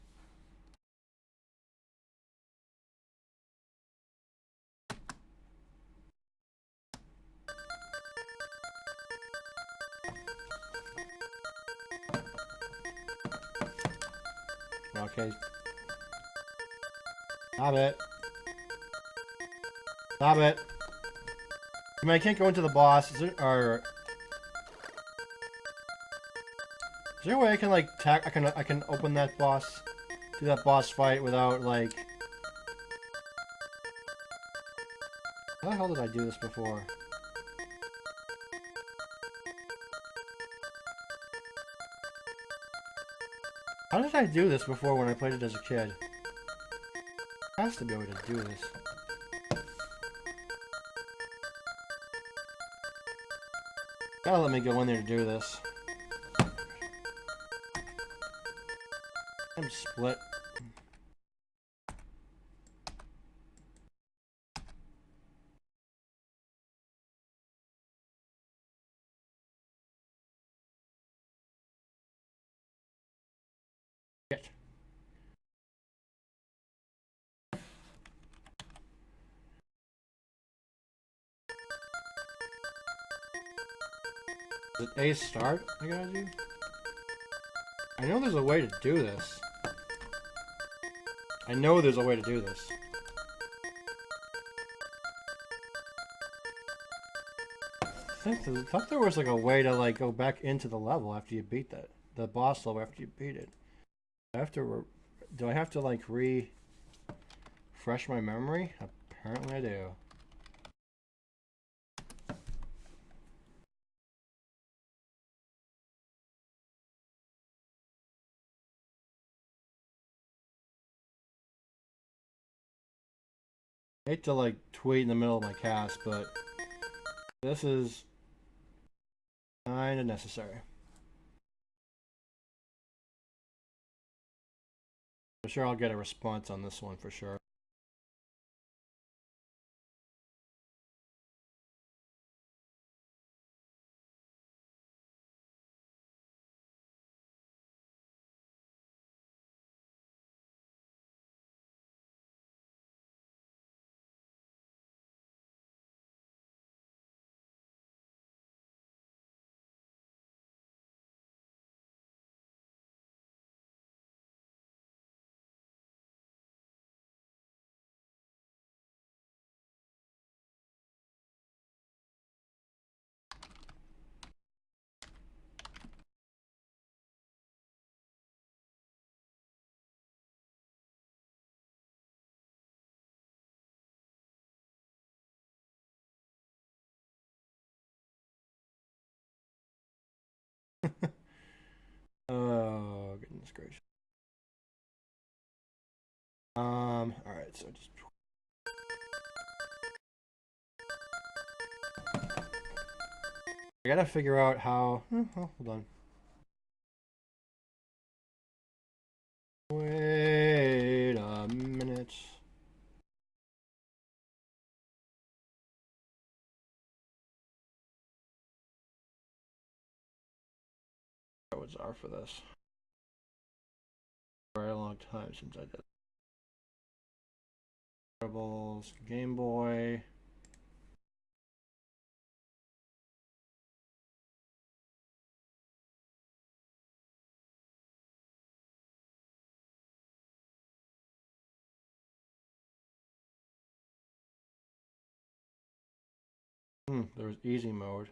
Okay. Stop it. Stop it. I mean, I can't go into the boss. Is there a way I can like I can open that boss, do that boss fight without like? How the hell did I do this before? How did I do this before when I played it as a kid? Has to be able to do this. Gotta let me go in there to do this. I'm split. Shit. Is it A start I gotta do? I know there's a way to do this. I know there's a way to do this. I thought there was like a way to like go back into the level after you beat the boss level after you beat it. I have to Do I have to like refresh my memory? Apparently I do. I hate to like tweet in the middle of my cast, but this is kind of necessary. I'm sure I'll get a response on this one for sure. Oh goodness gracious. All right, so just I gotta figure out how. Oh, hold on. Wait a minute. Codes are for this. Very long time since I did. Rebels, Game Boy. There was easy mode.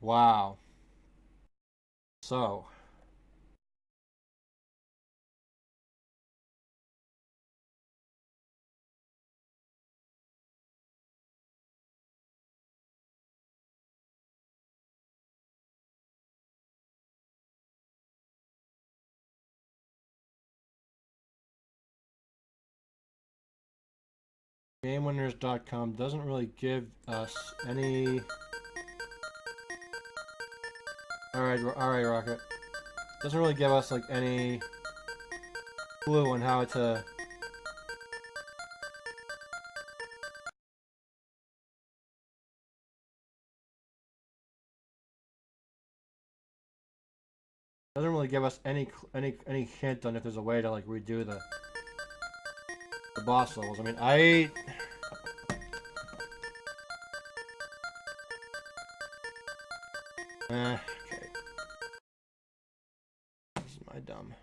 Wow. So, GameWinners.com doesn't really give us any. All right, Rocket. Doesn't really give us like any clue on how to. Doesn't really give us any hint on if there's a way to like redo the boss levels. I mean, okay. This is my dumb.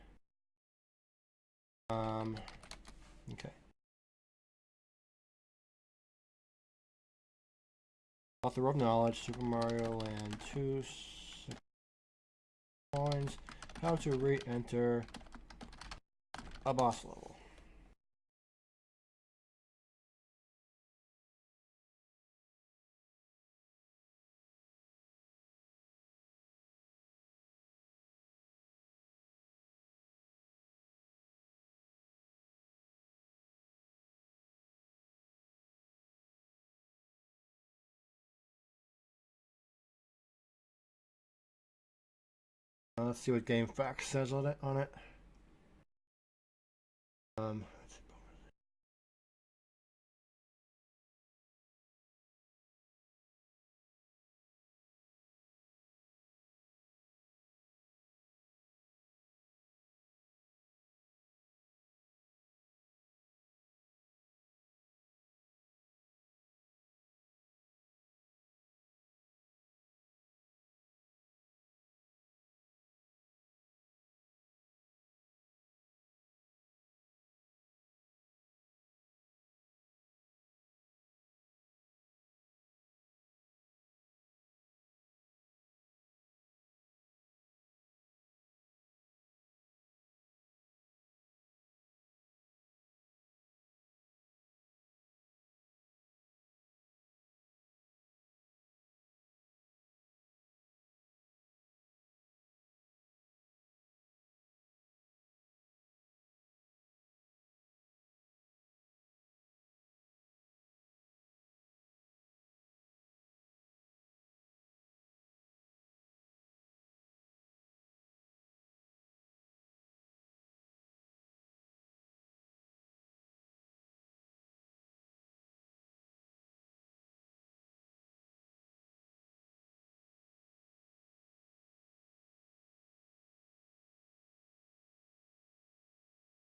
Okay. Author of Knowledge, Super Mario Land 2, 6 coins. How to re-enter a boss level. let's see what Game Facts says on it.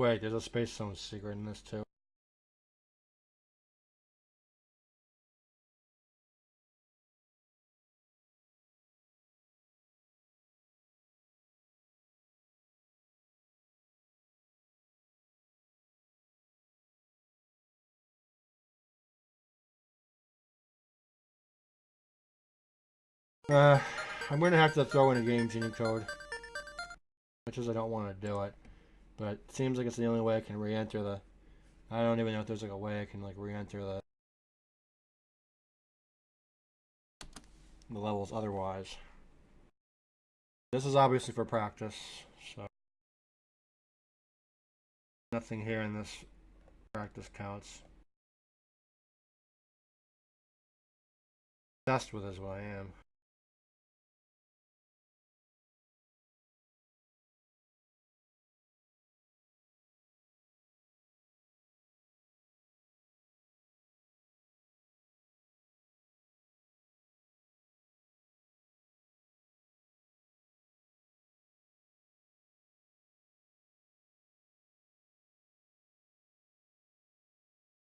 Wait, there's a Space Zone secret in this too. I'm gonna have to throw in a Game Genie code, which is I don't want to do it, but it seems like it's the only way I can re-enter the. I don't even know if there's like a way I can like re-enter the levels otherwise. This is obviously for practice, so nothing here in this practice counts. Obsessed with is what I am.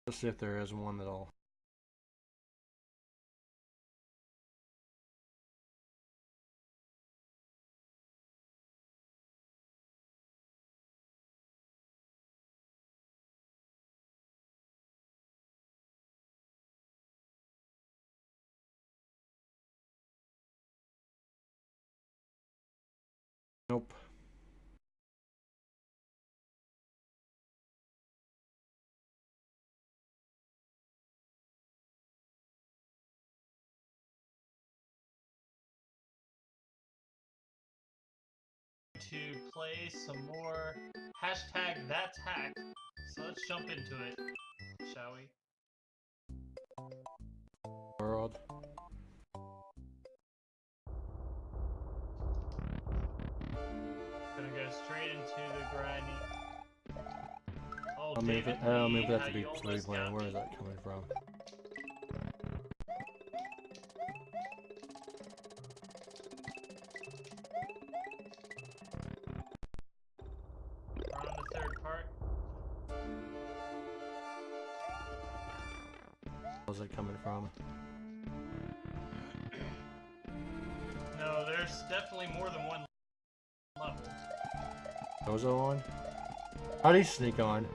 Let's see if there is one that'll. Nope. To play some more hashtag that's hack. So let's jump into it, shall we? World. Gonna go straight into the grinding. Oh, Maybe David, maybe how that's to you be almost playing. got Where me. is that coming from? We're on the third part. Where's it coming from? No, there's definitely more than one level. Gozo on? How'd he sneak on?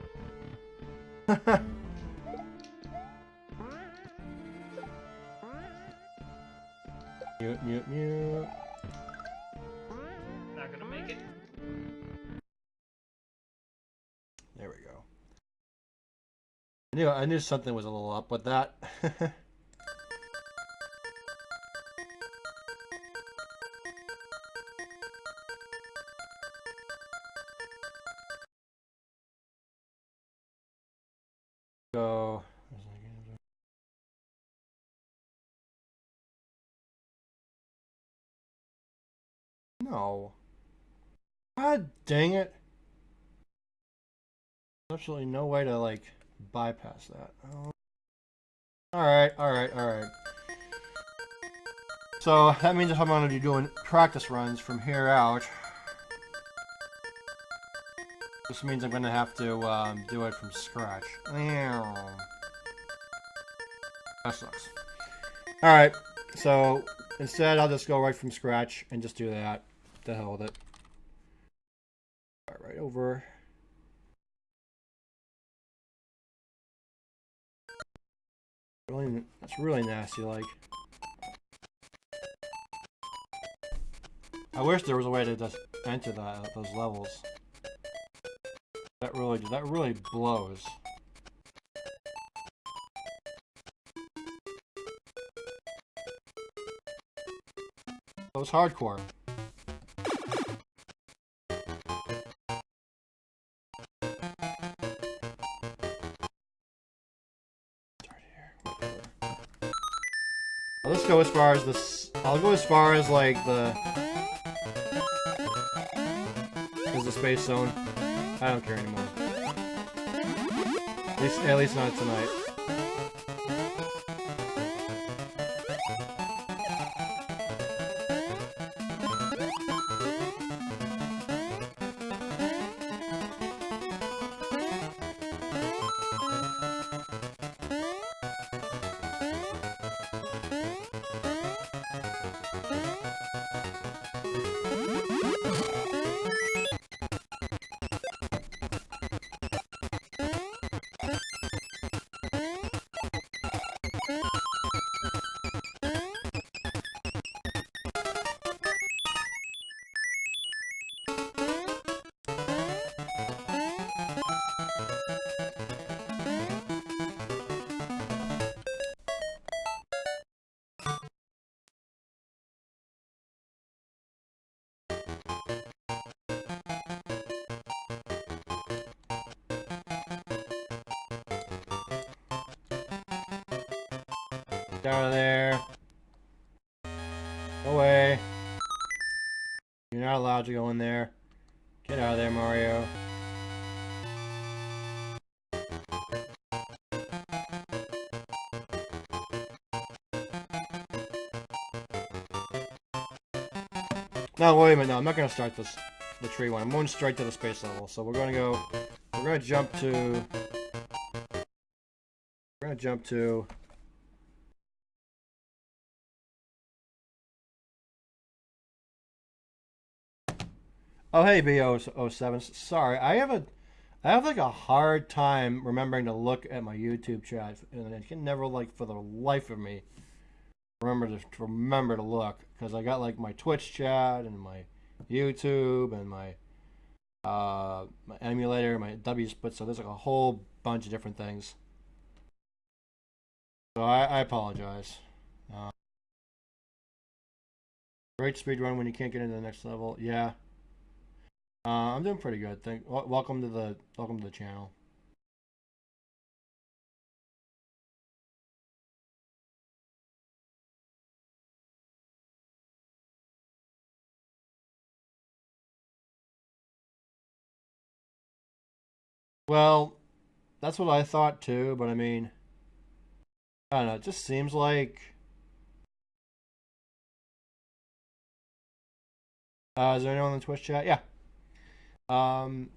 Mute, mute, mute. Not gonna make it. There we go. I knew something was a little up with that. Go. No. God dang it. Absolutely no way to, like, bypass that. Oh. Alright. So, that means if I'm going to be doing practice runs from here out, this means I'm going to have to do it from scratch. That sucks. Alright, so instead I'll just go right from scratch and just do that. The hell with it. Alright, right over. Really, that's really nasty, like. I wish there was a way to just enter those levels. That really blows. That was hardcore. Let's go as far as this. I'll go as far as like the space zone. I don't care anymore. At least not tonight. Get out of there. Go away. You're not allowed to go in there. Get out of there, Mario. No, wait a minute. No, I'm not gonna start the tree one. I'm going straight to the space level. So we're gonna go. We're gonna jump to. We're gonna jump to. Oh, hey, B007. Sorry, I have like a hard time remembering to look at my YouTube chat, and I can never, like, for the life of me remember to look, because I got like my Twitch chat and my YouTube and my emulator, my W-split. So there's like a whole bunch of different things. So I apologize. Great speed run when you can't get into the next level. Yeah. I'm doing pretty good. Welcome to the channel. Well, that's what I thought too, but I mean, I don't know. It just seems like. Is there anyone in the Twitch chat? Yeah. Um.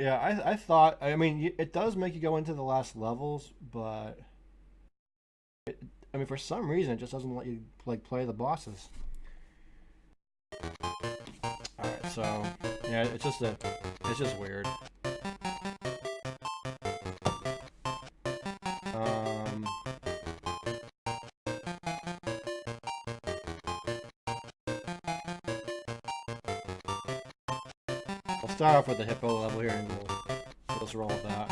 Yeah, I thought. I mean, it does make you go into the last levels, but I mean, for some reason, it just doesn't let you like play the bosses. All right, so yeah, it's just weird. Um, I'll start off with the hippo level here, and we'll just roll with that.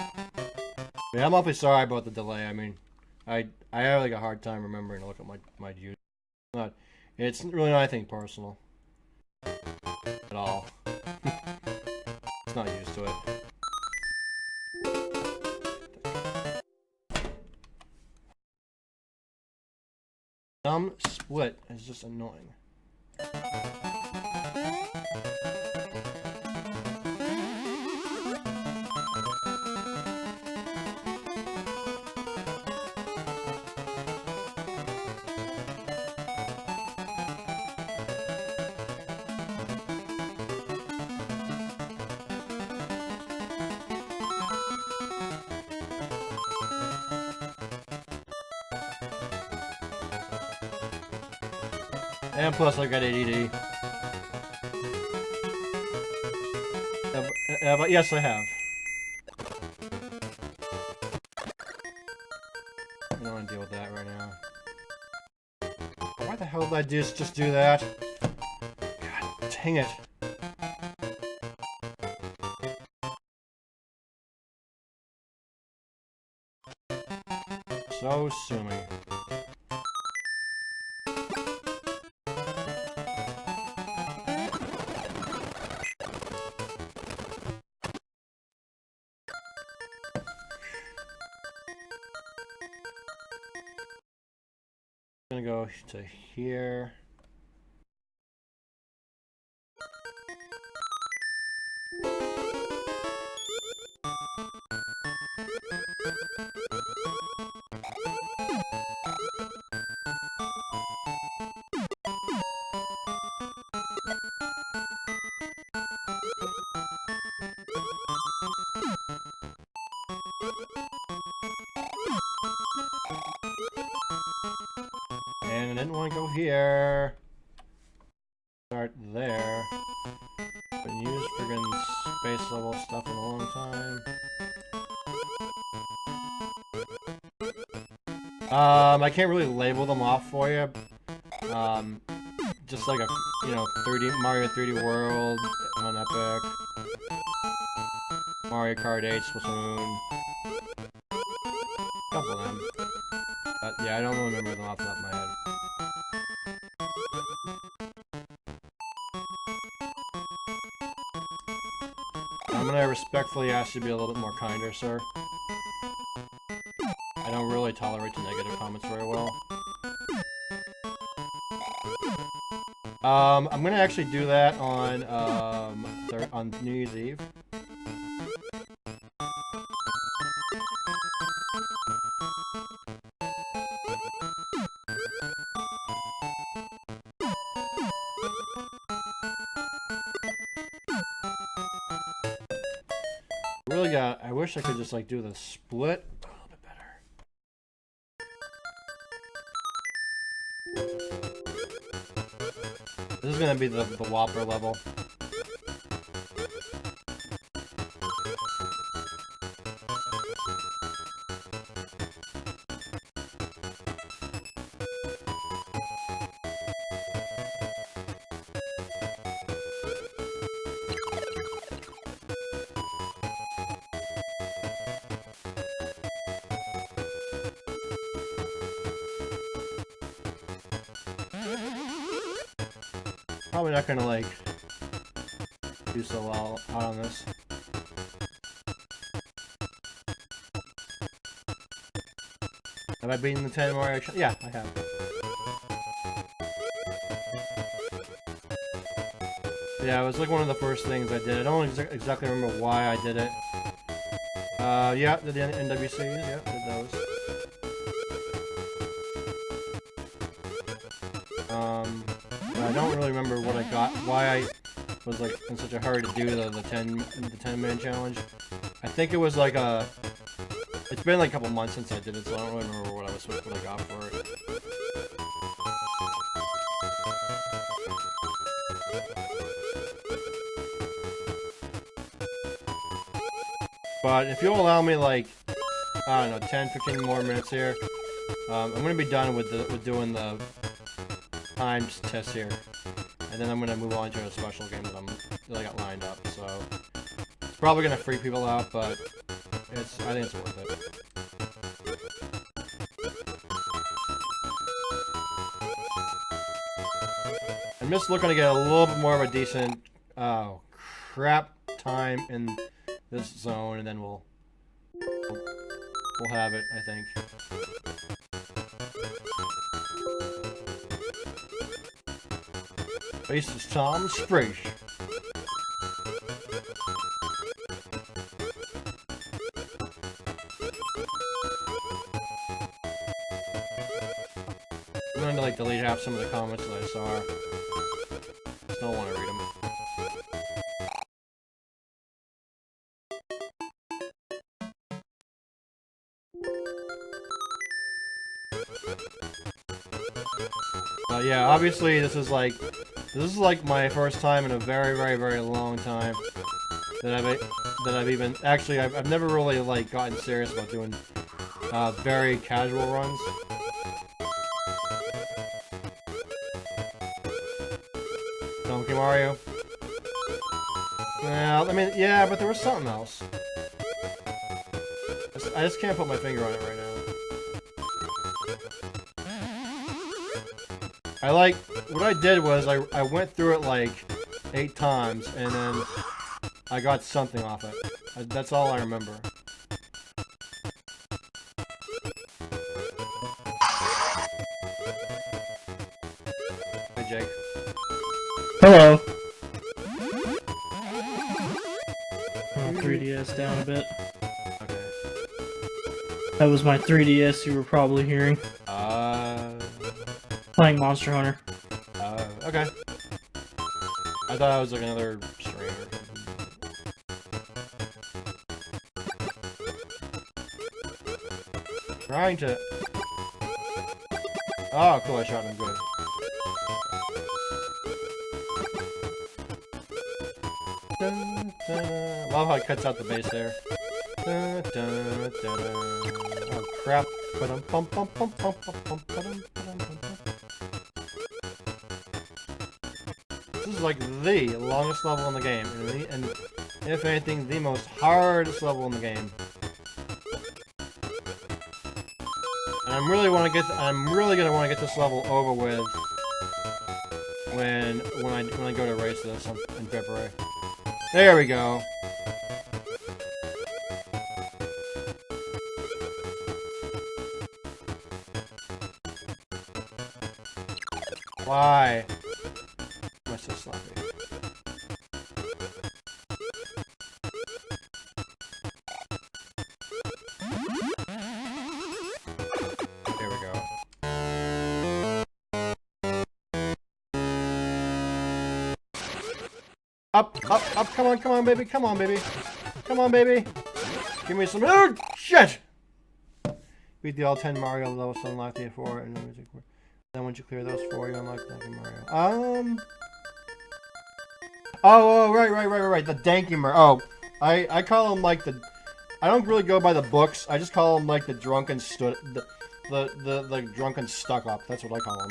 Yeah, I'm awfully sorry about the delay. I mean, I have like a hard time remembering to look at my YouTube. It's really not anything personal at all. It's not used to it. Dumb split is just annoying. And plus I got ADD. But yes, I have. I don't want to deal with that right now. Why the hell did I just do that? God dang it. So sumi. I'm gonna go to here. And I didn't want to go here. Start there. Haven't used friggin' space level stuff in a long time. I can't really label them off for you. Just like a, 3D Mario 3D World on Epic, Mario Kart 8 Splatoon, a couple of them. But yeah, I don't really remember them off the top of my head. I'm gonna respectfully ask you to be a little bit more kinder, sir. I don't really tolerate the negative comments very well. I'm gonna actually do that on New Year's Eve. I wish I could just like do the split a little bit better. This is gonna be the Whopper level. Probably not gonna like do so well out on this. Have I beaten the 10 Mario? Yeah, I have. Yeah, it was like one of the first things I did. I don't exactly remember why I did it. Yeah, did the NWCs, yeah, did those. I don't really remember what I got, why I was like in such a hurry to do the 10-man challenge. I think it was like it's been like a couple months since I did it, so I don't really remember what I got for it. But if you'll allow me like, I don't know, 10-15 more minutes here, I'm gonna be done with doing the times test here, and then I'm gonna move on to a special game that I got lined up. So it's probably gonna freak people out, but I think it's worth it. I'm just looking to get a little bit more of a decent, oh crap, time in this zone, and then we'll have it, I think. Faces Tom Sprache. I'm going to like delete half some of the comments that I saw. Just don't want to read them. Yeah, obviously this is like my first time in a very, very, very long time that I've even actually I've never really like gotten serious about doing very casual runs. Donkey Mario. Well, I mean, yeah, but there was something else. I just can't put my finger on it right now. What I did was I went through it like 8 times and then I got something off it. That's all I remember. Hi, Jake. Hello. 3DS down a bit. Okay. That was my 3DS you were probably hearing. Playing Monster Hunter. Okay. I thought it was like another stream or something. Trying to... Oh, cool, I shot him good. Dun, dun. Love how it cuts out the bass there. Dun, dun, dun, dun. Oh crap. This is like the longest level in the game, and if anything, the most hardest level in the game. And I'm really gonna want to get this level over with when I go to race this in February. There we go. Why? Am I so sloppy? There we go. Up, come on, baby, come on, baby. Come on, baby. Give me some. Oh, shit! Beat the all 10 Mario levels to unlock the 4 and then once you clear those 4, you unlock Donkey Mario. Oh, right. The Danky Mario. Oh, I call him like the. I don't really go by the books. I just call him like the drunken the drunken stuck up. That's what I call him.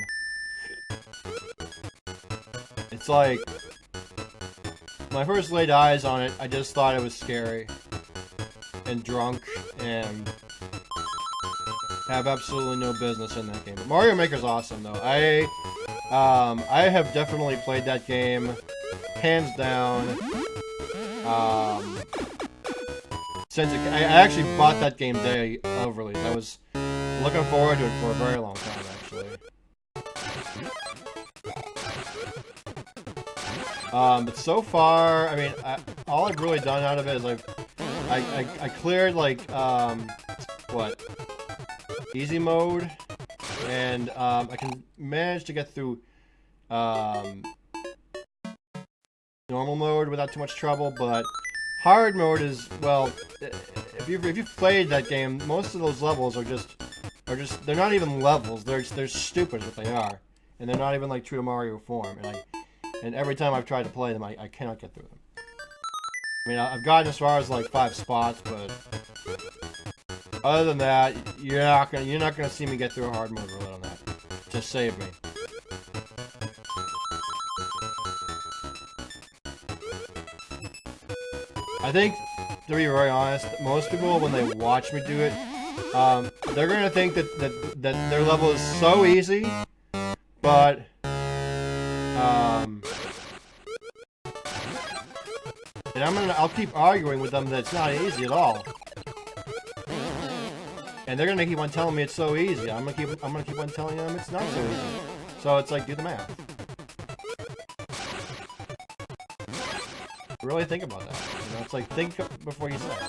It's like when I first laid eyes on it, I just thought it was scary and drunk and have absolutely no business in that game. But Mario Maker's awesome though. I have definitely played that game hands down. Since I actually bought that game day of release. I was looking forward to it for a very long time actually. But so far, I mean, all I've really done out of it is I cleared like what? Easy mode, and I can manage to get through normal mode without too much trouble, but hard mode is, well, if you've played that game, most of those levels are just they're not even levels, they're stupid what they are, and they're not even like true to Mario form, and every time I've tried to play them, I cannot get through them. I mean, I've gotten as far as like 5 spots, but other than that, you're not gonna see me get through a hard mode roulette on that. Just save me. I think, to be very honest, most people when they watch me do it, they're gonna think that their level is so easy, but and I'll keep arguing with them that it's not easy at all. And they're gonna keep on telling me it's so easy. I'm gonna keep on telling them it's not so easy. So it's like, do the math. Really think about that. You know, it's like think before you say.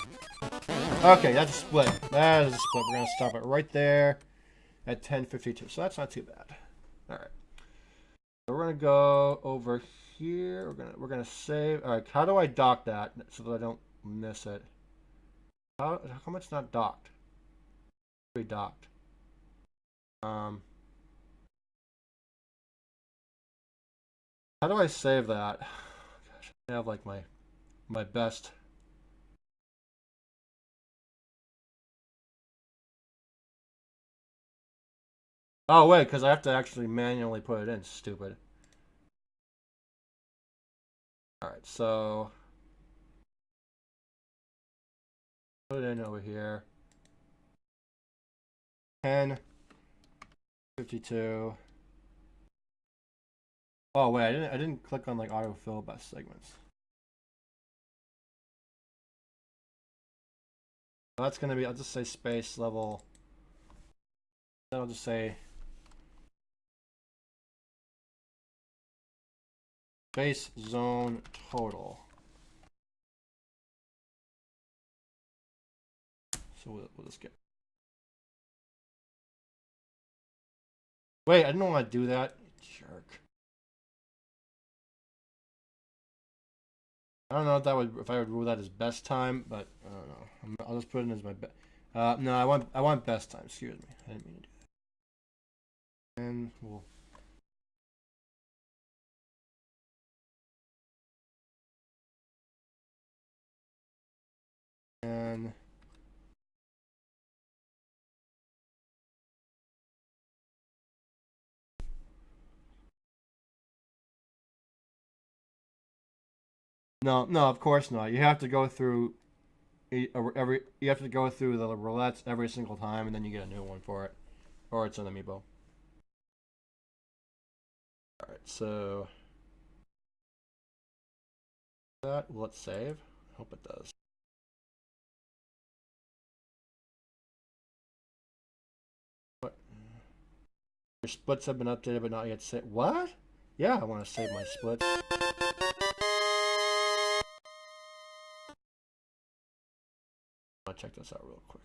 Okay, that's a split. That is a split. We're gonna stop it right there at 10:52. So that's not too bad. All right. So we're gonna go over here. We're gonna save. All right. How do I dock that so that I don't miss it? How come it's not docked? Be docked. How do I save that? Gosh, I have like my best. Oh wait, because I have to actually manually put it in. Stupid. All right, so put it in over here. 10:52. Oh wait, I didn't click on like autofill by segments. So that's gonna be. I'll just say space level. Then I'll just say space zone total. So we'll just get. Wait, I didn't want to do that. Jerk. I don't know if I would rule that as best time, but I don't know. I'll just put it in as my best. No, I want best time. Excuse me, I didn't mean to do that. And we'll. And no, no, of course not. You have to go through you have to go through the roulettes every single time, and then you get a new one for it, or it's an amiibo. All right, so that let's save. I hope it does. What? Your splits have been updated, but not yet saved. What? Yeah, I want to save my splits. I'll check this out real quick.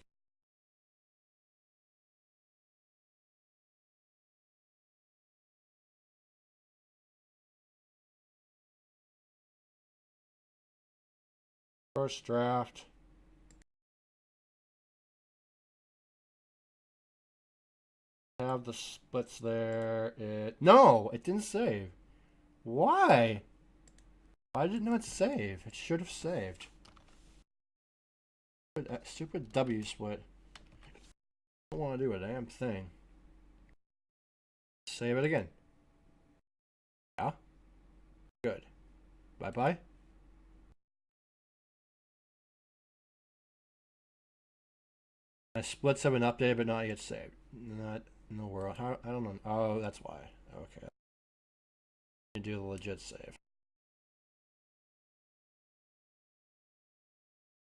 First draft. Have the splits there. No, it didn't save. Why? Why did it not save? It should have saved. Stupid W split. I don't want to do a damn thing. Save it again. Yeah. Good. Bye bye. My splits have been updated, but not yet saved. Not in the world. How? I don't know. Oh, that's why. Okay. You do the legit save.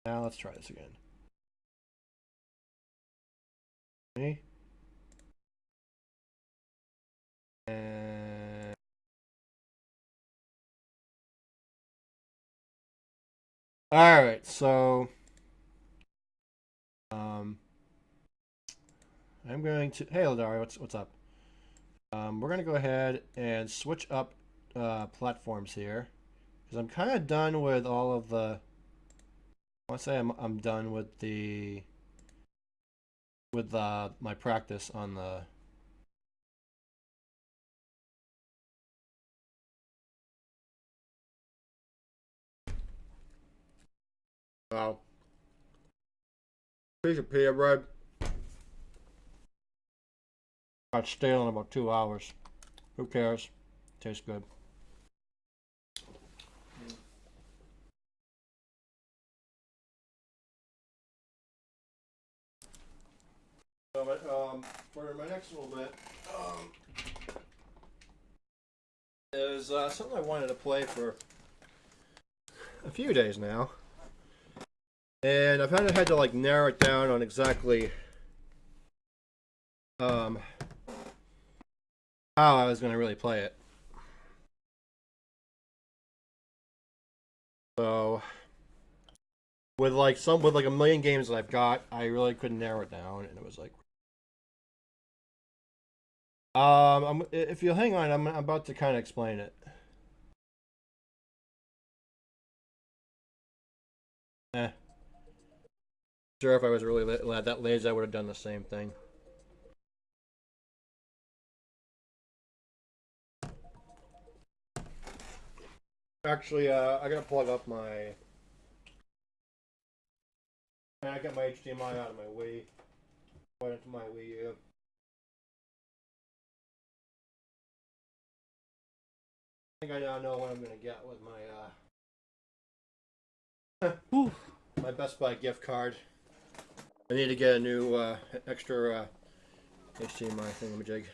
Now let's try this again. Me. And all right. So, I'm going to. Hey, Ladari, what's up? We're gonna go ahead and switch up platforms here because I'm kind of done with all of the. I want to say I'm done with my practice on the. Wow. Piece of pita bread. Got stale in about 2 hours. Who cares? Tastes good. So, for my next little bit, is something I wanted to play for a few days now, and I've kind of had to like narrow it down on exactly how I was going to really play it. So with like a million games that I've got, I really couldn't narrow it down, and it was like, if you'll hang on, I'm about to kind of explain it. Sure, if I was really that lazy, I would have done the same thing. Actually, I gotta plug up my. I got my HDMI out of my Wii. Went into my Wii U. I think I now know what I'm gonna get with my my Best Buy gift card. I need to get a new extra HDMI thingamajig.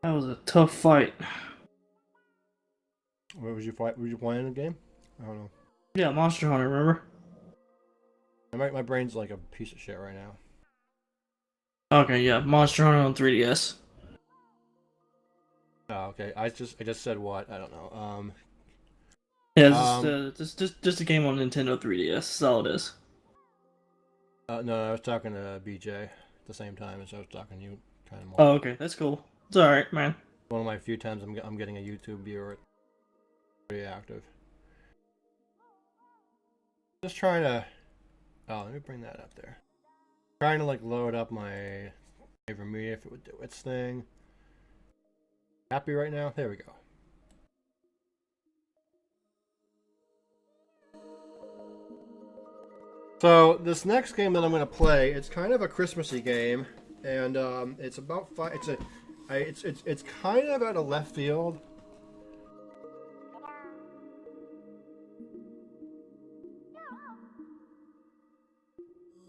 That was a tough fight. What was you fight? Were you playing the game? I don't know. Yeah, Monster Hunter, remember? My brain's like a piece of shit right now. Okay, yeah, Monster Hunter on 3DS. Oh, okay. I just said what? I don't know. Yeah, just a game on Nintendo 3DS. That's all it is. No, I was talking to BJ at the same time as I was talking to you, kind of more. Oh, okay, that's cool. It's all right, man. One of my few times I'm getting a YouTube viewer. Pretty active. Just trying to. Oh, let me bring that up there. Trying to like load up my favorite media if it would do its thing. Happy right now? There we go. So this next game that I'm going to play, it's kind of a Christmassy game, and it's about it's kind of out of left field.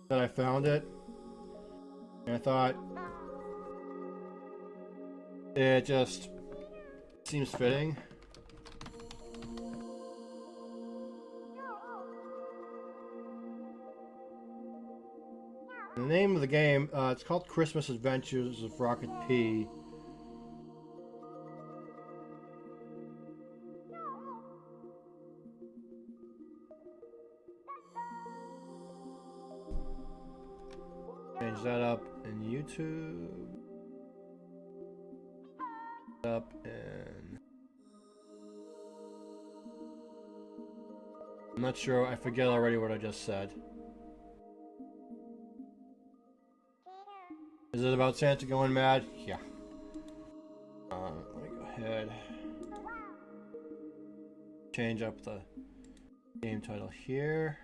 Then I found it, and I thought it just seems fitting. The name of the game, it's called Christmas Adventures of Rocket P. Change that up in YouTube. Up and I'm not sure. I forget already what I just said. Is it about Santa going mad? Yeah. Let me go ahead. Change up the game title here.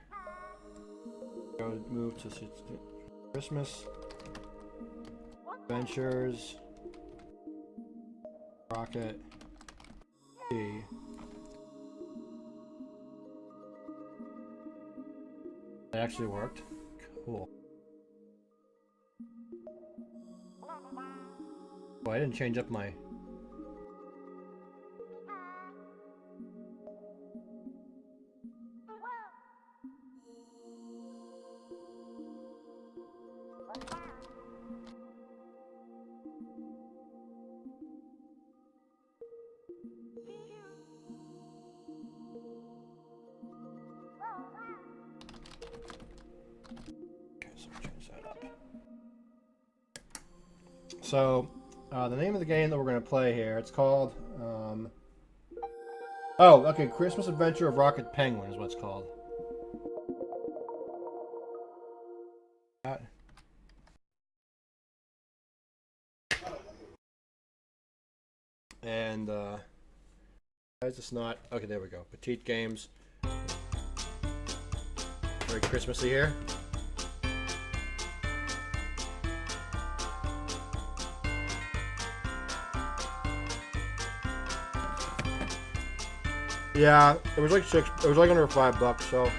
Go move to Christmas Adventures Rocket P. That actually worked. Cool. Oh, I didn't change up my. So, the name of the game that we're going to play here, it's called, oh, okay, Christmas Adventure of Rocket Penguin is what it's called. And, why is this not, okay, there we go, Petite Games. Very Christmassy here. Yeah, it was like under $5, so.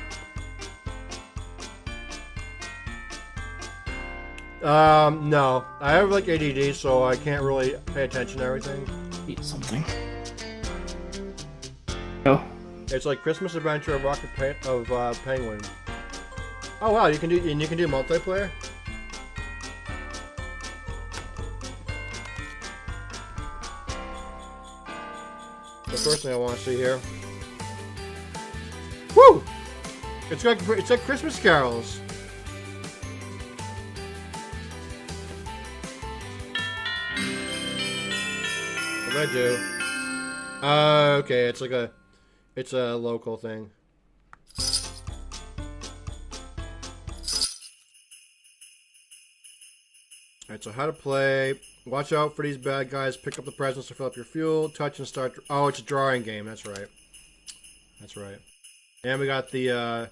No. I have like ADD, so I can't really pay attention to everything. Eat something. Oh. It's like Christmas Adventure of Rocket Penguin. Oh wow, you can do multiplayer? The first thing I want to see here. Woo! It's like Christmas carols. What did I do? Okay, it's a local thing. Alright, so how to play. Watch out for these bad guys. Pick up the presents to fill up your fuel. Touch and start. Oh, it's a drawing game. That's right. That's right. And we got the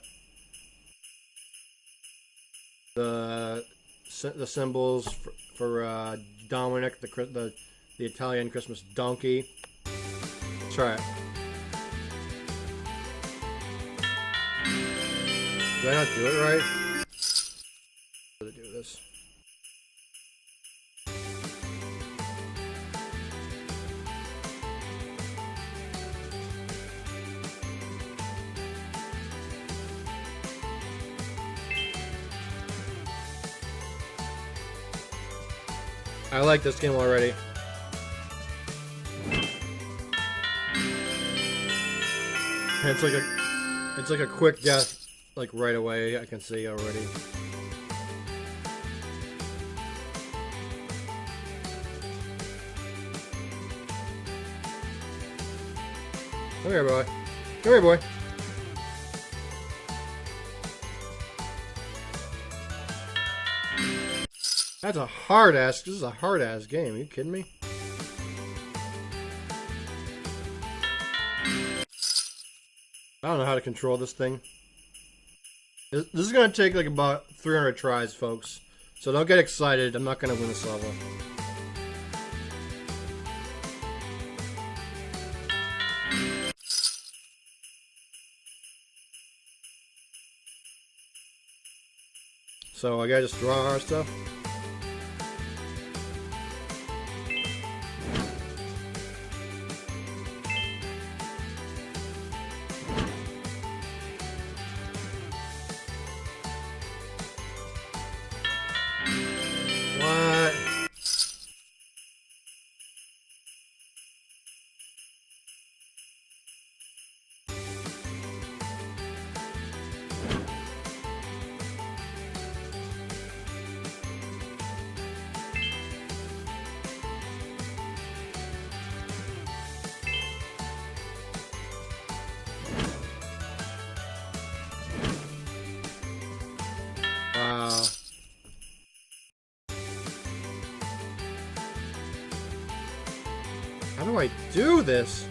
symbols for Dominic, the Italian Christmas donkey. Let's try it. Did I not do it right? How to do this? I like this game already. It's like a quick death, like right away. I can see already. Come here, boy. Come here, boy. That's a hard ass. This is a hard ass game. Are you kidding me? I don't know how to control this thing. This is gonna take like about 300 tries, folks. So don't get excited. I'm not gonna win this level. So I gotta just draw our stuff. What? Wow. How do I do this?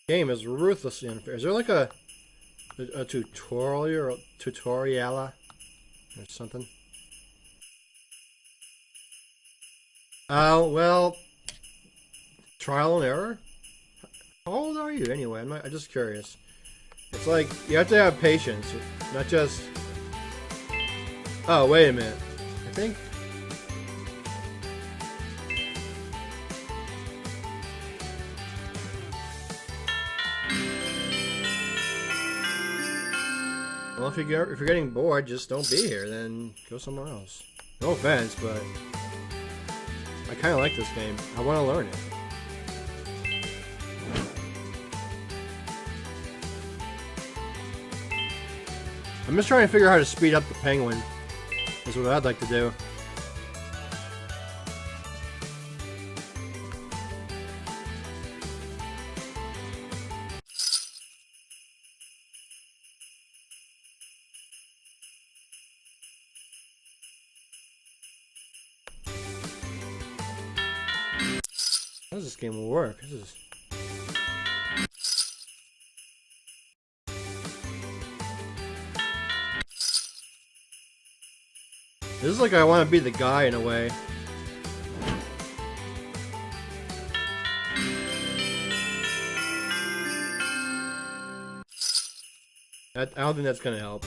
Game is ruthlessly unfair. Is there like a tutorial or tutoriala or something? Oh, well, trial and error? How old are you anyway? I'm just curious. It's like, you have to have patience, not just... Oh, wait a minute. I think... Well, if you're getting bored, just don't be here, then go somewhere else. No offense, but... I kind of like this game. I want to learn it. I'm just trying to figure out how to speed up the penguin. Is what I'd like to do. How does this game work? This is... This is like I want to be the guy in a way. I don't think that's gonna help.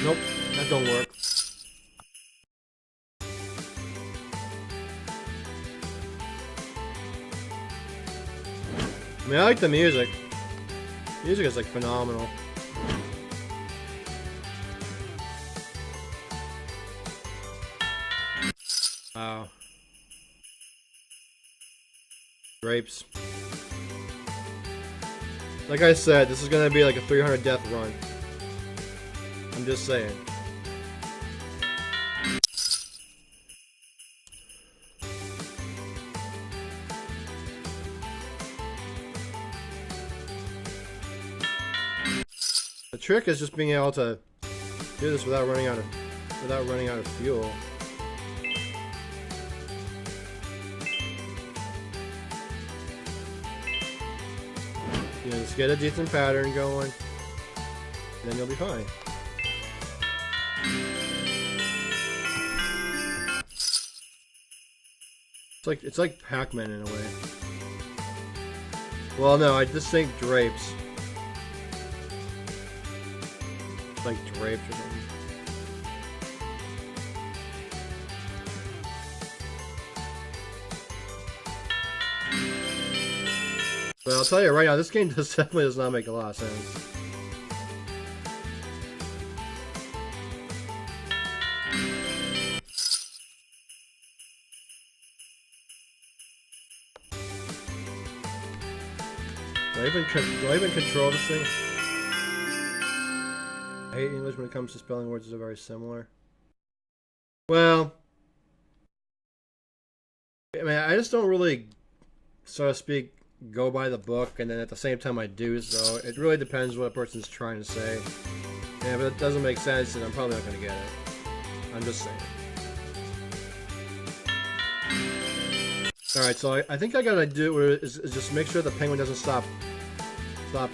Nope, that don't work. I mean, I like the music. Music is like phenomenal. drapes. Like I said, this is gonna be like a 300 death run. I'm just saying. The trick is just being able to do this without running out of fuel. You know, just get a decent pattern going, then you'll be fine. It's like Pac-Man in a way. Well, no, I just think drapes. Like drapes or something. But I'll tell you right now, this game definitely does not make a lot of sense. Do I even control this thing? I hate English when it comes to spelling words that are very similar. Well, I mean, I just don't really, so to speak, go by the book, and then at the same time I do, so it really depends what a person's trying to say. And if it doesn't make sense, then I'm probably not going to get it. I'm just saying. Alright, so I think I gotta do is just make sure the penguin doesn't stop, I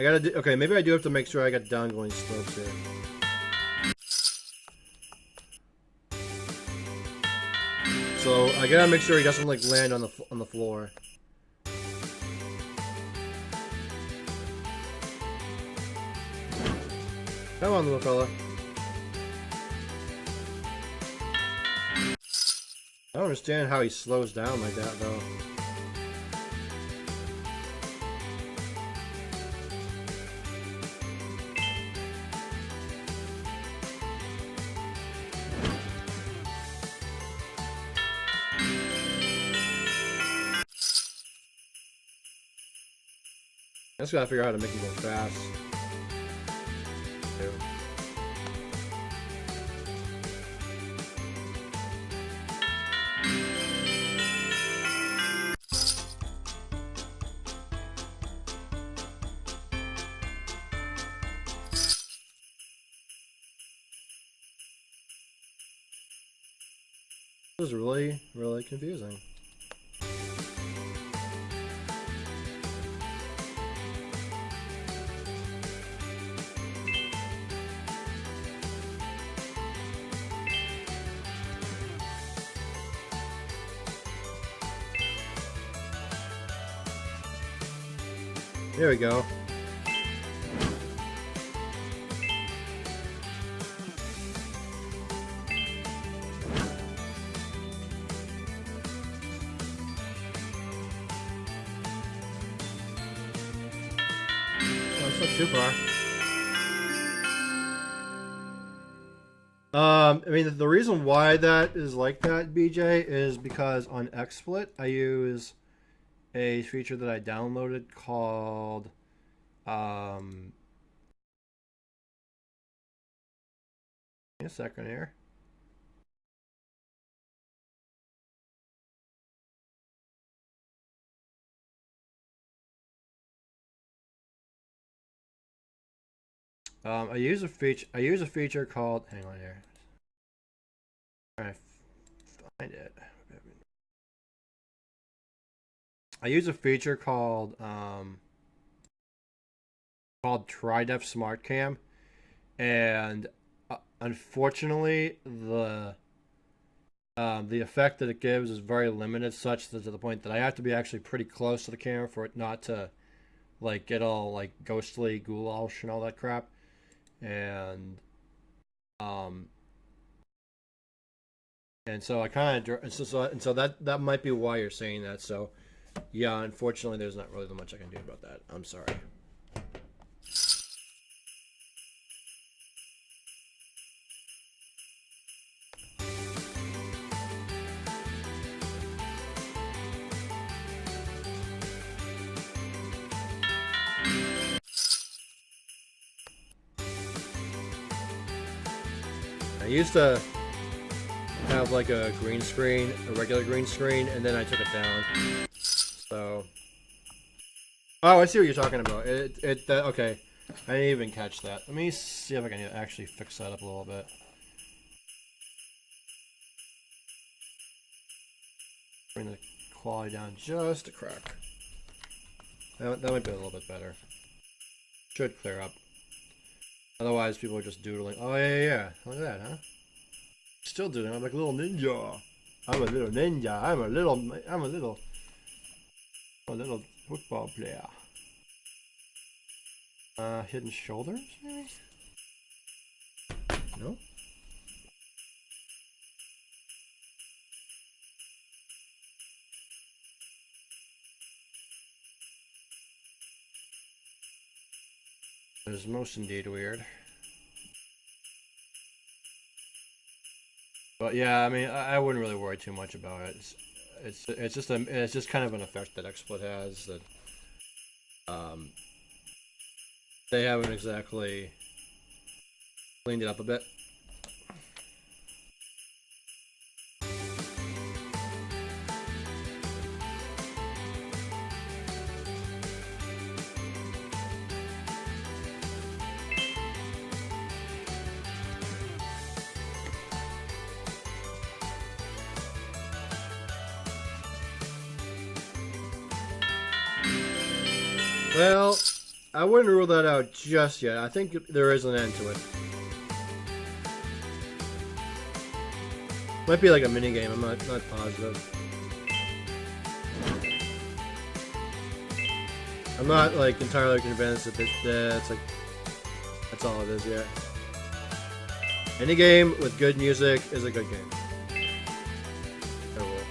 gotta do, okay, maybe I do have to make sure I got downgoing slopes here. So I gotta make sure he doesn't like land on the floor. Come on, little fella. I don't understand how he slows down like that, though. I just gotta figure out how to make him go fast. Ew. This is really, really confusing. There we go. That's not too far. I mean, the reason why that is like that, BJ, is because on XSplit, I use a feature that I downloaded called, give me a second here. I use a feature called, hang on here. Trying to find it. I use a feature called TriDef Smart Cam, and unfortunately the effect that it gives is very limited, such that to the point that I have to be actually pretty close to the camera for it not to like get all like ghostly, goulash, and all that crap. And so I kind of so that might be why you're saying that. So yeah, unfortunately, there's not really much I can do about that. I'm sorry. I used to have like a green screen, a regular green screen, and then I took it down. So, oh, I see what you're talking about. Okay, I didn't even catch that. Let me see if I can actually fix that up a little bit. Bring the quality down just a crack. That might be a little bit better. Should clear up. Otherwise, people are just doodling. Oh yeah. Look at that, huh? Still doodling. I'm like a little ninja. I'm a little ninja. I'm a little football player. Hidden shoulders, maybe? No? It is most indeed weird. But yeah, I mean, I wouldn't really worry too much about it. It's just kind of an effect that XSplit has that they haven't exactly cleaned it up a bit. Well, I wouldn't rule that out just yet. I think there is an end to it. Might be like a mini game. I'm not positive. I'm not like entirely convinced that it's like that's all it is yet. Any game with good music is a good game. I will.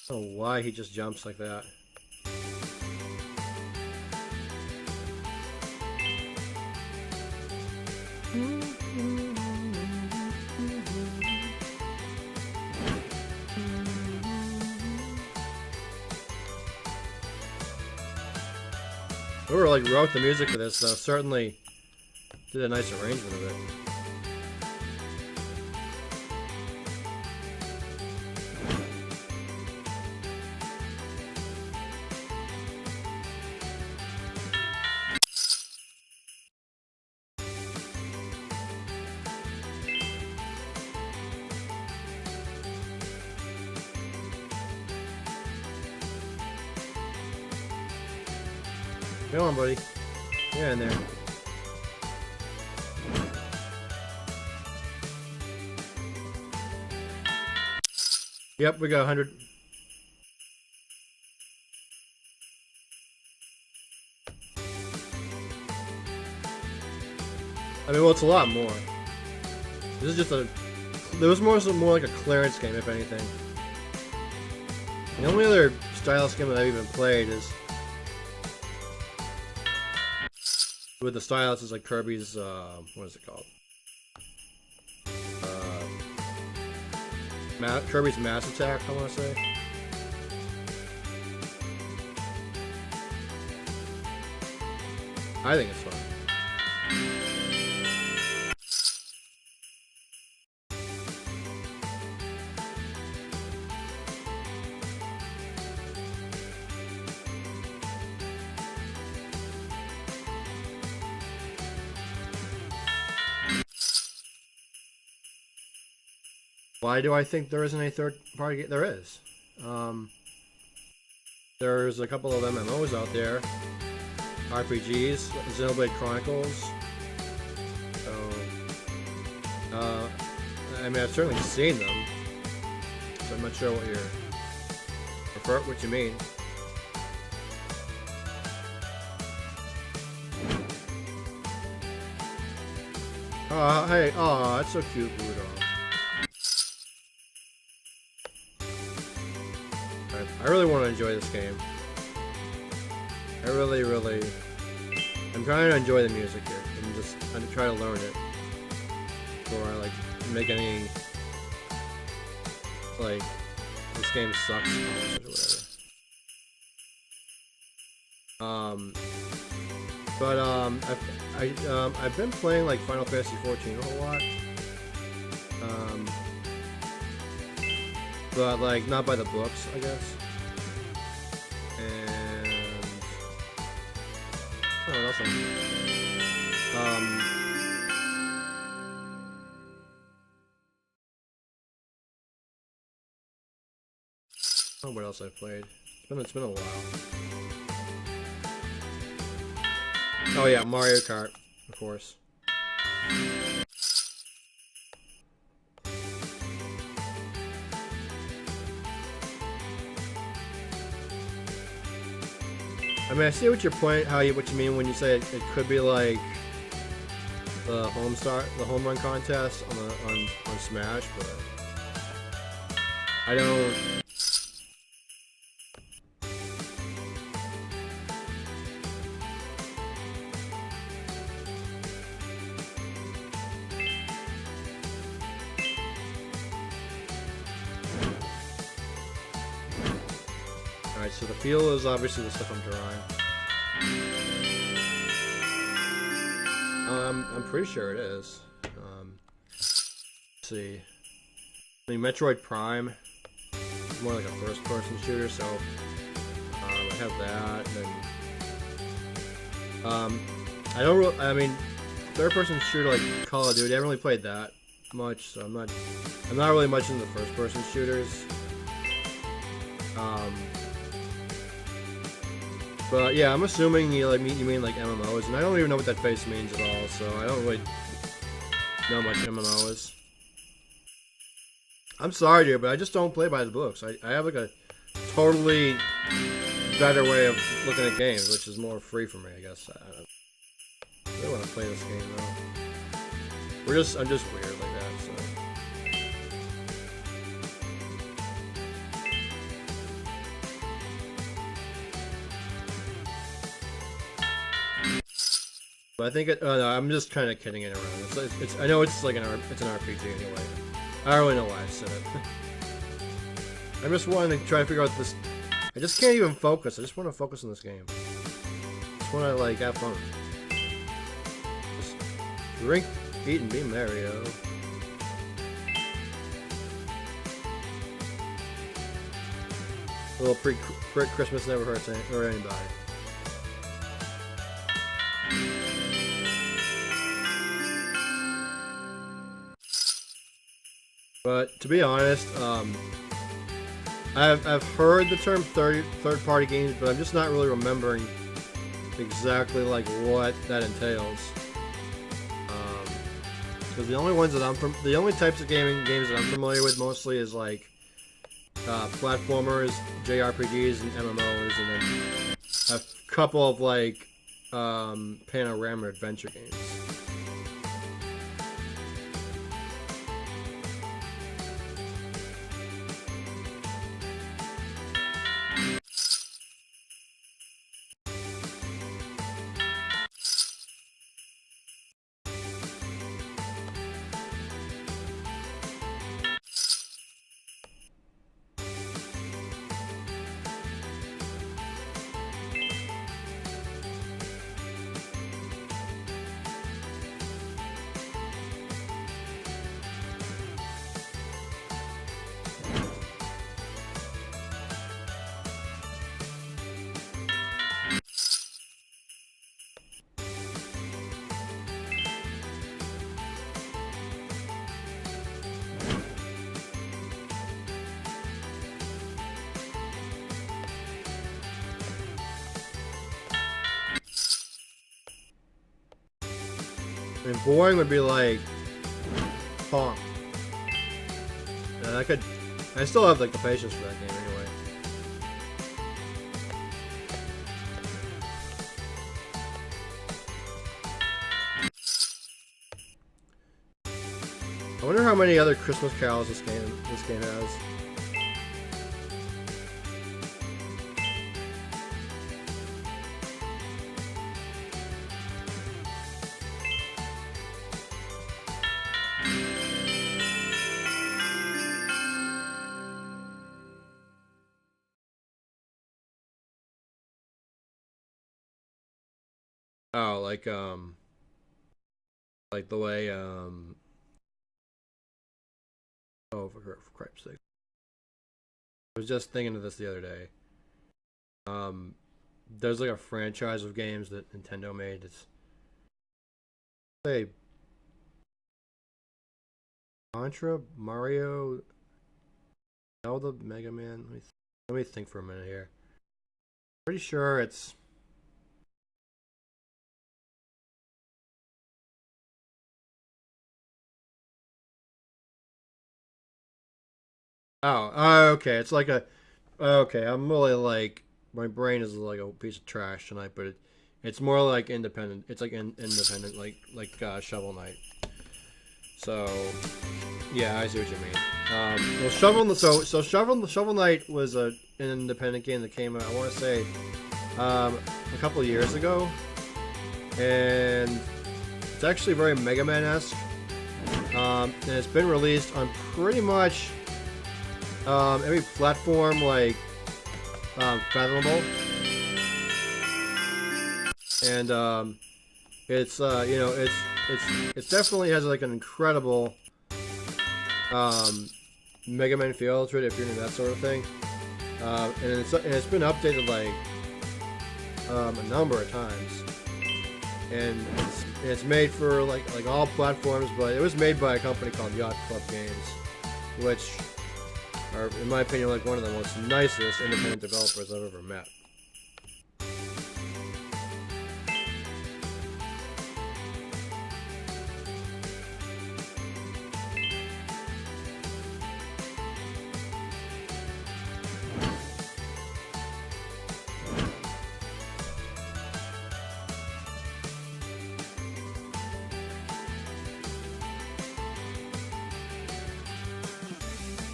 I don't know why he just jumps like that. Whoever like wrote the music for this though certainly did a nice arrangement of it. Come on, buddy. Get in there. Yep, we got 100. I mean, well, it's a lot more. This is just a... There was more like a clearance game, if anything. The only other stylus game that I've even played is... with the stylus is like Kirby's, what is it called? Kirby's Mass Attack, I want to say. I think it's fun. Why do I think there isn't a third-party game? There is. There's a couple of MMOs out there. RPGs, Xenoblade Chronicles. So, I mean, I've certainly seen them. So I'm not sure what you mean. Oh, hey, oh, that's so cute, Rudolph. I really want to enjoy this game. I'm trying to enjoy the music here. I'm trying to learn it. before I like make any like this game sucks or whatever. I've been playing like Final Fantasy 14 a whole lot. But like not by the books, I guess. And oh, what else? Oh, what else I played? It's been a while. Oh yeah, Mario Kart, of course. I mean, I see what your point, what you mean when you say it could be like the home run contest on Smash, but I don't. Alright, so the feel is obviously the stuff I'm drawing. I'm pretty sure it is. Let's see. I mean, Metroid Prime is more like a first-person shooter, so I have that. And then, I don't really. I mean, third-person shooter like Call of Duty. I haven't really played that much, so I'm not really much into first-person shooters. But yeah, I'm assuming you mean like MMOs, and I don't even know what that face means at all, so I don't really know much MMOs. I'm sorry, dude, but I just don't play by the books. I have like a totally better way of looking at games, which is more free for me, I guess. I really want to play this game though. I'm just weird like that, so. But I think no, I'm just kind of kidding it around. I know it's like it's an RPG anyway. I don't really know why I said it. I'm just wanting to try to figure out this. I just can't even focus. I just want to focus on this game. I just want to like have fun. Just drink, eat, and be Mario. A little pre-Christmas never hurts anybody. But to be honest, I've heard the term third-party games, but I'm just not really remembering exactly like what that entails. Because the only types of games that I'm familiar with mostly is like platformers, JRPGs, and MMOs, and then a couple of like panorama adventure games. And boring would be like Pong. And I still have like the patience for that game anyway. I wonder how many other Christmas carols this game has. Oh, like the way oh, for Christ's sake. I was just thinking of this the other day. Um, there's like a franchise of games that Nintendo made. It's say Contra, Mario, Zelda, Mega Man. Let me think for a minute here. Pretty sure it's. Oh, okay. It's like a. Okay, I'm really like my brain is like a piece of trash tonight, but it's more like independent. It's like independent, like Shovel Knight. So yeah, I see what you mean. Well, Shovel Knight was an independent game that came out. I want to say a couple of years ago, and it's actually very Mega Man-esque. And it's been released on pretty much every platform like fathomable, and it's it's definitely has like an incredible Mega Man feel to it if you're into that sort of thing. And it's been updated like a number of times, and it's made for like all platforms, but it was made by a company called Yacht Club Games, which are, in my opinion, like one of the most nicest independent developers I've ever met.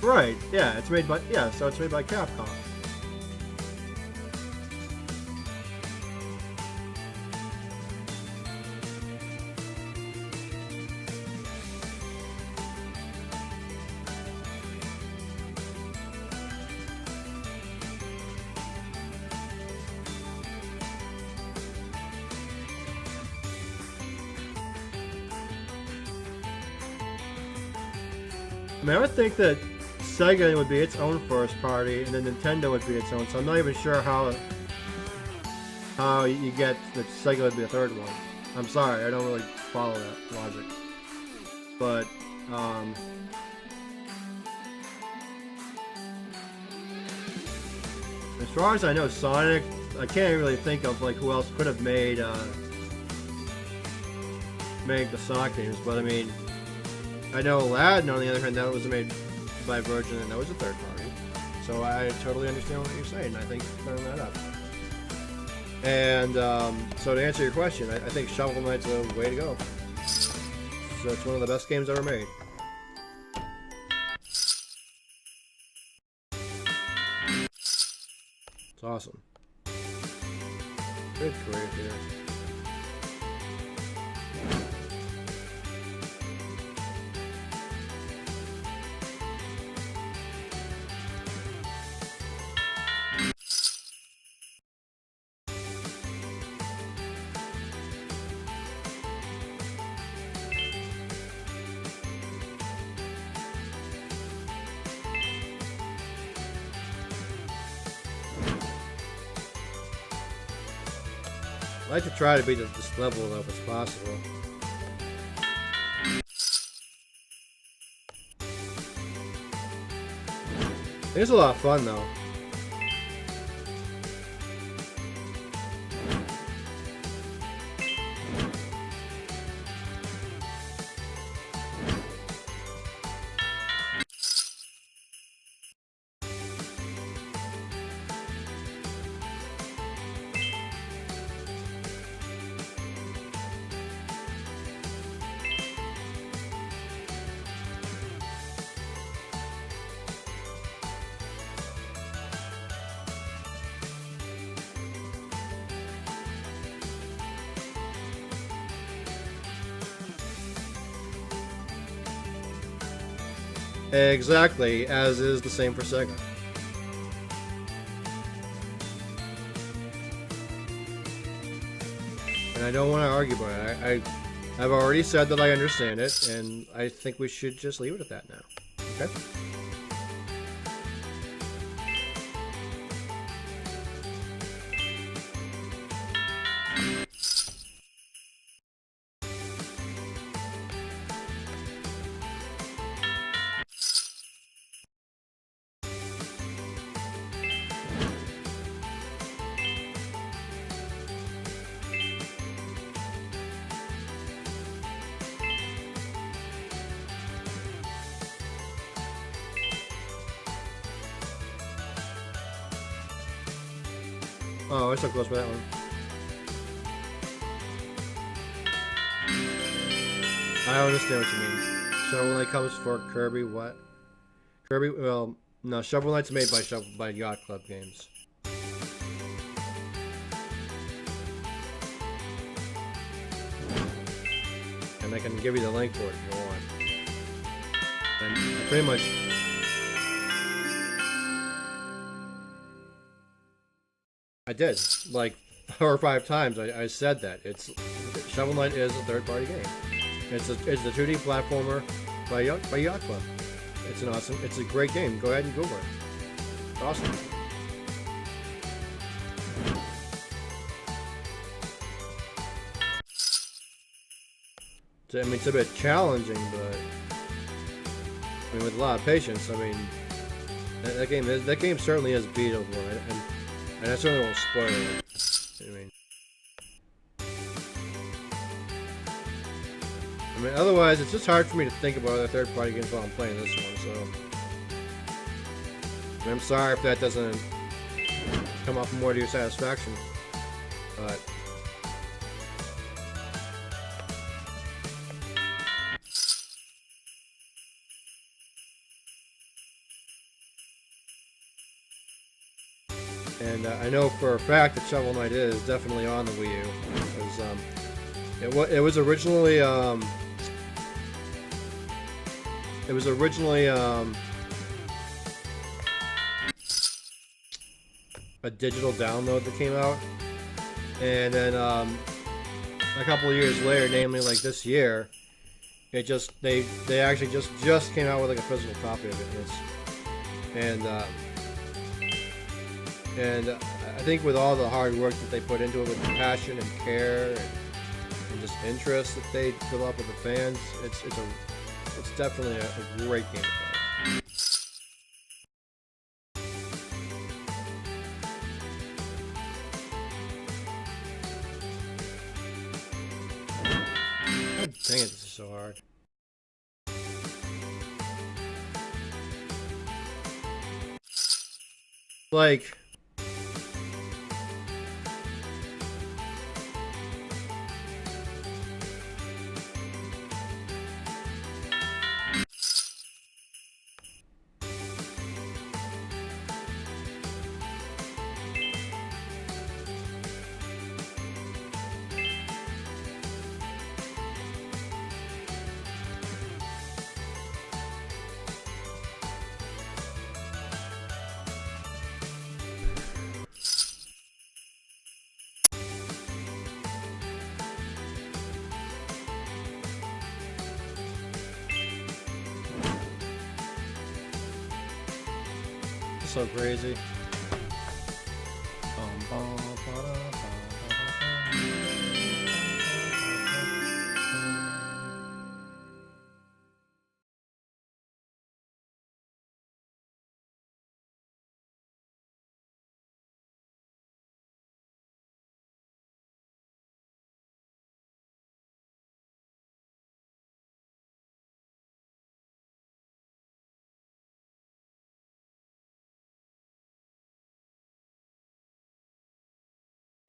Right, yeah, so it's made by Capcom. I mean, I would think that Sega would be its own first party, and then Nintendo would be its own. So I'm not even sure how you get that Sega would be a third one. I'm sorry, I don't really follow that logic. But as far as I know, Sonic, I can't really think of like who else could have made the Sonic games. But I mean, I know Aladdin, on the other hand, that was made by Virgin, and that was a third party. So I totally understand what you're saying. I think you're clearing that up. And so to answer your question, I think Shovel Knight's the way to go. So it's one of the best games ever made. It's awesome. Good career here. I like to try to beat this level if it's possible. It's a lot of fun though. Exactly, as is the same for Sega. and I don't want to argue about it. I've already said that I understand it, and I think we should just leave it at that now. Okay? Oh, we're so close with that one. I understand what you mean. Shovel Knight comes for Kirby. What? Kirby? Well, no. Shovel Knight's made by Yacht Club Games. And I can give you the link for it if you want. And pretty much. I did, like 4 or 5 times. I said that Shovel Knight is a third-party game. It's a 2D platformer by Yacht Club. It's a great game. Go ahead and Google it. Awesome. I mean, it's a bit challenging, but I mean, with a lot of patience. I mean, that game certainly is beatable, and I certainly won't spoil it. I mean, otherwise, it's just hard for me to think about other third-party games while I'm playing this one, so. I'm sorry if that doesn't come off more to your satisfaction, but. And I know for a fact that Shovel Knight is definitely on the Wii U. It was originally a digital download that came out, and then a couple of years later, namely like this year, they actually just came out with like a physical copy of it. And I think with all the hard work that they put into it, with the passion and care and just interest that they develop with the fans, it's definitely a great game to play. God dang it, this is so hard. Like, so crazy.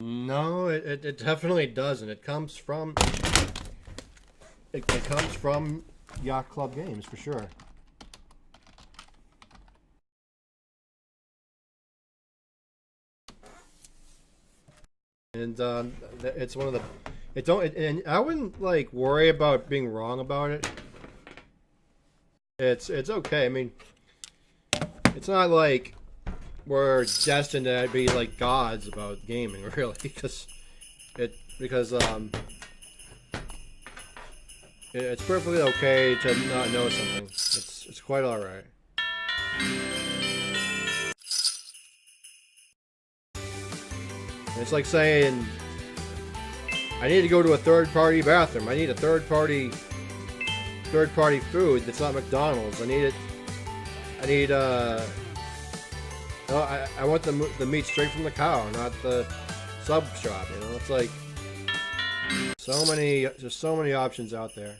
No, it definitely doesn't. It comes from Yacht Club Games for sure. And it's one of the and I wouldn't like worry about being wrong about it. It's okay. I mean, it's not like we're destined to be like gods about gaming, really, because because it's perfectly okay to not know something. It's quite all right. It's like saying, I need to go to a third-party bathroom. I need a third-party food that's not McDonald's. I want the meat straight from the cow, not the sub shop. You know, it's like there's so many options out there.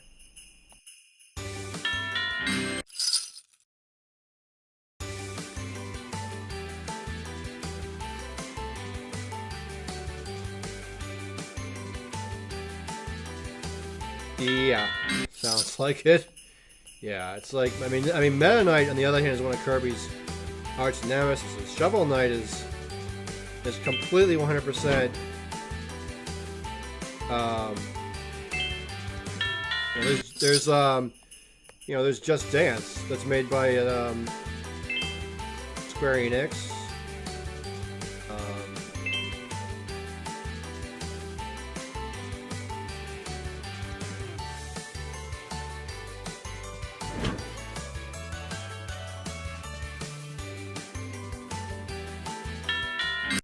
Yeah, sounds like it. Yeah, it's like I mean, Meta Knight on the other hand is one of Kirby's arch nemesis. Shovel Knight is completely 100%. There's Just Dance that's made by Square Enix.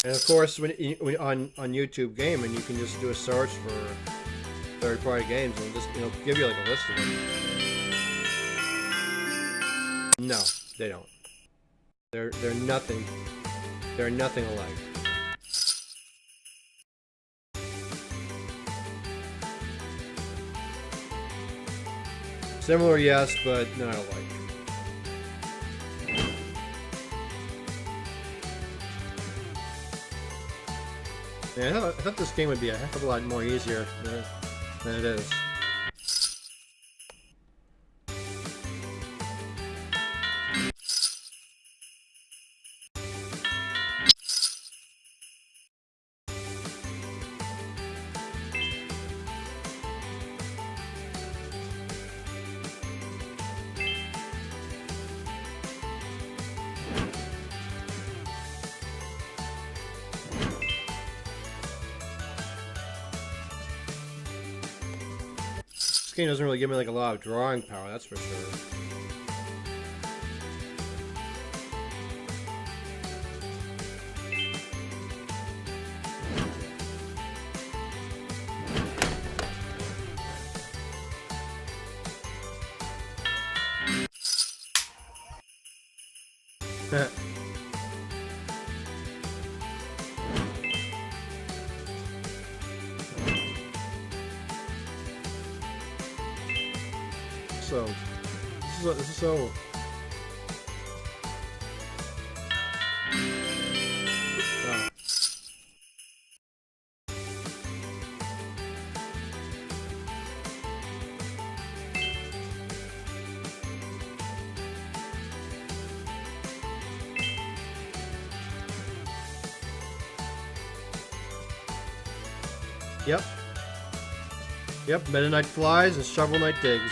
And of course, when on YouTube Gaming, you can just do a search for third-party games and just give you like a list of them. No, they don't. They're nothing. They're nothing alike. Similar, yes, but not alike. Yeah, I thought this game would be a heck of a lot more easier than it is. This game doesn't really give me like a lot of drawing power, that's for sure. So, this is so. Oh. Yep. Yep, Meta Knight flies and Shovel Knight digs.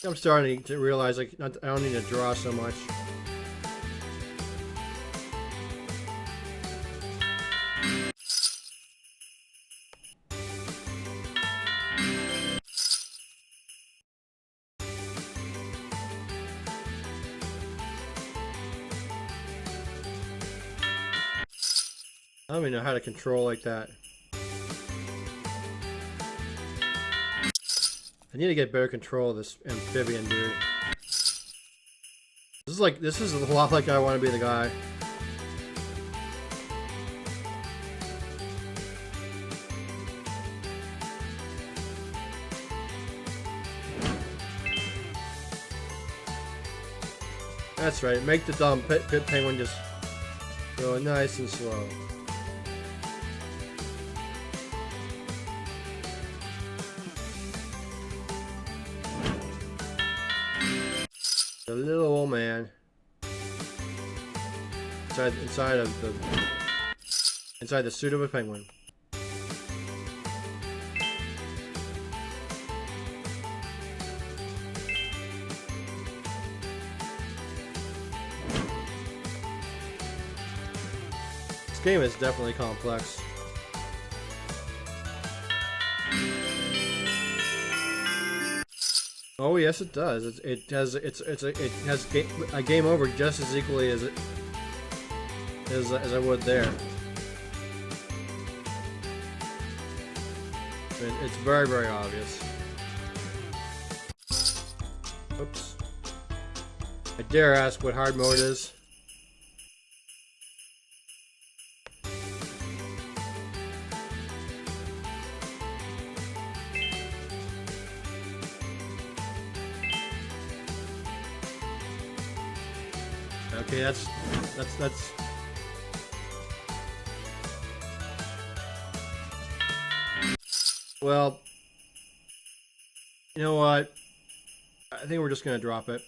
I'm starting to realize I don't need to draw so much. I don't even know how to control like that. I need to get better control of this amphibian dude. This is a lot like I Want to Be the Guy. That's right, make the dumb pit penguin just go nice and slow. The little old man inside the suit of a penguin. This game is definitely complex. Oh yes, it does. It has a game over just as equally as I would there. It's very, very obvious. Oops. I dare ask what hard mode is. Okay, that's well, you know what? I think we're just gonna drop it.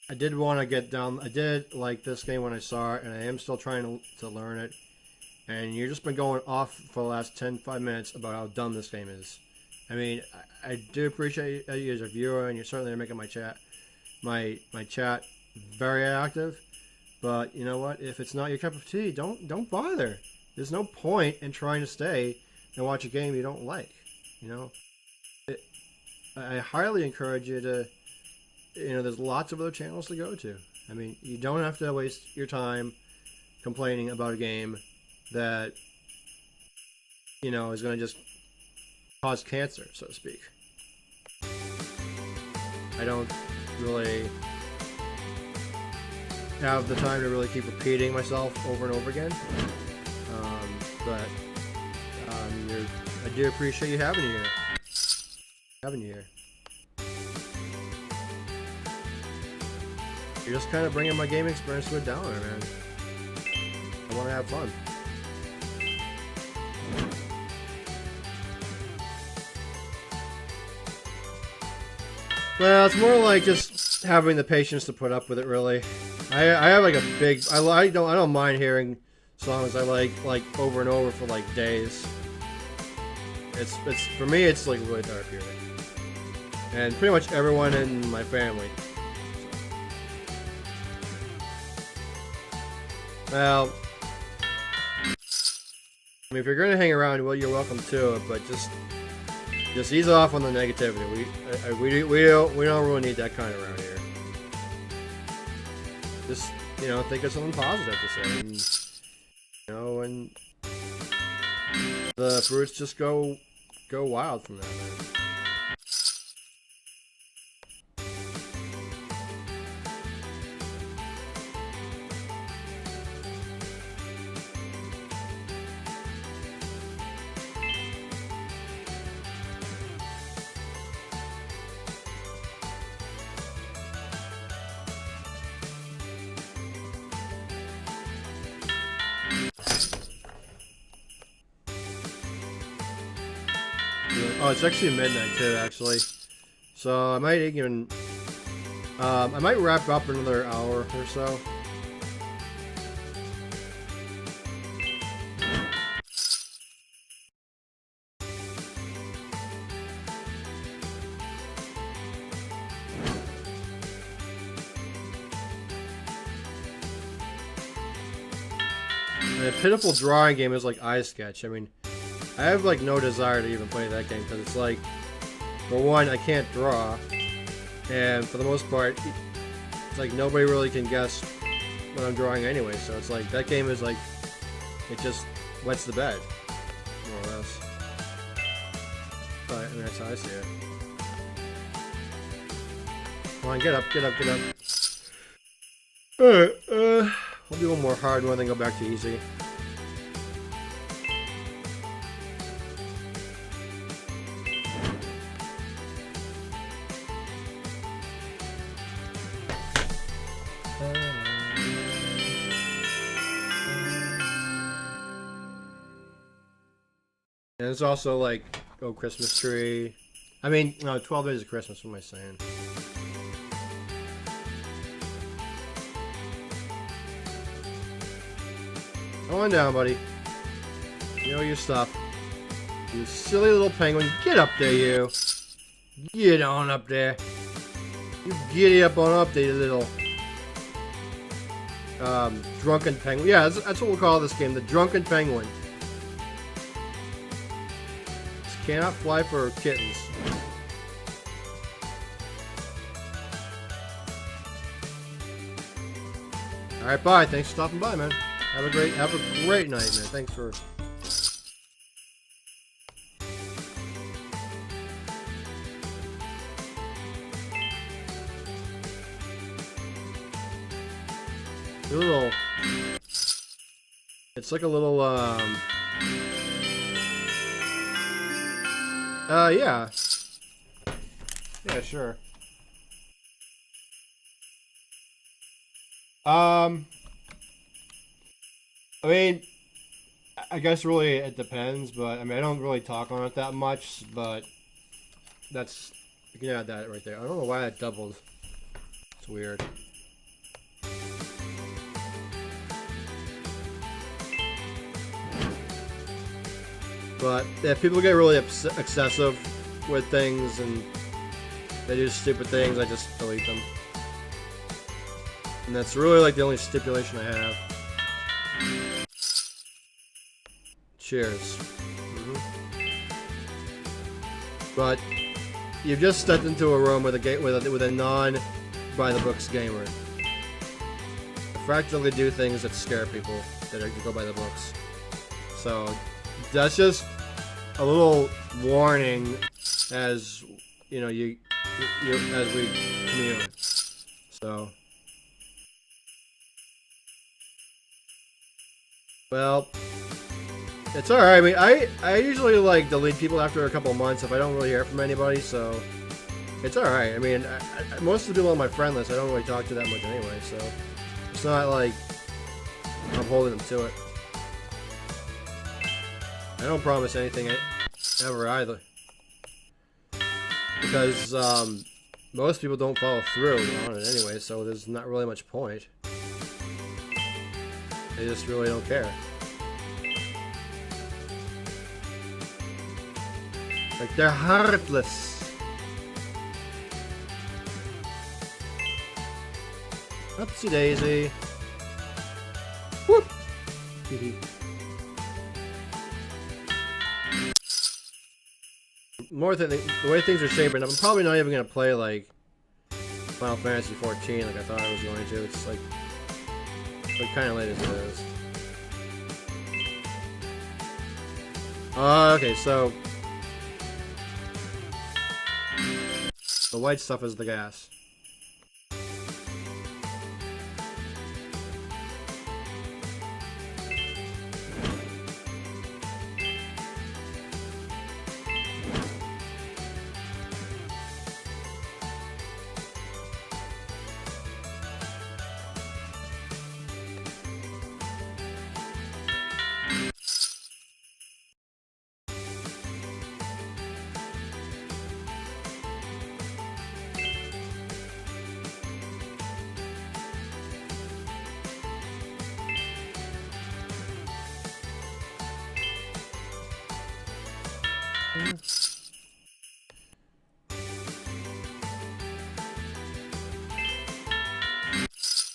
I did want to get down. I did like this game when I saw it, and I am still trying to learn it. And you've just been going off for the last 5 minutes about how dumb this game is. I mean, I do appreciate you as a viewer, and you're certainly making my chat very active. But you know what? If it's not your cup of tea, don't bother. There's no point in trying to stay and watch a game you don't like. You know, I highly encourage you to. You know, there's lots of other channels to go to. I mean, you don't have to waste your time complaining about a game that, you know, is going to just cause cancer, so to speak. I don't really have the time to really keep repeating myself over and over again. But I do appreciate you having you here. You're just kind of bringing my gaming experience to a downer, man. I want to have fun. Well, it's more like just having the patience to put up with it, really. I have like a big... I don't mind hearing songs I like over and over for like days. It's for me, it's like really therapeutic. And pretty much everyone in my family. Well, I mean, if you're going to hang around, well, you're welcome to it, but just ease off on the negativity. We don't really need that kind around here. Just, you know, think of something positive to say, and, you know, and the fruits just go wild from that, man. Oh, it's actually midnight too, actually. So I might even, I might wrap up another hour or so. And a pitiful drawing game is like Ice Sketch. I mean, I have like no desire to even play that game because it's like, for one, I can't draw, and for the most part, it's like nobody really can guess what I'm drawing anyway. So it's like that game is like, it just wets the bed, more or less. But I mean, that's how I see it. Come on, get up, get up, get up. Alright, I'll do one more hard one, then go back to easy. And it's also like, oh, Christmas tree. I mean, no, 12 Days of Christmas, what am I saying? Come on down, buddy. You know your stuff. You silly little penguin. Get up there, you. Get on up there. You giddy up on up there, you little... drunken penguin. Yeah, that's what we'll call this game. The drunken penguin. Just cannot fly for kittens. Alright, bye. Thanks for stopping by, man. Have a great night, man. Thanks for... A little... It's like a little, yeah. Yeah, sure. I mean, I guess really it depends, but I mean, I don't really talk on it that much, but that's, you can add that right there. I don't know why that doubled. It's weird. But if people get really excessive with things and they do stupid things, I just delete them. And that's really like the only stipulation I have. Cheers. But you've just stepped into a room with a non by the books gamer. Fractionally do things that scare people that go by the books. So that's just a little warning as you know as we commune. So well, it's alright. I mean, I usually like delete people after a couple months if I don't really hear from anybody, so it's alright. I mean, most of the people on my friend list I don't really talk to that much anyway, so it's not like I'm holding them to it. I don't promise anything ever either, because most people don't follow through on it anyway, so there's not really much point. They just really don't care. Like, they're heartless. Upsy daisy. Whoop! More than the way things are shaping up, I'm probably not even gonna play like Final Fantasy 14 like I thought I was going to. It's like kind of late as it is. Okay, so the white stuff is the gas.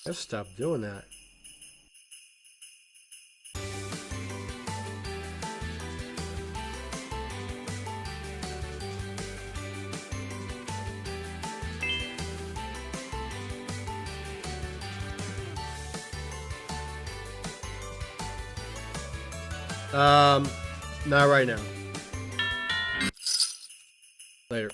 Let's stop doing that. Not right now. Later.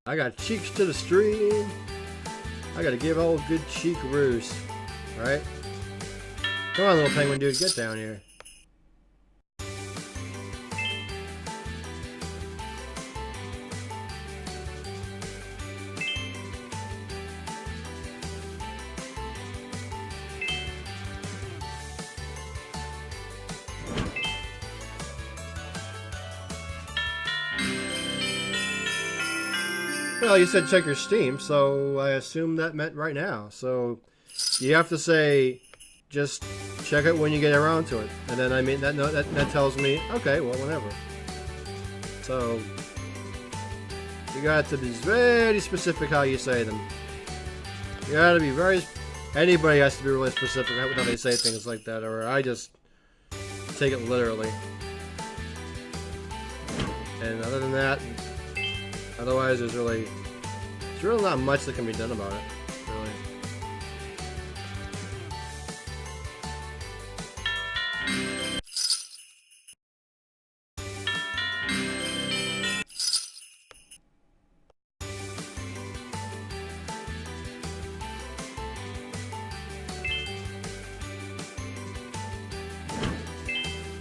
I got cheeks to the stream. I gotta give old good cheek roos. Right? Come on, little penguin dude, get down here. Well, you said check your Steam, so I assume that meant right now. So you have to say, just check it when you get around to it. And then, I mean, that tells me, okay, well, whenever. So you got to be very specific how you say them. You gotta be very... Anybody has to be really specific how they say things like that, or I just take it literally. And other than that, otherwise there's really not much that can be done about it, really.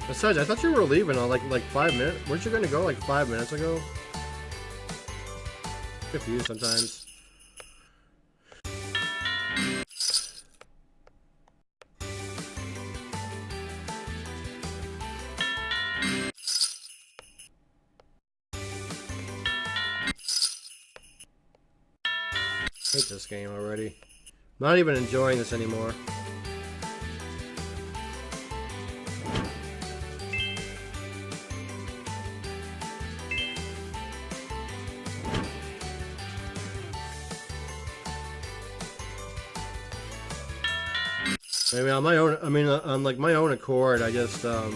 Besides, I thought you were leaving on like 5 minutes. Weren't you going to go like 5 minutes ago? Confused sometimes. I hate this game already. I'm not even enjoying this anymore. Maybe on my own, on like my own accord, I just not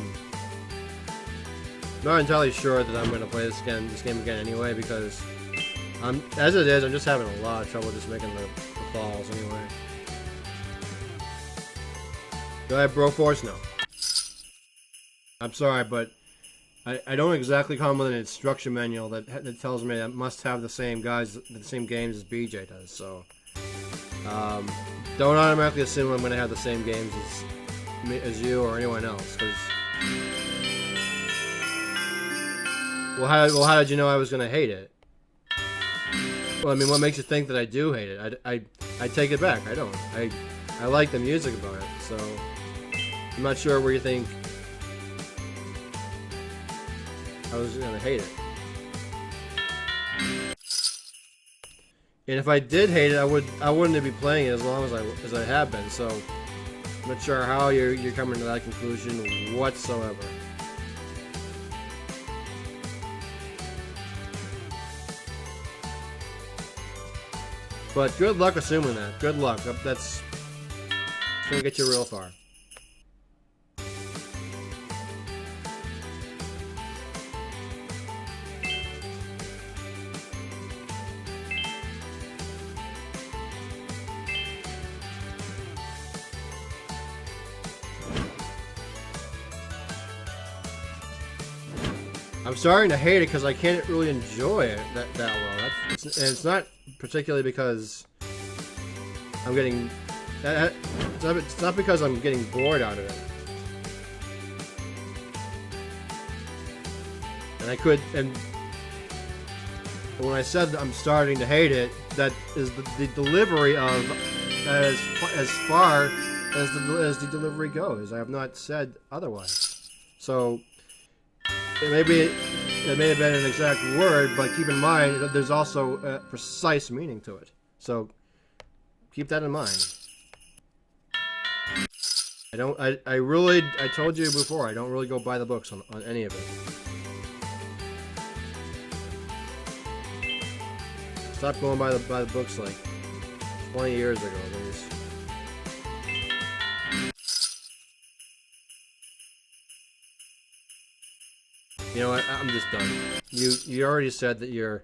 entirely sure that I'm going to play this game again anyway, because as it is, I'm just having a lot of trouble just making the falls anyway. Do I have Broforce? No. I'm sorry, but I don't exactly come with an instruction manual that tells me I must have the same games as BJ does. So don't automatically assume I'm going to have the same games as you or anyone else. Cause, well, how did you know I was going to hate it? Well, I mean, what makes you think that I do hate it? I take it back. I don't. I like the music about it, so I'm not sure where you think I was gonna hate it. And if I did hate it, I wouldn't be playing it as long as I have been. So I'm not sure how you're coming to that conclusion whatsoever. But good luck assuming that. Good luck. That's gonna get you real far. I'm starting to hate it because I can't really enjoy it that well. It's not particularly because I'm getting... It's not because I'm getting bored out of it. And when I said I'm starting to hate it, that is the delivery of as far as the delivery goes. I have not said otherwise. So it may have been an exact word, but keep in mind that there's also a precise meaning to it. So keep that in mind. I told you before, I don't really go by the books on any of it. Stopped going by the books like 20 years ago, at least. You know what? I'm just done. You already said that you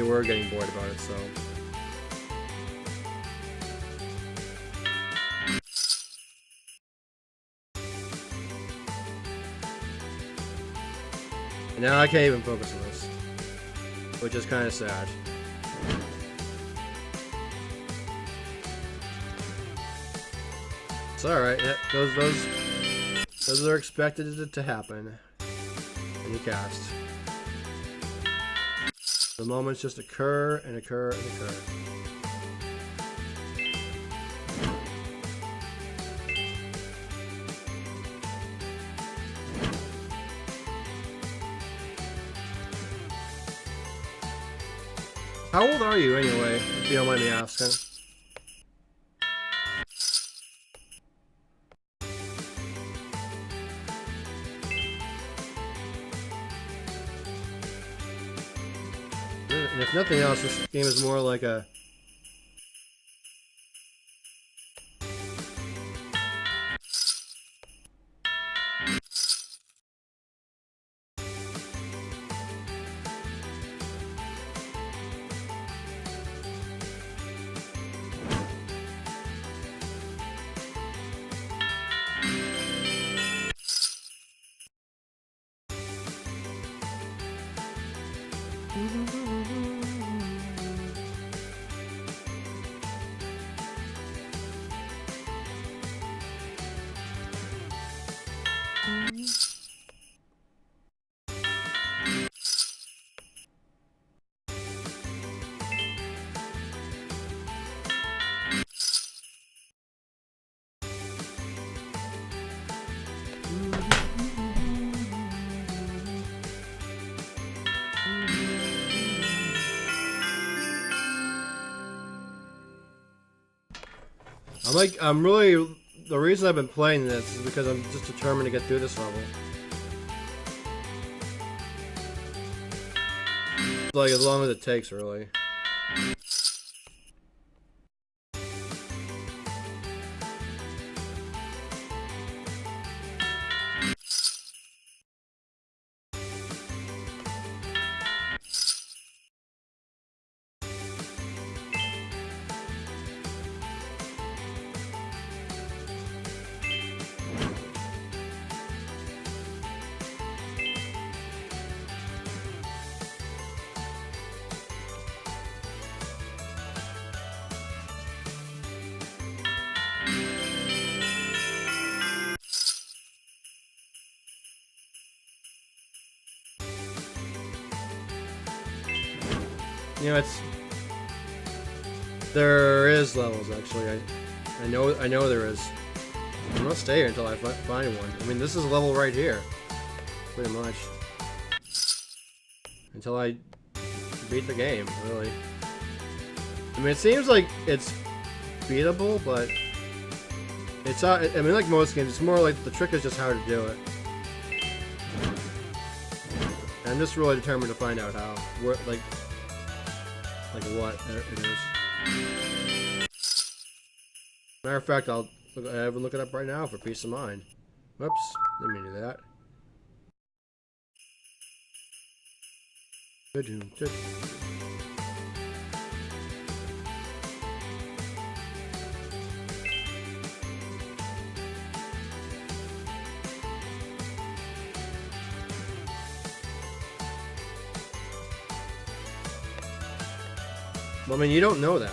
were getting bored about it, so. And now I can't even focus on this, which is kind of sad. It's all right. Those are expected to happen when you cast. The moments just occur and occur and occur. How old are you anyway, if you don't mind me asking? And if nothing else, this game is more like a... I'm really... The reason I've been playing this is because I'm just determined to get through this level. Like, as long as it takes, really. You know, there is levels, actually. I know there is. I'm gonna stay here until I find one. I mean, this is a level right here. Pretty much. Until I beat the game, really. I mean, it seems like it's beatable, but it's not... I mean, like most games, it's more like the trick is just how to do it. And I'm just really determined to find out how. Like what it is. Matter of fact, I'll have a look it up right now for peace of mind. Whoops, didn't mean to do that. Good. Well, I mean, you don't know that.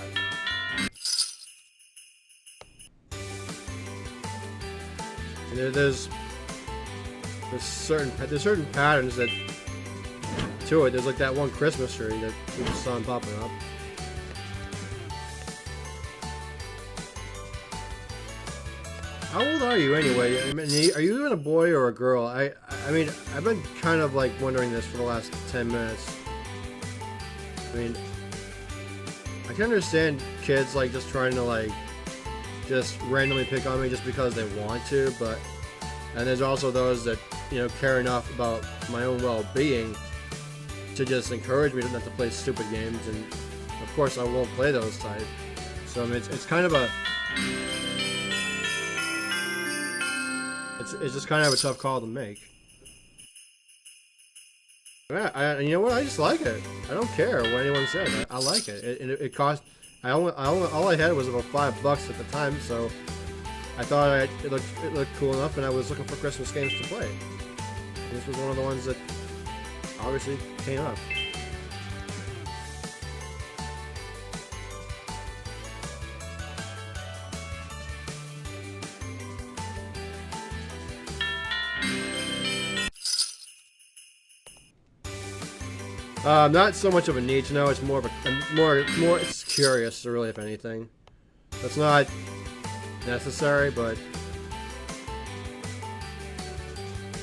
There's certain patterns that to it. There's like that one Christmas tree that we just saw popping up. How old are you anyway? I mean, are you even a boy or a girl? I mean, I've been kind of like wondering this for the last 10 minutes. I mean, I can understand kids like just trying to like just randomly pick on me just because they want to, but and there's also those that, you know, care enough about my own well-being to just encourage me not to play stupid games, and of course I won't play those type. So I mean, it's kind of a it's just kind of a tough call to make. Yeah, you know what? I just like it. I don't care what anyone says. I like it. It cost. All I had was about $5 at the time, so I thought it looked cool enough, and I was looking for Christmas games to play. This was one of the ones that obviously came up. Not so much of a need to know. It's more of it's curious, really, if anything. It's not necessary, but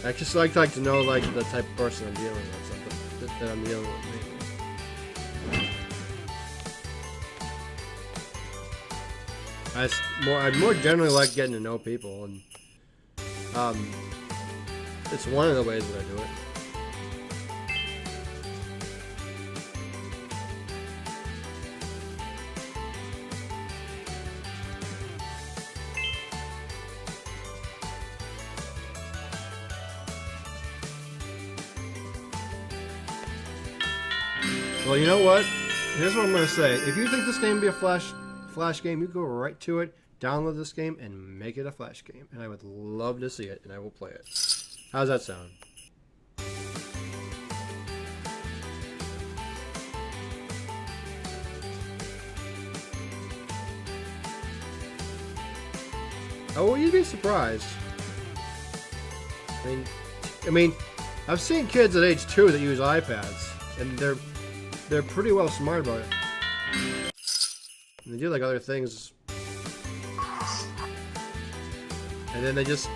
I just like to know like the type of person I'm dealing with, that I'm dealing with mainly. I more generally like getting to know people, and it's one of the ways that I do it. Well, you know what? Here's what I'm gonna say. If you think this game would be a flash game, you go right to it, download this game, and make it a flash game. And I would love to see it, and I will play it. How's that sound? Oh, well, you'd be surprised. I mean, I've seen kids at age 2 that use iPads, and they're pretty well smart about it. And they do like other things, and then they just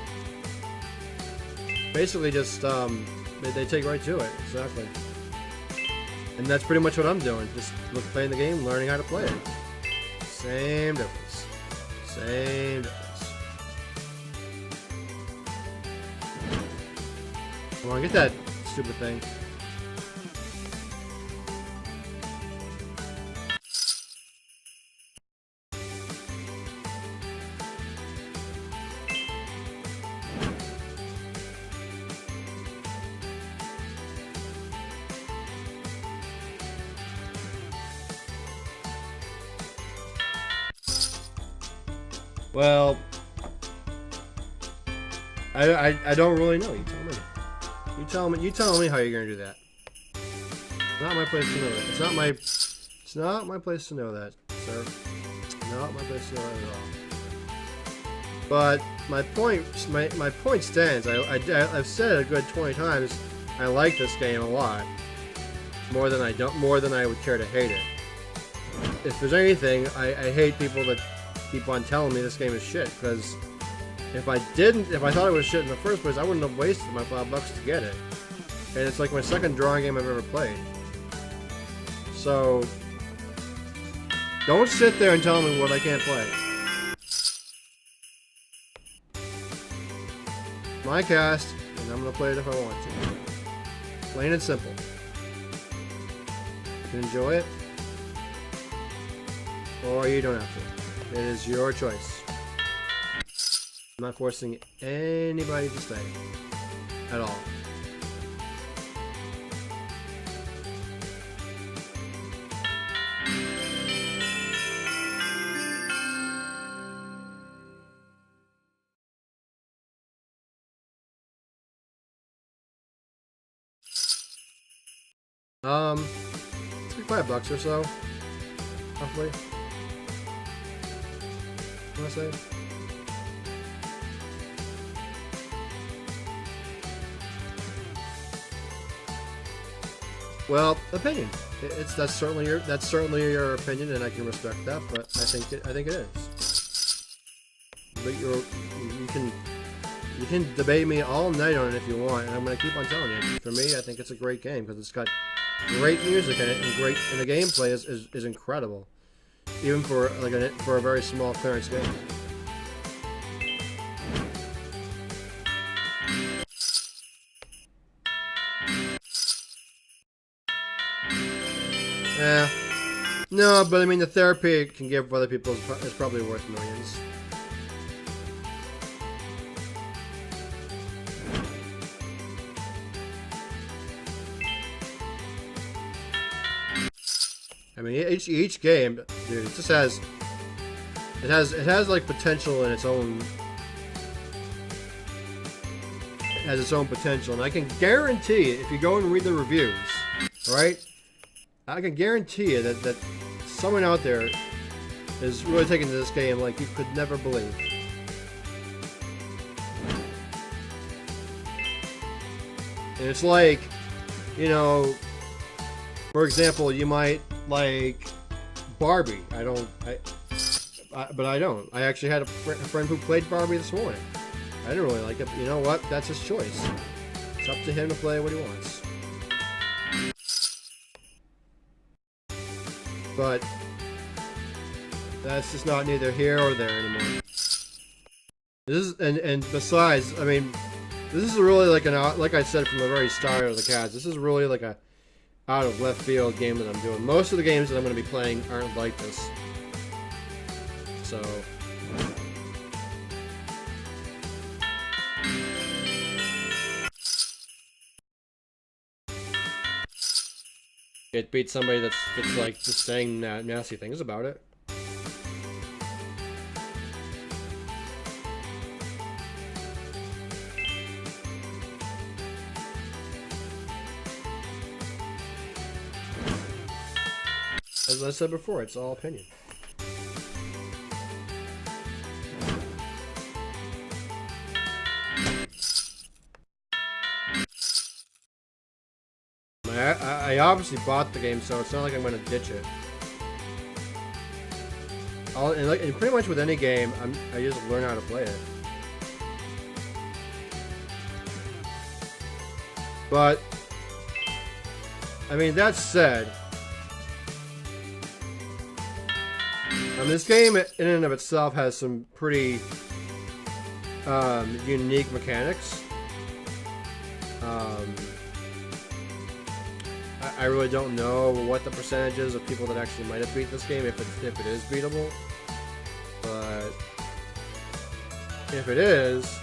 basically just they take right to it. Exactly. And that's pretty much what I'm doing. Just playing the game, learning how to play it. Same difference. Same difference. Come on, get that stupid thing. Well, I don't really know. You tell me. You tell me how you're gonna do that. It's not my place to know that. It's not my place to know that, sir. Not my place to know that at all. But my point stands. I've said it a good 20 times. I like this game a lot. More than I would care to hate it. If there's anything, I hate people that keep on telling me this game is shit, because if I thought it was shit in the first place, I wouldn't have wasted my $5 to get it. And it's like my second drawing game I've ever played. So, don't sit there and tell me what I can't play. My cast, and I'm gonna play it if I want to. Plain and simple. You can enjoy it, or you don't have to. It is your choice. I'm not forcing anybody to stay. At all. It's like $5 or so. Roughly. I want to say. Well, opinion. That's certainly your opinion, and I can respect that. But I think it is. But you can debate me all night on it if you want, and I'm gonna keep on telling you. For me, I think it's a great game because it's got great music in it, and the gameplay is incredible, even for a very small clearance game. Yeah. No, but I mean, the therapy it can give other people is probably worth millions. I mean, each game, dude, it just has like potential in its own. It has its own potential, and I can guarantee if you go and read the reviews, right? I can guarantee you that someone out there is really taking to this game like you could never believe. And it's like, you know, for example, you might like Barbie. But I don't. I actually had a friend who played Barbie this morning. I didn't really like it, but you know what? That's his choice. It's up to him to play what he wants. But that's just not neither here or there anymore. This is, and besides, I mean, this is really like like I said from the very start of the cast, this is really like a out of left field game that I'm doing. Most of the games that I'm going to be playing aren't like this. So it beats somebody that's like just saying nasty things about it. As I said before, it's all opinion. I obviously bought the game, so it's not like I'm going to ditch it. And pretty much with any game, I just learn how to play it. But, I mean, that said, this game in and of itself has some pretty unique mechanics. I really don't know what the percentage is of people that actually might have beat this game, if it is beatable. But if it is,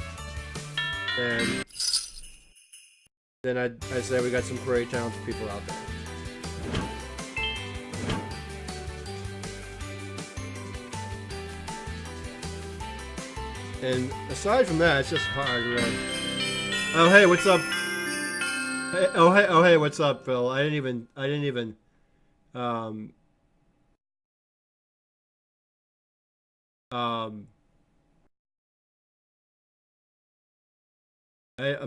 then I'd say we got some pretty talented people out there. And aside from that, it's just hard, really. Oh, hey, what's up? Hey, hey, what's up, Phil? I didn't even, I'm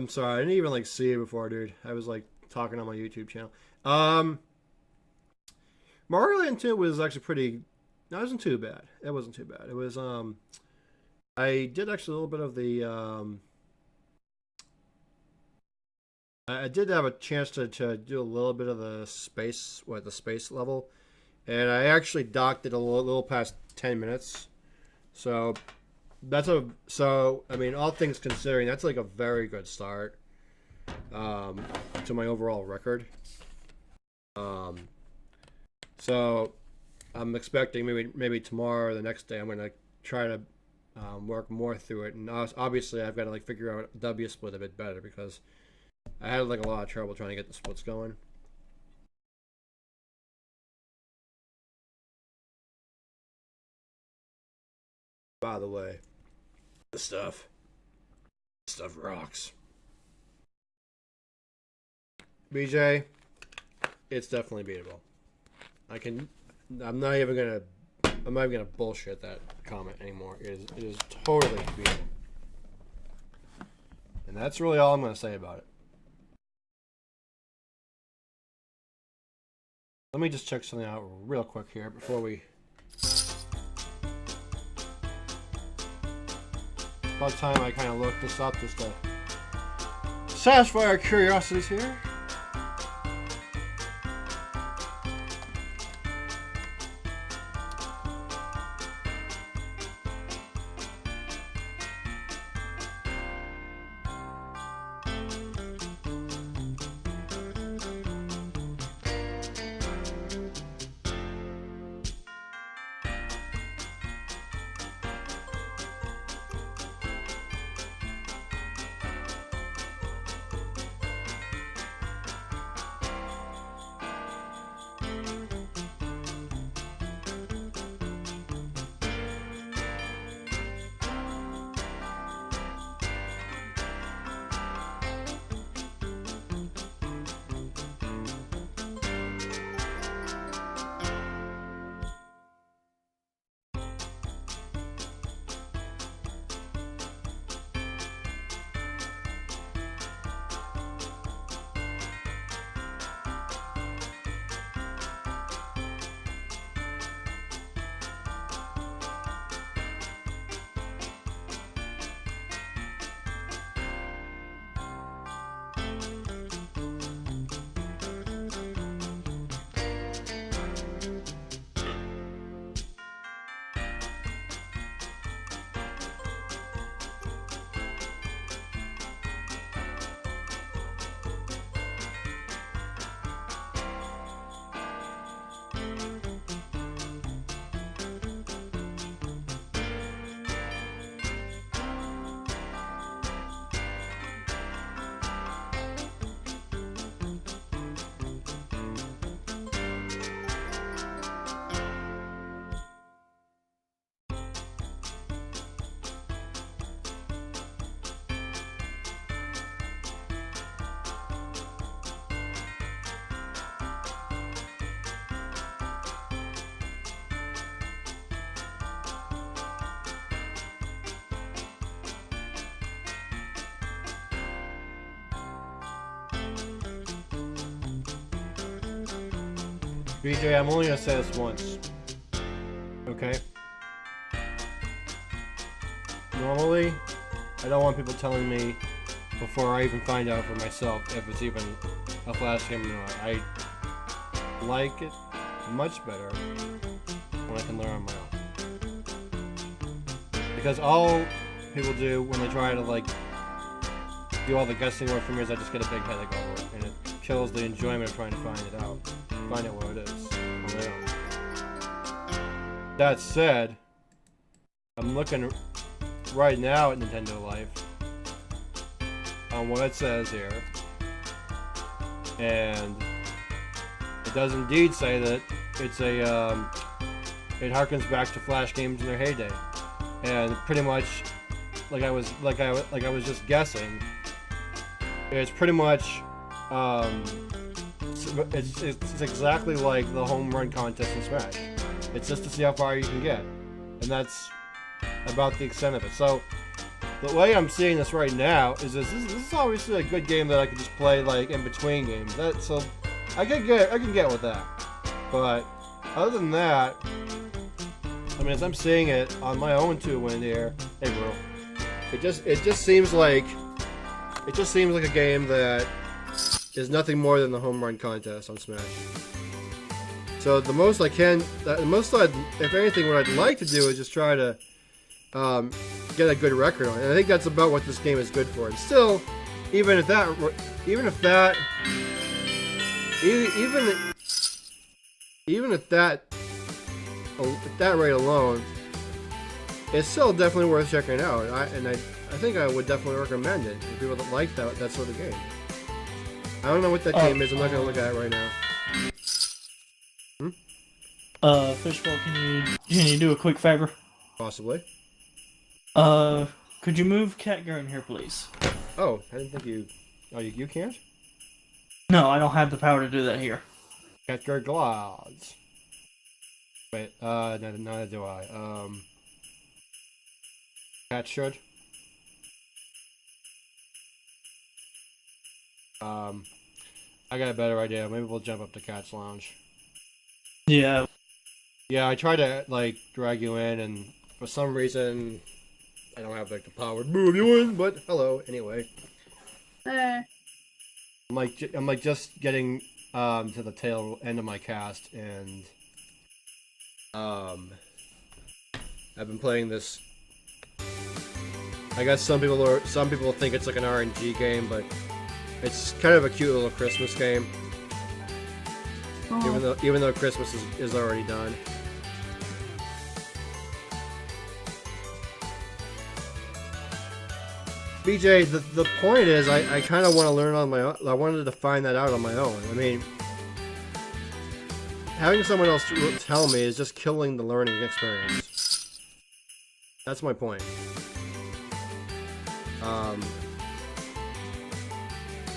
sorry, I didn't even, like, see it before, dude. I was, like, talking on my YouTube channel. Mario Land 2 was actually pretty, no, it wasn't too bad. It wasn't too bad. It was, I did actually a little bit of the, I did have a chance to do a little bit of the space level, and I actually docked it a little past 10 minutes. So I mean, all things considering, that's like a very good start to my overall record. So I'm expecting maybe tomorrow or the next day I'm gonna try to work more through it, and obviously I've got to like figure out W split a bit better because I had like a lot of trouble trying to get the splits going. By the way, this stuff rocks. BJ, it's definitely beatable. I'm not even gonna bullshit that comment anymore. It is totally beatable. And that's really all I'm gonna say about it. Let me just check something out real quick here before we... About time I kind of look this up just to satisfy our curiosities here. BJ, I'm only gonna say this once. Okay? Normally, I don't want people telling me before I even find out for myself if it's even a Flash game or not. I like it much better when I can learn on my own. Because all people do when they try to like do all the guessing work for me is I just get a big headache over it, and it kills the enjoyment of trying to find it out. Find out what it is on my own. That said, I'm looking right now at Nintendo Life on what it says here, and it does indeed say that it's a it harkens back to Flash games in their heyday, and pretty much like I was just guessing, it's pretty much it's exactly like the home run contest in Smash. It's just to see how far you can get, and that's about the extent of it. So the way I'm seeing this right now is this is obviously a good game that I could just play like in between games. So I can get with that. But other than that, I mean, as I'm seeing it on my own two-win here, hey bro, it just seems like a game that is nothing more than the home run contest on Smash. So if anything, what I'd like to do is just try to get a good record on it. And I think that's about what this game is good for. And still, even at that rate alone, it's still definitely worth checking out. I think I would definitely recommend it for people that like that sort of game. I don't know what that game is. I'm not gonna look at it right now. Fishbowl, can you do a quick favor? Possibly. Could you move Catger in here, please? Oh, I didn't think you... Oh, you can't? No, I don't have the power to do that here. Catger Glads. Wait, neither do I. Cat should. I got a better idea. Maybe we'll jump up to Cat's Lounge. Yeah. Yeah, I tried to, like, drag you in, and for some reason, I don't have, like, the power to move you in, but hello, anyway. I'm like, just getting, to the tail end of my cast, and, I've been playing this. I guess some people think it's like an RNG game, but it's kind of a cute little Christmas game. Oh. Even though Christmas is already done. BJ, the point is, I kind of want to learn on my own. I wanted to find that out on my own. I mean, having someone else tell me is just killing the learning experience. That's my point.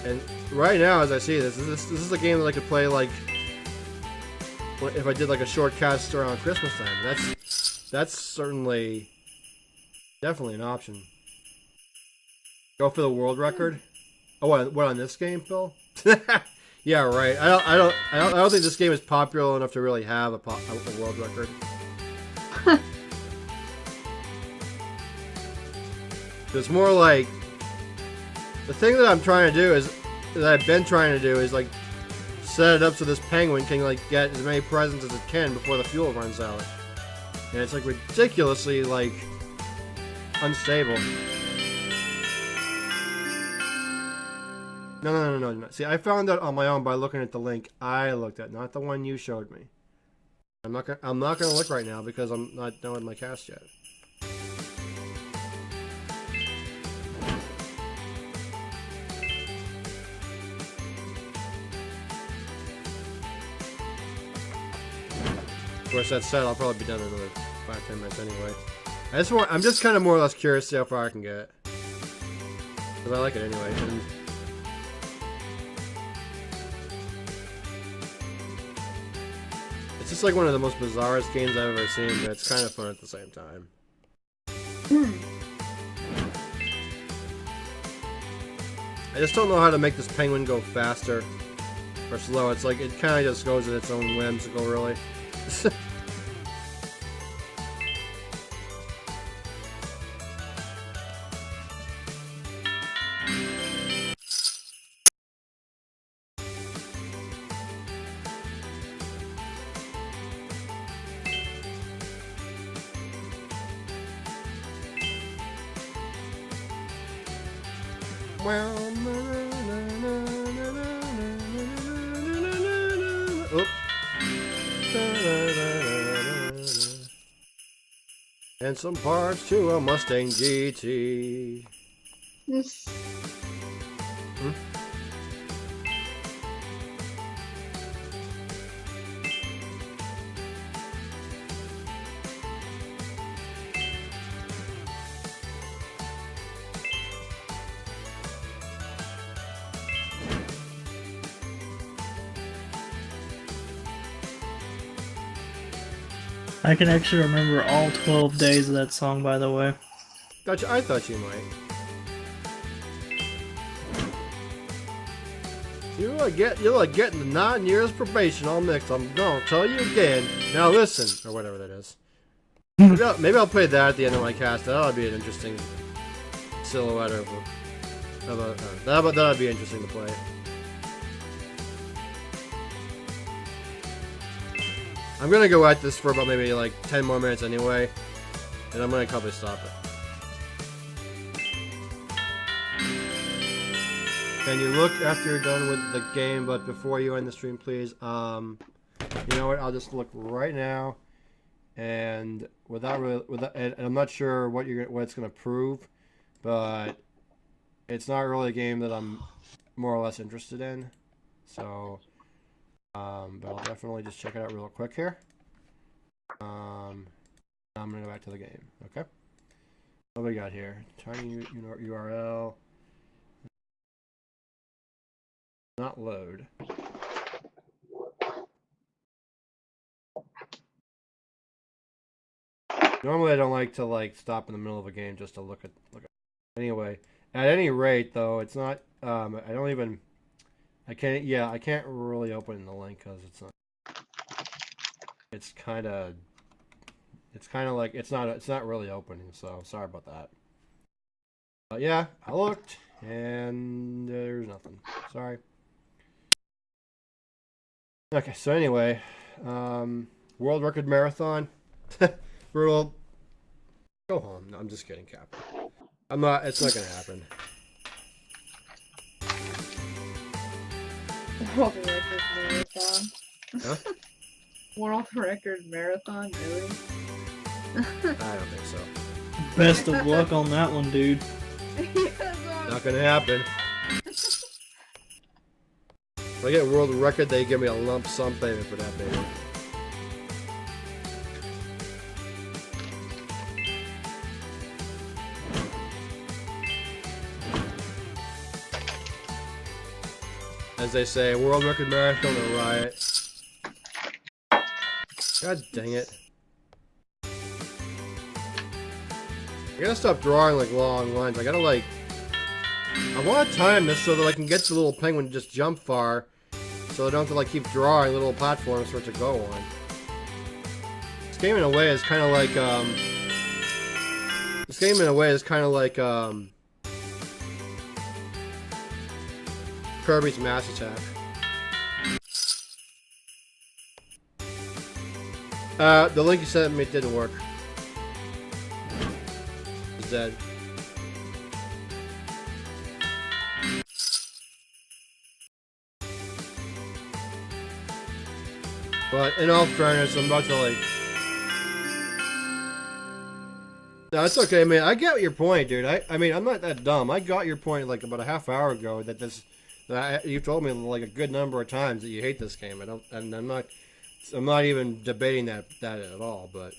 And right now, as I see this is a game that I could play like if I did like a short cast around Christmas time. That's certainly definitely an option. Go for the world record. Oh, what on this game, Phil? Yeah, right. I don't think this game is popular enough to really have a world record. It's more like the thing that I've been trying to do is like set it up so this penguin can like get as many presents as it can before the fuel runs out, and it's like ridiculously like unstable. No. See, I found out on my own by looking at the link I looked at, not the one you showed me. I'm not gonna look right now because I'm not done with my cast yet. Of course, that said, I'll probably be done in another 5-10 minutes anyway. I'm just kind of more or less curious to see how far I can get. Because I like it anyway. And it's just like one of the most bizarrest games I've ever seen, but it's kind of fun at the same time. I just don't know how to make this penguin go faster. or slow. It's like it kind of just goes at its own whimsical, really. Oop. And some parts to a Mustang GT. Hmm? I can actually remember all 12 days of that song, by the way. Gotcha. I thought you might. You're like getting the 9 years probation all mixed. I'm gonna tell you again. Now listen, or whatever that is. Maybe I'll play that at the end of my cast. That'll be an interesting silhouette of a that'll be interesting to play. I'm gonna go at this for about maybe like 10 more minutes anyway, and I'm gonna probably stop it. Can you look after you're done with the game, but before you end the stream, please? You know what? I'll just look right now, and and I'm not sure what it's gonna prove, but it's not really a game that I'm more or less interested in. So, but I'll definitely just check it out real quick here. I'm gonna go back to the game. Okay. What do we got here? Tiny URL. Not load. Normally I don't like to stop in the middle of a game just to look at. Anyway, at any rate though, it's not. I can't really open the link because it's not. It's kind of like it's not really opening. So sorry about that. But yeah, I looked and there's nothing. Sorry. Okay, so anyway, world record marathon. Rule. Go home. No, I'm just kidding, Cap. I'm not. It's not gonna happen. World record marathon. Huh? World record marathon, really? I don't think so. Best of luck on that one, dude. Not gonna happen. If I get a world record, they give me a lump sum payment for that, baby. As they say, world record marathon or riot. God dang it. I gotta stop drawing like long lines. I want to time this so that I can get the little penguin to just jump far, so I don't have to keep drawing little platforms for it to go on. This game in a way is kind of like Kirby's Mass Attack. The link you sent me didn't work. It's dead. But in all fairness, I'm about to No, it's okay, man. I get your point, dude. I mean, I'm not that dumb. I got your point about a half hour ago that you told me a good number of times that you hate this game. I'm not even debating that at all. But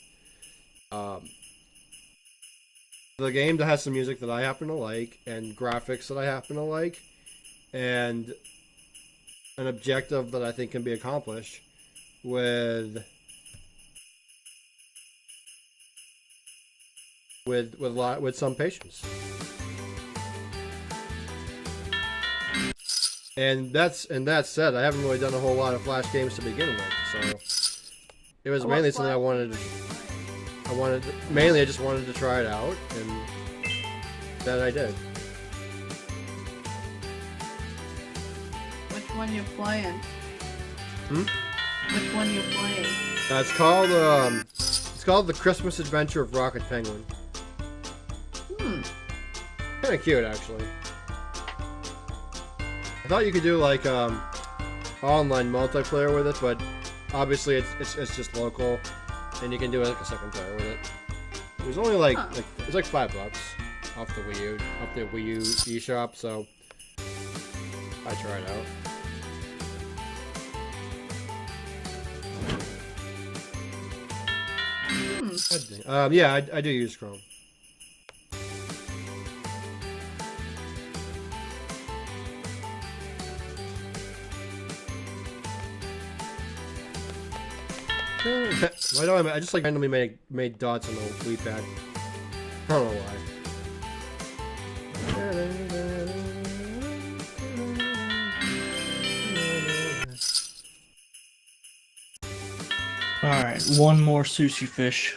the game that has some music that I happen to like and graphics that I happen to like and an objective that I think can be accomplished with some patience. And that said, I haven't really done a whole lot of Flash games to begin with, so it was mainly something I wanted to. Mainly I just wanted to try it out, and that I did. Which one you playing? Which one you playing? It's called The Christmas Adventure of Rocket Penguin. Kind of cute, actually. I thought you could do like online multiplayer with it, but obviously it's just local, and you can do like a second player with it. It was only like it was like $5 off the Wii U eShop, so I tried it out. Yeah, I do use Chrome. Why don't I just like randomly made dots on the Wii pad? I don't know why. Alright, one more sushi fish.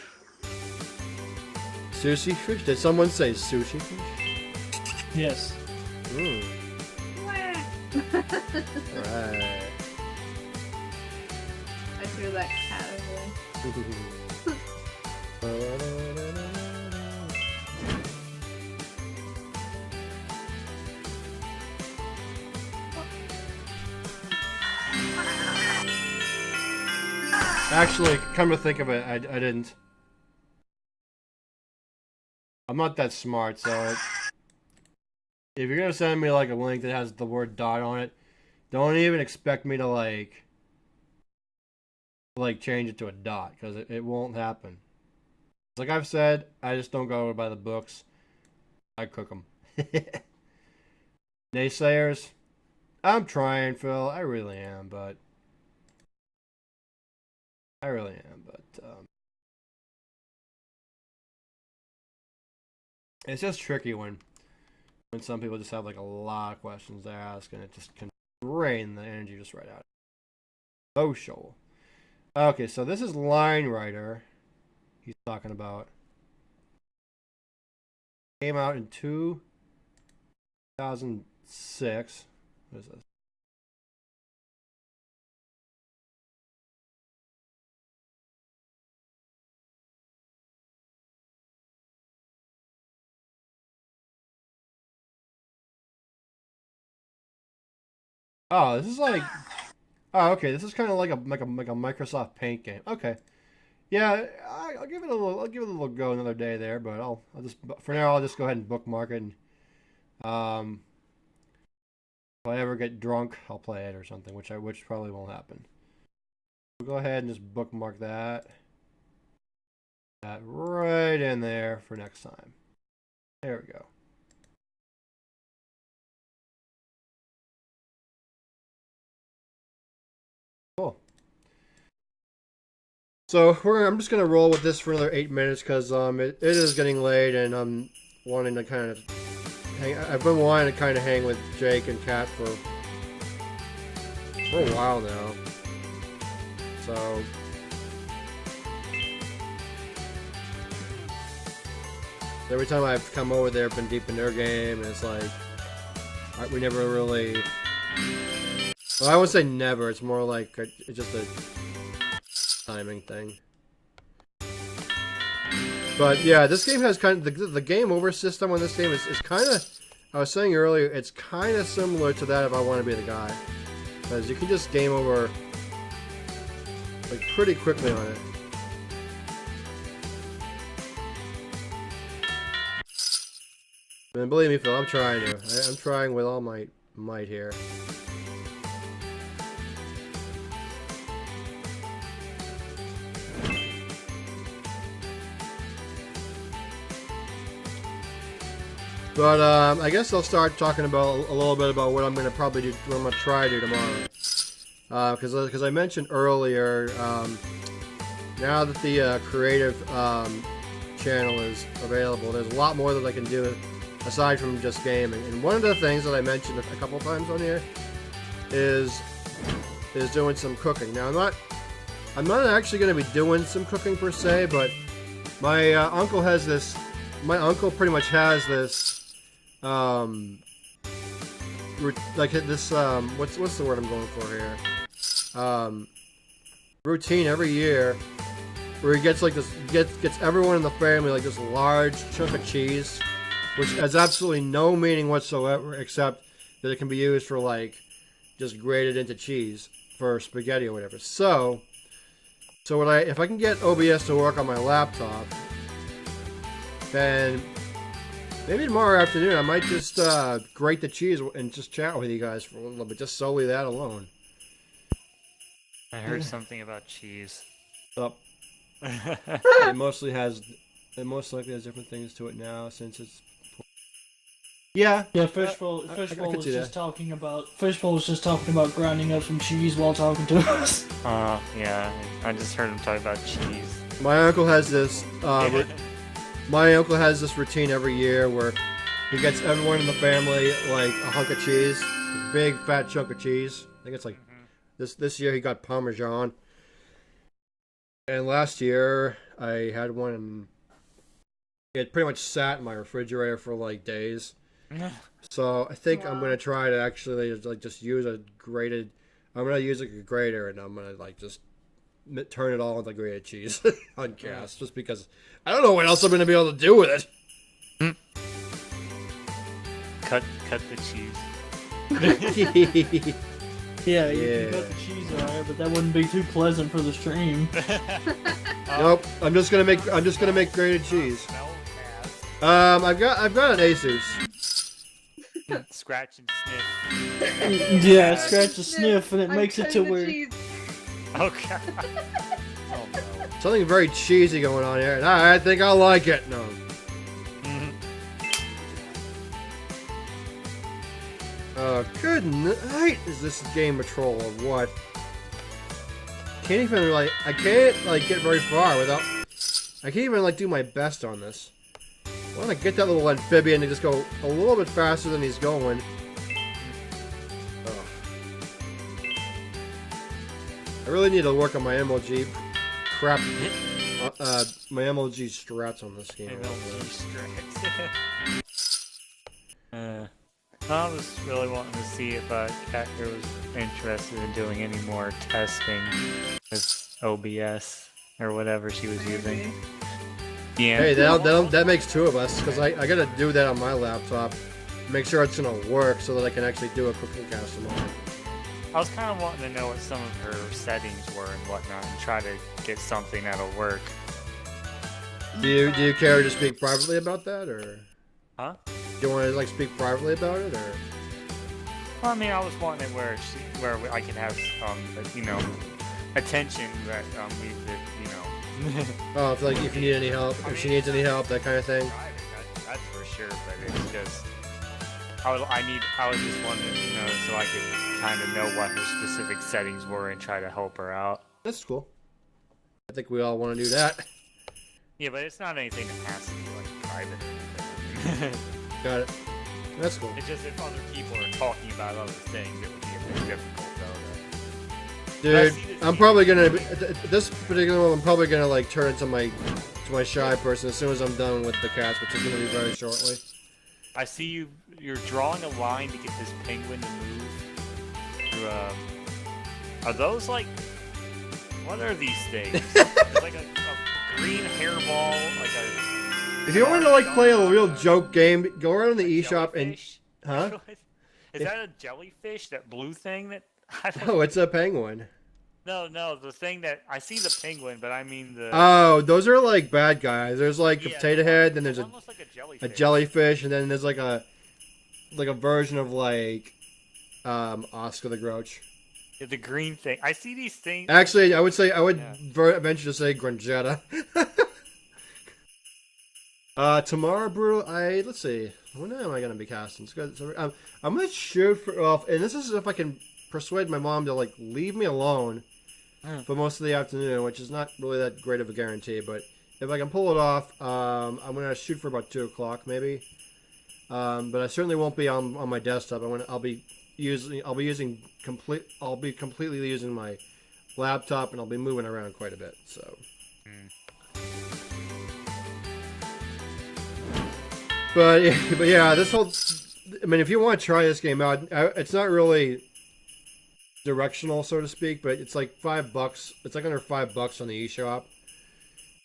Sushi fish? Did someone say sushi fish? Yes. Alright. I threw that cat away. Actually, come to think of it, I didn't. I'm not that smart, so if you're gonna send me like a link that has the word dot on it, don't even expect me to like change it to a dot, because it won't happen. Like I've said, I just don't go by the books. I cook them. Naysayers, I'm trying, Phil. I really am, but it's just tricky when some people just have like a lot of questions to ask, and it just can drain the energy just right out. Social. Okay, so this is Line Writer. He's talking about. Came out in 2006. What is this? Oh, this is like. Oh, okay. This is kind of like a Microsoft Paint game. Okay. Yeah, I'll give it a little. I'll give it a little go another day there, but I'll just for now I'll just go ahead and bookmark it. And, if I ever get drunk, I'll play it or something, which probably won't happen. We'll go ahead and just bookmark that right in there for next time. There we go. Cool. So I'm just gonna roll with this for another 8 minutes because it is getting late, and I'm wanting to kind of I've been wanting to kind of hang with Jake and Kat for a while now. So every time I've come over there, I've been deep in their game, and it's like we never really. Well, I wouldn't say never. It's more like it's just a timing thing. But yeah, this game has kind of the game over system on this game is kind of. I was saying earlier, it's kind of similar to that if I want to be the guy, because you can just game over like pretty quickly on it. And believe me, Phil, I'm trying to. I'm trying with all my might here. But I guess I'll start talking about a little bit about what I'm going to probably do, what I'm going to try to do tomorrow. Because I mentioned earlier, now that the creative channel is available, there's a lot more that I can do aside from just gaming. And one of the things that I mentioned a couple times on here is doing some cooking. Now I'm not actually going to be doing some cooking per se, but my uncle has this. My uncle pretty much has this, like this what's the word I'm going for here? Routine every year where he gets like this gets everyone in the family like this large chunk of cheese, which has absolutely no meaning whatsoever except that it can be used for like just grated into cheese for spaghetti or whatever. So if I can get OBS to work on my laptop, then maybe tomorrow afternoon I might just grate the cheese and just chat with you guys for a little bit, just solely that alone. I heard something about cheese. Oh. It most likely has different things to it now since it's. Yeah. Yeah, Fishbowl was just talking about grinding up some cheese while talking to us. Yeah, I just heard him talk about cheese. My uncle has this. My uncle has this routine every year where he gets everyone in the family like a hunk of cheese, a big fat chunk of cheese. I think it's like this year he got Parmesan, and last year I had one and it pretty much sat in my refrigerator for like days. So I think I'm gonna try to actually like just use a grated. I'm gonna use like a grater and I'm gonna like just turn it all into grated cheese on gas, just because I don't know what else I'm gonna be able to do with it. Cut the cheese. Yeah, you can cut the cheese alright, but that wouldn't be too pleasant for the stream. Nope. I'm just gonna make grated cheese. I've got an Asus. Scratch and sniff. Yeah, scratch and sniff, and it makes it to where. Oh god. Oh no. Something very cheesy going on here, and I think I like it. No. Good night. Is this game a troll or what? Can't even like. I can't like get very far without. I can't even like do my best on this. I want to get that little amphibian to just go a little bit faster than he's going. I really need to work on my MLG crap. My MLG strats on this game. MLG strats. I was really wanting to see if Catker was interested in doing any more testing with OBS or whatever she was using. Yeah. Hey, that makes two of us, because I gotta do that on my laptop. Make sure it's gonna work so that I can actually do a cooking cast tomorrow. I was kind of wanting to know what some of her settings were and whatnot, and try to get something that'll work. Do you care to speak privately about that, or? Huh? Do you want to like speak privately about it, or? Well, I mean, I was wanting it where I could have attention that we could, Oh, if you need any help, if she needs any help, that kind of thing. That's for sure, but it's just I was just wondering, so I could kind of know what her specific settings were and try to help her out. That's cool. I think we all want to do that. Yeah, but it's not anything that has to be like private or anything. Got it. That's cool. It's just if other people are talking about other things, it would be a bit difficult though. Dude, I'm probably gonna this particular one. I'm probably gonna like turn into my shy person as soon as I'm done with the cast, which is gonna be very shortly. I see you're drawing a line to get this penguin to move. Are those like? What are these things? It's like a green hairball, like a. If you want to like play a real joke game, go around in the eShop and. Huh? Is that a jellyfish? That blue thing that? No, it's a penguin. No, the thing that I see the penguin, but I mean the. Oh, those are like bad guys. There's like a potato head, then there's almost like a jellyfish, and then there's like a version of like Oscar the Grouch. Yeah, the green thing. I see these things. Actually, I would venture to say Grangetta. Tomorrow, Brew. Let's see. When am I gonna be casting? So, I'm gonna shoot for off, and this is if I can persuade my mom to like leave me alone for most of the afternoon, which is not really that great of a guarantee. But if I can pull it off, I'm gonna shoot for about 2 o'clock maybe. But I certainly won't be on my desktop. I'll be I'll be completely using my laptop, and I'll be moving around quite a bit. So. But yeah, this whole. I mean, if you want to try this game out, it's not really directional, so to speak, but it's like $5. It's like under $5 on the eShop.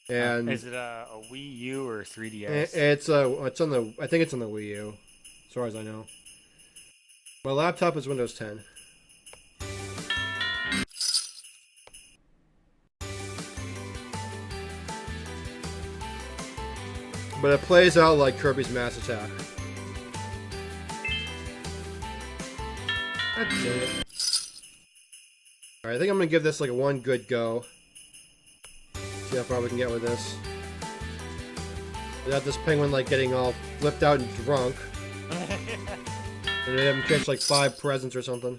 And is it a Wii U or 3DS? it's on the. I think it's on the Wii U, as far as I know. My laptop is Windows 10. But it plays out like Kirby's Mass Attack. That's it. Alright, I think I'm gonna give this like one good go. See how far we can get with this. Without this penguin like getting all flipped out and drunk. And they have him catch like 5 presents or something.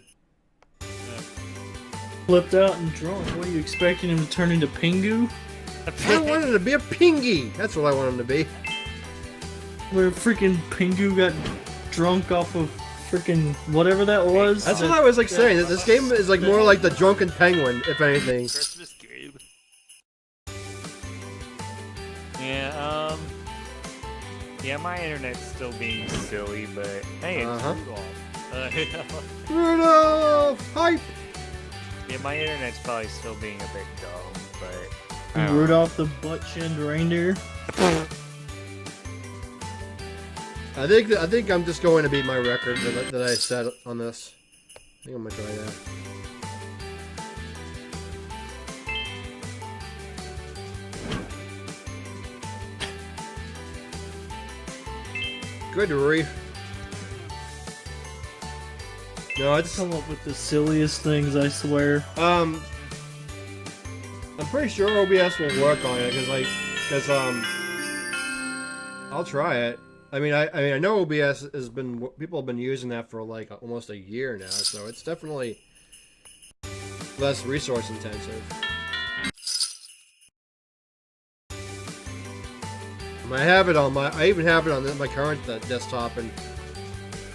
Flipped out and drunk. What are you expecting him to turn into Pingu? I want him to be a Pingy! That's what I want him to be. Where freaking Pingu got drunk off of freaking whatever that was. That's what I was like saying. This game is like more like the drunken penguin, if anything. Christmas game. Yeah, yeah, my internet's still being silly, but hey, it's Rudolph. Rudolph! Hype! Yeah, my internet's probably still being a bit dumb, but... Rudolph the butt-chinned reindeer. I think I'm just going to beat my record that I set on this. I think I'm gonna try that. Good grief. No, it's Come up with the silliest things, I swear. I'm pretty sure OBS will work on it because I'll try it. I mean I know OBS has been people have been using that for like almost a year now, so it's definitely less resource intensive. I even have it on my current desktop, and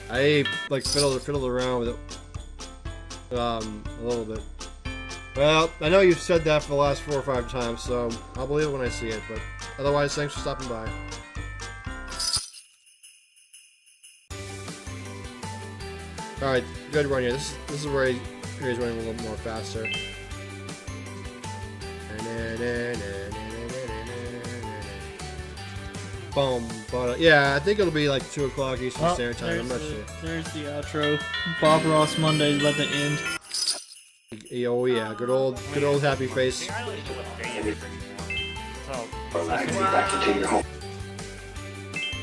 I like fiddled around with it a little bit. Well, I know you've said that for the last 4 or 5 times, so I'll believe it when I see it. But otherwise, thanks for stopping by. All right, good run here. This is where he's running a little more faster. Boom. But yeah, I think it'll be like 2 o'clock Eastern Standard Time. I'm not sure. There's the outro. Bob Ross Monday's about to end. Oh yeah, good old happy face. I don't even know what day it is anymore. I can be back to take you home.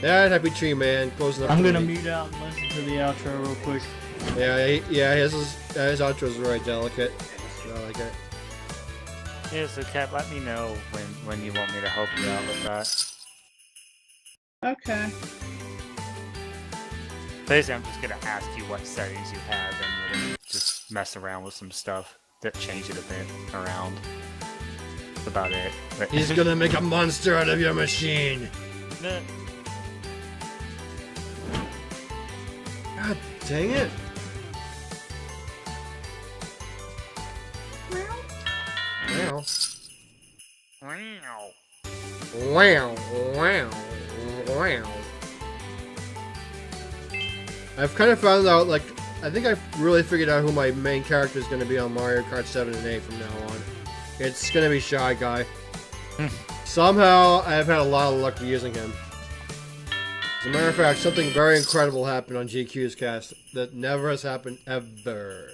Yeah, happy tree man. Closing up. I'm gonna mute out and listen to the outro real quick. Yeah, his outro is very delicate. I like it. Yeah, so Kat, let me know when you want me to help you out with that. Okay. Basically, I'm just gonna ask you what settings you have, and we're gonna just mess around with some stuff that change it a bit around. That's about it. But He's gonna make a monster out of your machine. Nah. God dang it! Wow. Wow. I've kind of found out, like, I think I've really figured out who my main character is going to be on Mario Kart 7 and 8 from now on. It's going to be Shy Guy. Somehow, I've had a lot of luck using him. As a matter of fact, something very incredible happened on GQ's cast that never has happened ever.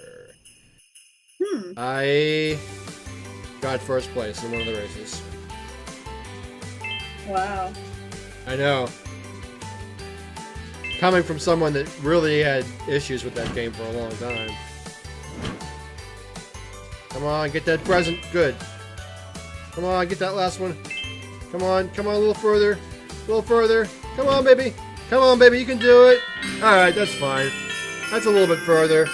I got first place in one of the races. Wow. I know. Coming from someone that really had issues with that game for a long time. Come on, get that present. Good. Come on, get that last one. Come on, a little further. A little further. Come on, baby. Come on, baby, you can do it. Alright, that's fine. That's a little bit further.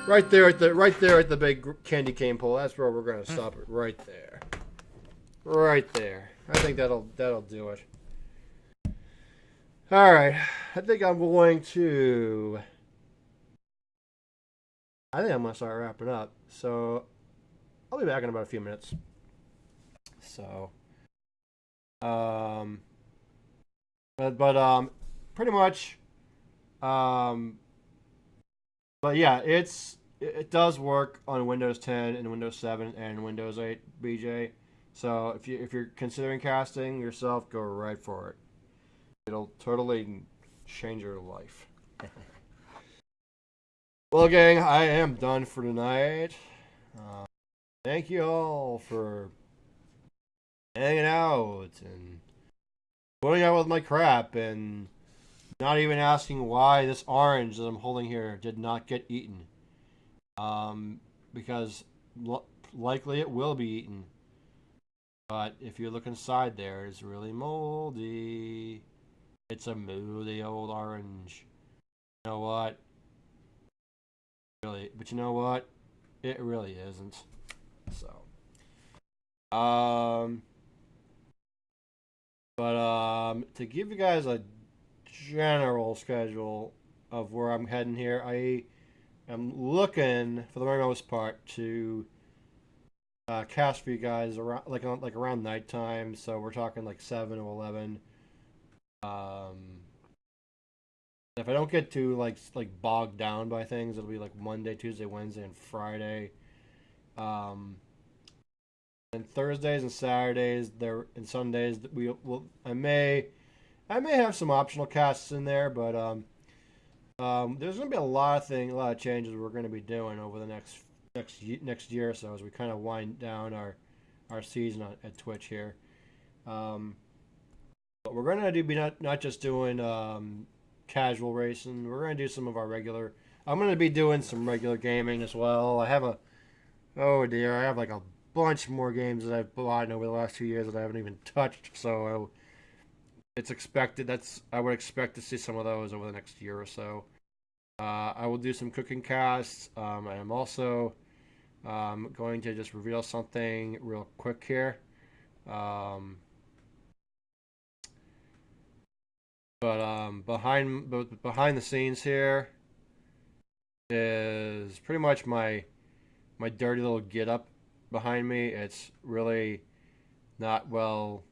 Right there at the big candy cane pole. That's where we're gonna stop it. Right there. Right there. I think that'll do it. Alright. I think I'm going to I think I'm gonna start wrapping up. So I'll be back in about a few minutes. So, um, but pretty much, um, but yeah, it does work on Windows 10 and Windows 7 and Windows 8 BJ. So if you're considering casting yourself, go right for it. It'll totally change your life. Well, gang, I am done for tonight. Thank you all for hanging out and putting out with my crap and not even asking why this orange that I'm holding here did not get eaten. Because likely it will be eaten. But if you look inside there, it's really moldy. It's a moldy old orange. You know what? Really, but you know what? It really isn't. So, to give you guys a general schedule of where I'm heading here, I am looking for the very most part to cast for you guys around like around nighttime. So we're talking like 7 to 11. If I don't get too like bogged down by things, it'll be like Monday, Tuesday, Wednesday, and Friday. And Thursdays and Saturdays there and Sundays I may have some optional casts in there, but there's gonna be a lot of changes we're gonna be doing over the next year or so as we kind of wind down our season at Twitch here. But we're gonna be not just doing casual racing. We're gonna do some of our regular. I'm gonna be doing some regular gaming as well. I have like a bunch more games that I've bought over the last 2 years that I haven't even touched. So it's expected. I would expect to see some of those over the next year or so. I will do some cooking casts. I am also going to just reveal something real quick here. Behind the scenes here is pretty much my dirty little get up behind me. It's really not well,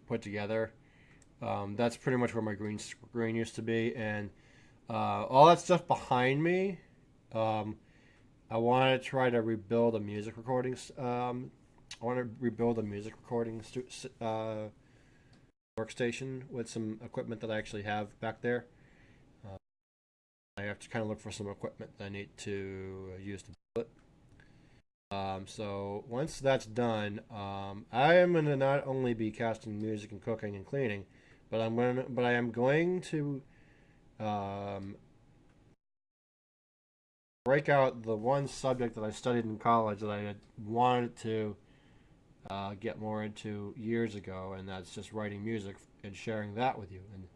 put together. That's pretty much where my green screen used to be, and all that stuff behind me. I want to try to rebuild a music recording. I want to rebuild a music recording workstation with some equipment that I actually have back there. I have to kind of look for some equipment that I need to use to build it. So once that's done, I am going to not only be casting music and cooking and cleaning, but I am going to break out the one subject that I studied in college that I had wanted to get more into years ago, and that's just writing music and sharing that with you. And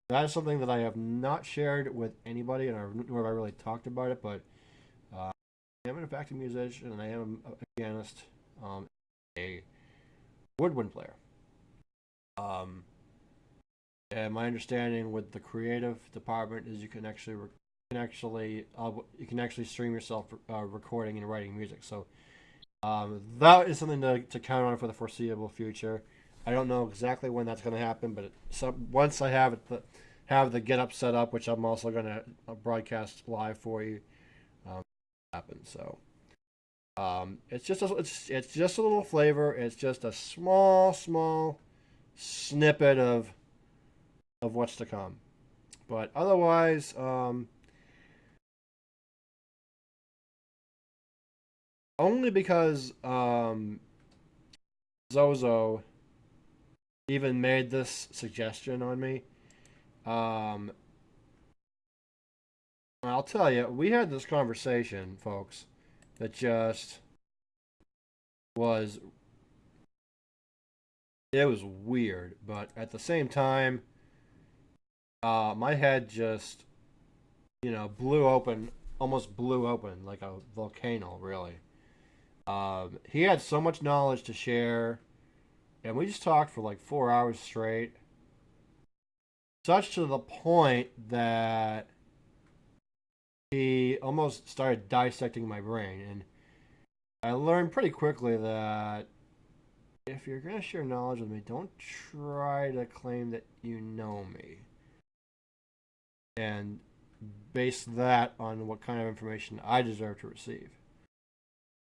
that is something that I have not shared with anybody, and nor have I really talked about it, but I am an effective musician, and I am a pianist, a woodwind player. And my understanding with the creative department is you can actually stream yourself recording and writing music. So that is something to count on for the foreseeable future. I don't know exactly when that's going to happen, but once I have the get up set up, which I'm also going to broadcast live for you, happen. So it's just a little flavor. It's just a small snippet of what's to come. But otherwise, only because Zozo even made this suggestion on me. I'll tell you, we had this conversation, folks, that just was weird, but at the same time, my head just almost blew open like a volcano, really. He had so much knowledge to share, and we just talked for like 4 hours straight. Such to the point that he almost started dissecting my brain, and I learned pretty quickly that if you're going to share knowledge with me, don't try to claim that you know me. And base that on what kind of information I deserve to receive.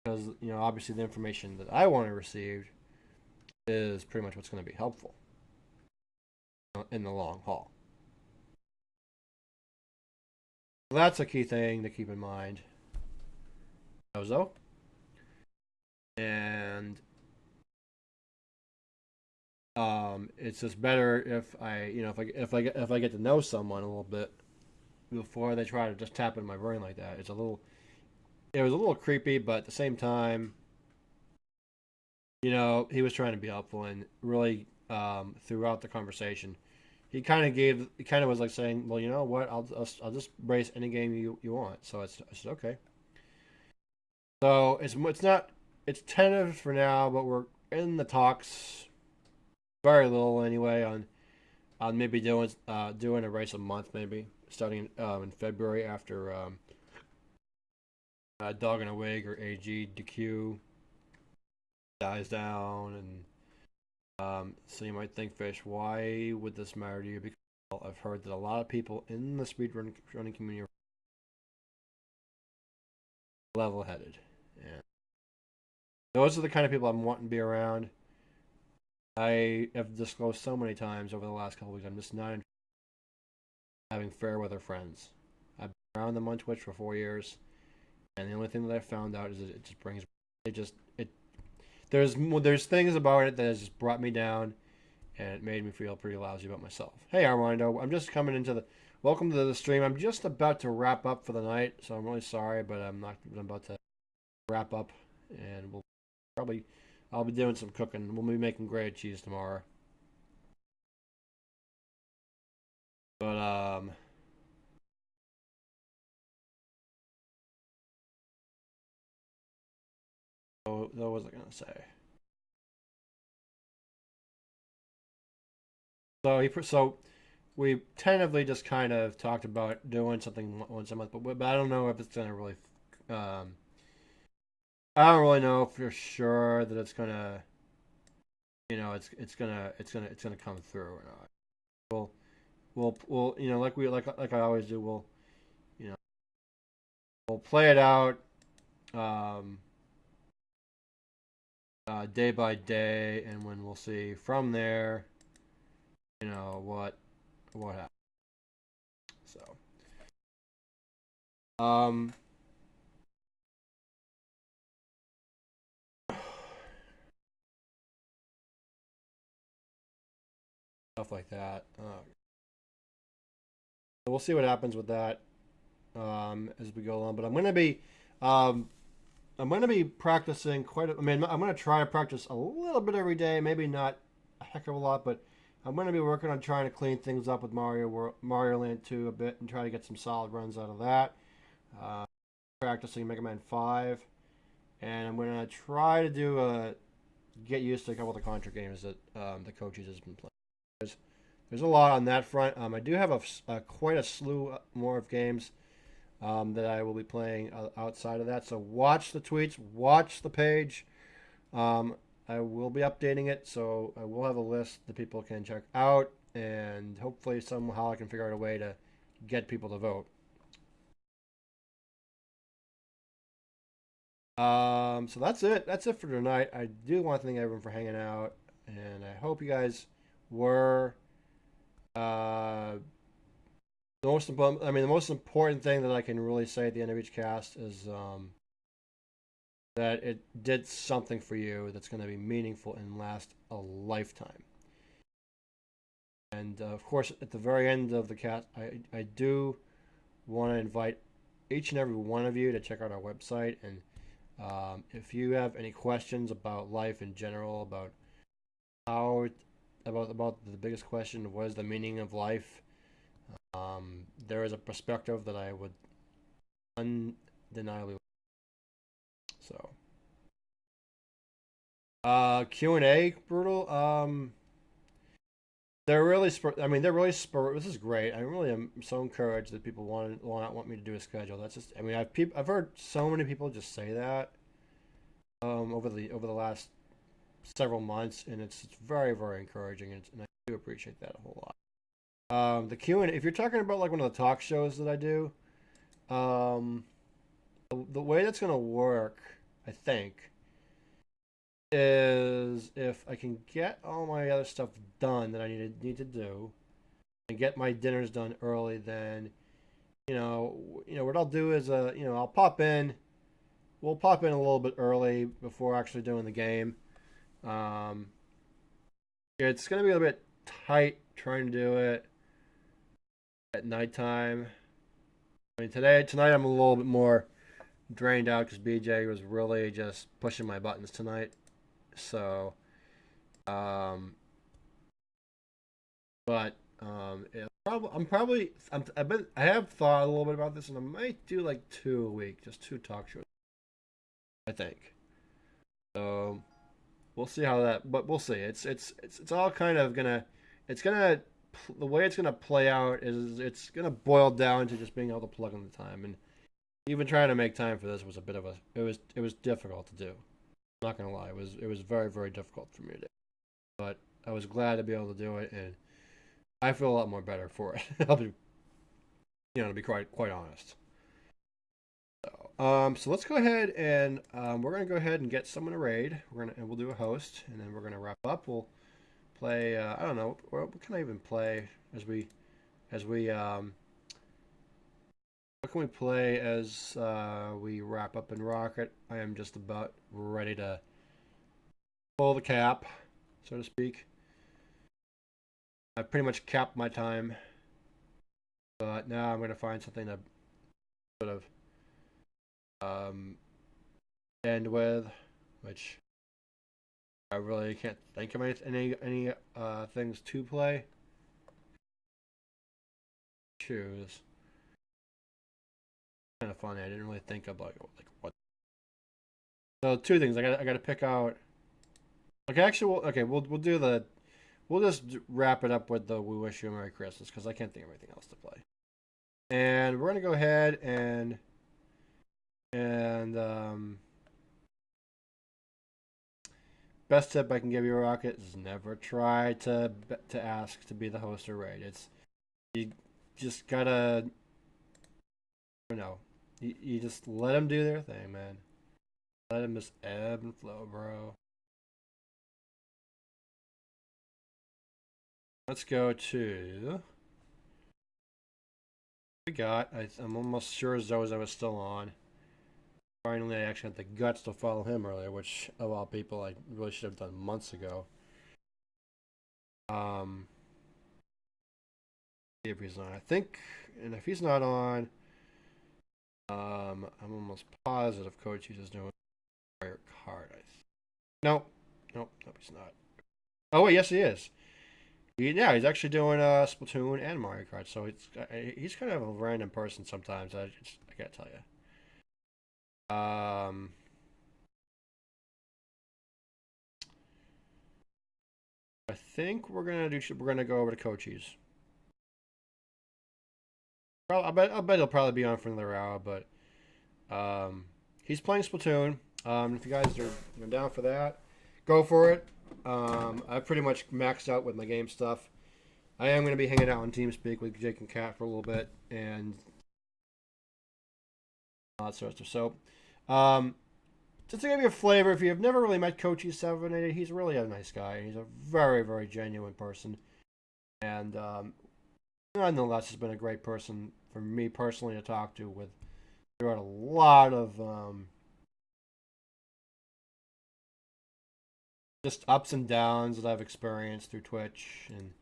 Because, obviously the information that I want to receive is pretty much what's going to be helpful in the long haul. So that's a key thing to keep in mind. Ozo. And it's just better if I get to know someone a little bit before they try to just tap in my brain like that. It was a little creepy, but at the same time, he was trying to be helpful, and really throughout the conversation, he kind of was like saying, well, you know what, I'll just brace any game you want. So I said okay. So it's tentative for now, but we're in the talks. Very little anyway on maybe doing a race a month, maybe starting in February after Dog and a Wig or AG DQ dies down, and so you might think, Fish, why would this matter to you? Because I've heard that a lot of people in the running community are level-headed, and those are the kind of people I'm wanting to be around. I have disclosed so many times over the last couple weeks, I'm just not interested in having fair weather friends. I've been around them on Twitch for 4 years, and the only thing that I found out is that it just brings there's things about it that has just brought me down, and it made me feel pretty lousy about myself. Hey Armando, I'm just coming into welcome to the stream. I'm just about to wrap up for the night, so I'm really sorry, but I'm about to wrap up, and I'll be doing some cooking. We'll be making grilled cheese tomorrow. But what was I gonna say? So we tentatively just kind of talked about doing something once a month, but I don't know if it's gonna really. I don't really know for sure that it's gonna, it's gonna come through or not. We'll like I always do. We'll play it out, day by day, and when we'll see from there, what happens. So, stuff like that. So we'll see what happens with that as we go along. But I'm gonna be practicing I'm gonna try to practice a little bit every day. Maybe not a heck of a lot, but I'm gonna be working on trying to clean things up with Mario Land 2 a bit and try to get some solid runs out of that. Practicing Mega Man 5, and I'm gonna try to get used to a couple of the Contra games that the coaches has been playing. There's a lot on that front. I do have quite a slew more of games that I will be playing outside of that. So watch the tweets, watch the page. I will be updating it, so I will have a list that people can check out, and hopefully somehow I can figure out a way to get people to vote. So that's it. That's it for tonight. I do want to thank everyone for hanging out, and I hope you guys were. The most important thing that I can really say at the end of each cast is that it did something for you that's going to be meaningful and last a lifetime. And of course, at the very end of the cast, I do want to invite each and every one of you to check out our website. And if you have any questions about life in general, about the biggest question of what is the meaning of life, there is a perspective that I would undeniably. So, Q&A, Brutal. They're really I mean, they're really this is great. I really am so encouraged that people want me to do a schedule. That's just, I mean, I've heard so many people just say that over the last several months, and it's very, very encouraging, and I do appreciate that a whole lot. The Q&A, if you're talking about like one of the talk shows that I do, the way that's gonna work, I think, is if I can get all my other stuff done that I need to do, and get my dinners done early, then what I'll do is I'll pop in. We'll pop in a little bit early before actually doing the game. It's gonna be a bit tight trying to do it at nighttime. I mean, tonight I'm a little bit more drained out because BJ was really just pushing my buttons tonight. So, I have thought a little bit about this, and I might do like 2 a week, just 2 talk shows, I think. So we'll see how that, but we'll see. It's all kind of the way it's gonna play out is it's gonna boil down to just being able to plug in the time, and even trying to make time for this was a bit of it was difficult to do. I'm not gonna lie, it was very, very difficult for me to do, but I was glad to be able to do it, and I feel a lot more better for it. To be quite honest. So let's go ahead and we're gonna go ahead and get someone to raid. We'll do a host, and then we're gonna wrap up. We'll play. I don't know. What can I even play as we what can we play as we wrap up in Rocket? I am just about ready to pull the cap, so to speak. I've pretty much capped my time, but now I'm going to find something to sort of end with, which I really can't think of any things to play. Choose. Kind of funny. I didn't really think of like what. So 2 things. I got to pick out. Okay, actually, we'll just wrap it up with the "We Wish You a Merry Christmas" because I can't think of anything else to play. And we're gonna go ahead and best tip I can give you, Rocket, is never try to ask to be the host or raid. You just gotta, you just let them do their thing, man. Let them just ebb and flow, bro. Let's go to. I'm almost sure Zozo was still on. Finally, I actually had the guts to follow him earlier, which of all people I really should have done months ago. See if he's on. I think, and if he's not on, I'm almost positive Coach is doing Mario Kart. Nope, he's not. Oh wait, yes he is. He's actually doing Splatoon and Mario Kart. So he's kind of a random person sometimes. I can't tell you. I think we're gonna go over to Coach's. I bet he'll probably be on for another hour, but he's playing Splatoon. If you guys are down for that, go for it. I pretty much maxed out with my game stuff. I am going to be hanging out on TeamSpeak with Jake and Kat for a little bit, and all that sort of stuff. So, just to give you a flavor, if you have never really met Coach E788, he's really a nice guy. He's a very, very genuine person, and nonetheless, has been a great person for me personally to talk to throughout a lot of just ups and downs that I've experienced through Twitch, and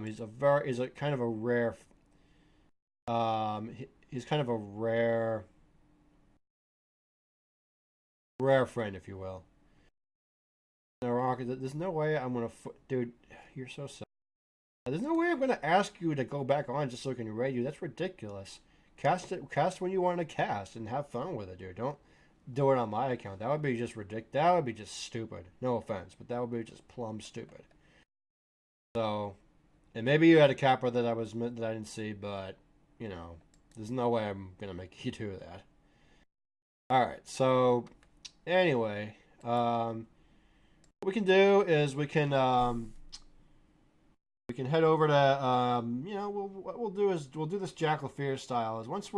he's a kind of a rare he's kind of a rare friend, if you will. No, Rocket, there's no way I'm gonna dude, you're so sad. There's no way I'm gonna ask you to go back on just so I can raid you. That's ridiculous. Cast when you want to cast and have fun with it, dude. Don't do it on my account. That would be just ridiculous. That would be just stupid. No offense, but that would be just plumb stupid. So And maybe you had a capper that I didn't see, but you know, there's no way I'm gonna make you do that. All right. So anyway, what we can do is we can head over to you know, what we'll do is we'll do this Jack LaFear style. Is once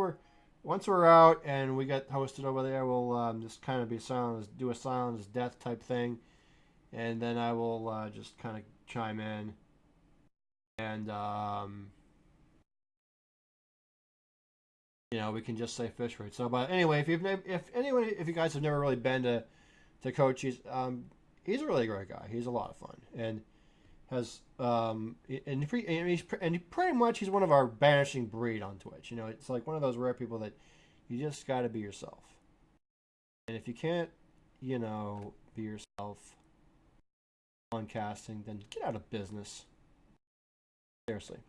we're out and we get hosted over there, we'll just kind of be silent, do a silent as death type thing, and then I will just kind of chime in and you know, we can just say fish rate. So, but anyway, if you guys have never really been to Coach, he's a really great guy. He's a lot of fun and has he's pretty much he's one of our banishing breed on Twitch. You know, it's like one of those rare people that you just got to be yourself. And if you can't, you know, be yourself on casting, then get out of business. Seriously.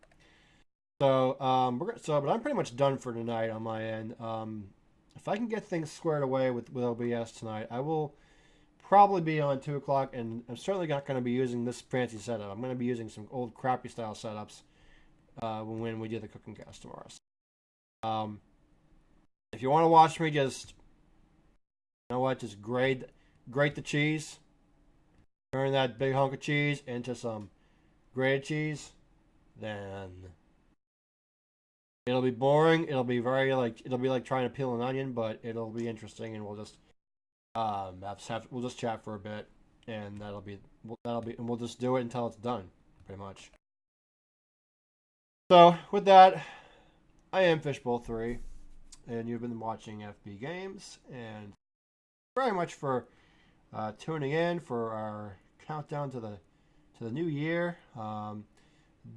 So but I'm pretty much done for tonight on my end. If I can get things squared away with OBS tonight, I will probably be on 2 o'clock, and I'm certainly not going to be using this fancy setup. I'm going to be using some old crappy style setups when we do the cooking cast tomorrow. So, if you want to watch me, just you know what, just grate the cheese, turn that big hunk of cheese into some grated cheese, then it'll be boring. It'll be like trying to peel an onion, but it'll be interesting, and we'll just we'll just chat for a bit, and and we'll just do it until it's done, pretty much. So with that, I am Fishbowl3, and you've been watching FB Games, and very much for tuning in for our countdown to the new year.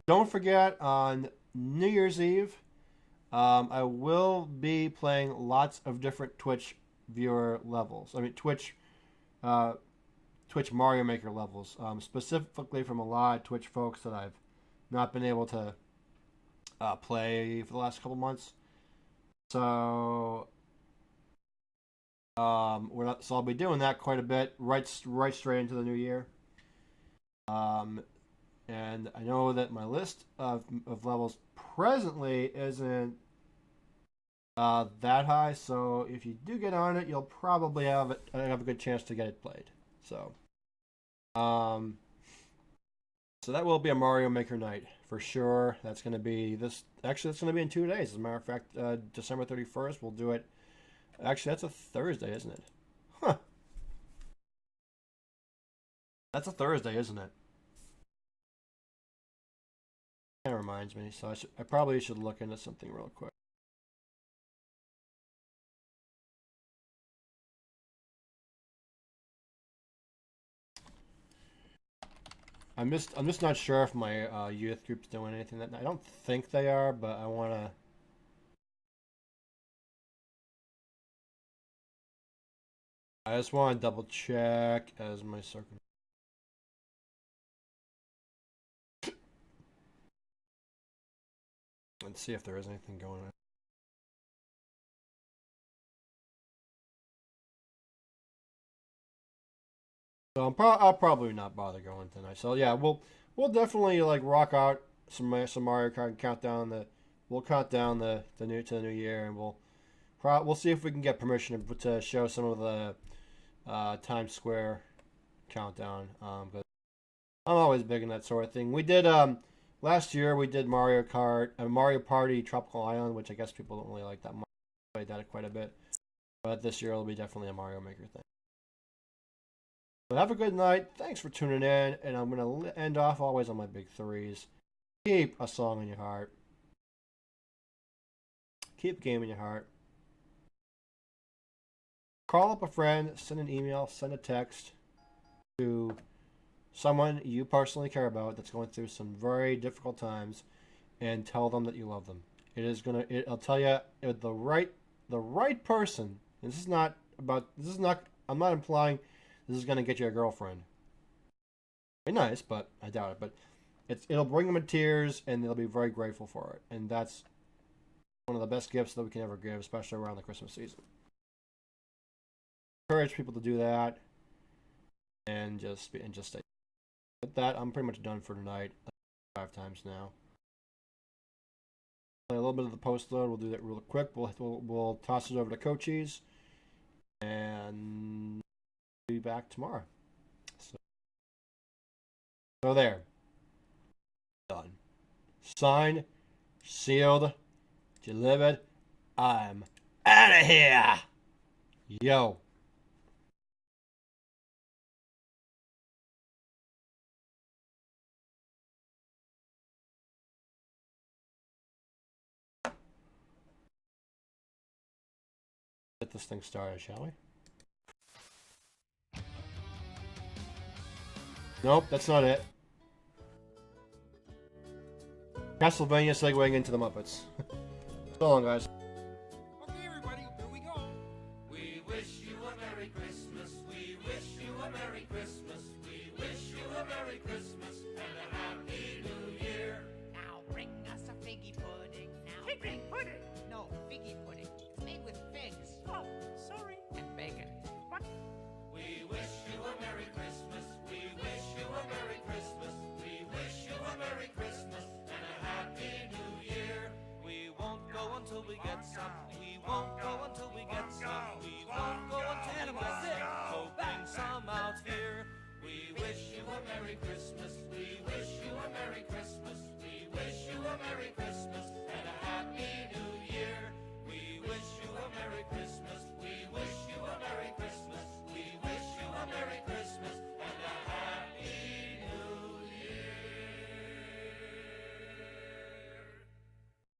Don't forget on New Year's Eve, I will be playing lots of different Twitch viewer levels. I mean Twitch Mario Maker levels, specifically from a lot of Twitch folks that I've not been able to play for the last couple months. So so I'll be doing that quite a bit, right straight into the new year. And I know that my list of levels presently isn't that high, so if you do get on it, you'll probably have a good chance to get it played. So, so that will be a Mario Maker night for sure. That's going to be that's going to be in 2 days. As a matter of fact, December 31st, we'll do it. Actually, that's a Thursday, isn't it? Huh. That's a Thursday, isn't it? Kind of reminds me, so I probably should look into something real quick. I'm just not sure if my youth group's doing anything that I don't think they are, but I just want to double check as my circle. And see if there is anything going on. So I'll probably not bother going tonight. So yeah, we'll definitely like rock out some Mario Kart and count down we'll count down the new year, and we'll see if we can get permission to show some of the Times Square countdown. But I'm always big in that sort of thing. We did last year we did Mario Kart, Mario Party Tropical Island, which I guess people don't really like that much. I played that quite a bit, but this year it'll be definitely a Mario Maker thing. So have a good night. Thanks for tuning in, and I'm going to end off always on my big threes. Keep a song in your heart. Keep a game in your heart. Call up a friend, send an email, send a text to someone you personally care about that's going through some very difficult times, and tell them that you love them. I'll tell you, the right person. I'm not implying this is going to get you a girlfriend. Be nice, but I doubt it. But it'll bring them to tears, and they'll be very grateful for it. And that's one of the best gifts that we can ever give, especially around the Christmas season. Encourage people to do that, and just stay. With that, I'm pretty much done for tonight. 5 times now. A little bit of the post load. We'll do that real quick. We'll toss it over to Coaches, and be back tomorrow. So there. Done. Signed, sealed, delivered. I'm out of here. Yo. Get this thing started, shall we? Nope, that's not it. Castlevania segueing into the Muppets. So long, guys. Okay, everybody, here we go. We wish you a Merry Christmas. We wish you a Merry Christmas. We wish you a Merry Christmas and a Happy New Year. Now bring us a figgy pudding. Now figgy pudding? No, figgy pudding. It's made with figs. Oh, sorry. And bacon. What? We wish you a Merry Christmas. We wish you a Merry Christmas. We wish you a Merry Christmas and a Happy New Year. We won't go until we get some. We won't go until we get some. We won't go until we get some. So bring some out here. We wish you a Merry Christmas. We wish you a Merry Christmas. We wish you a Merry Christmas and a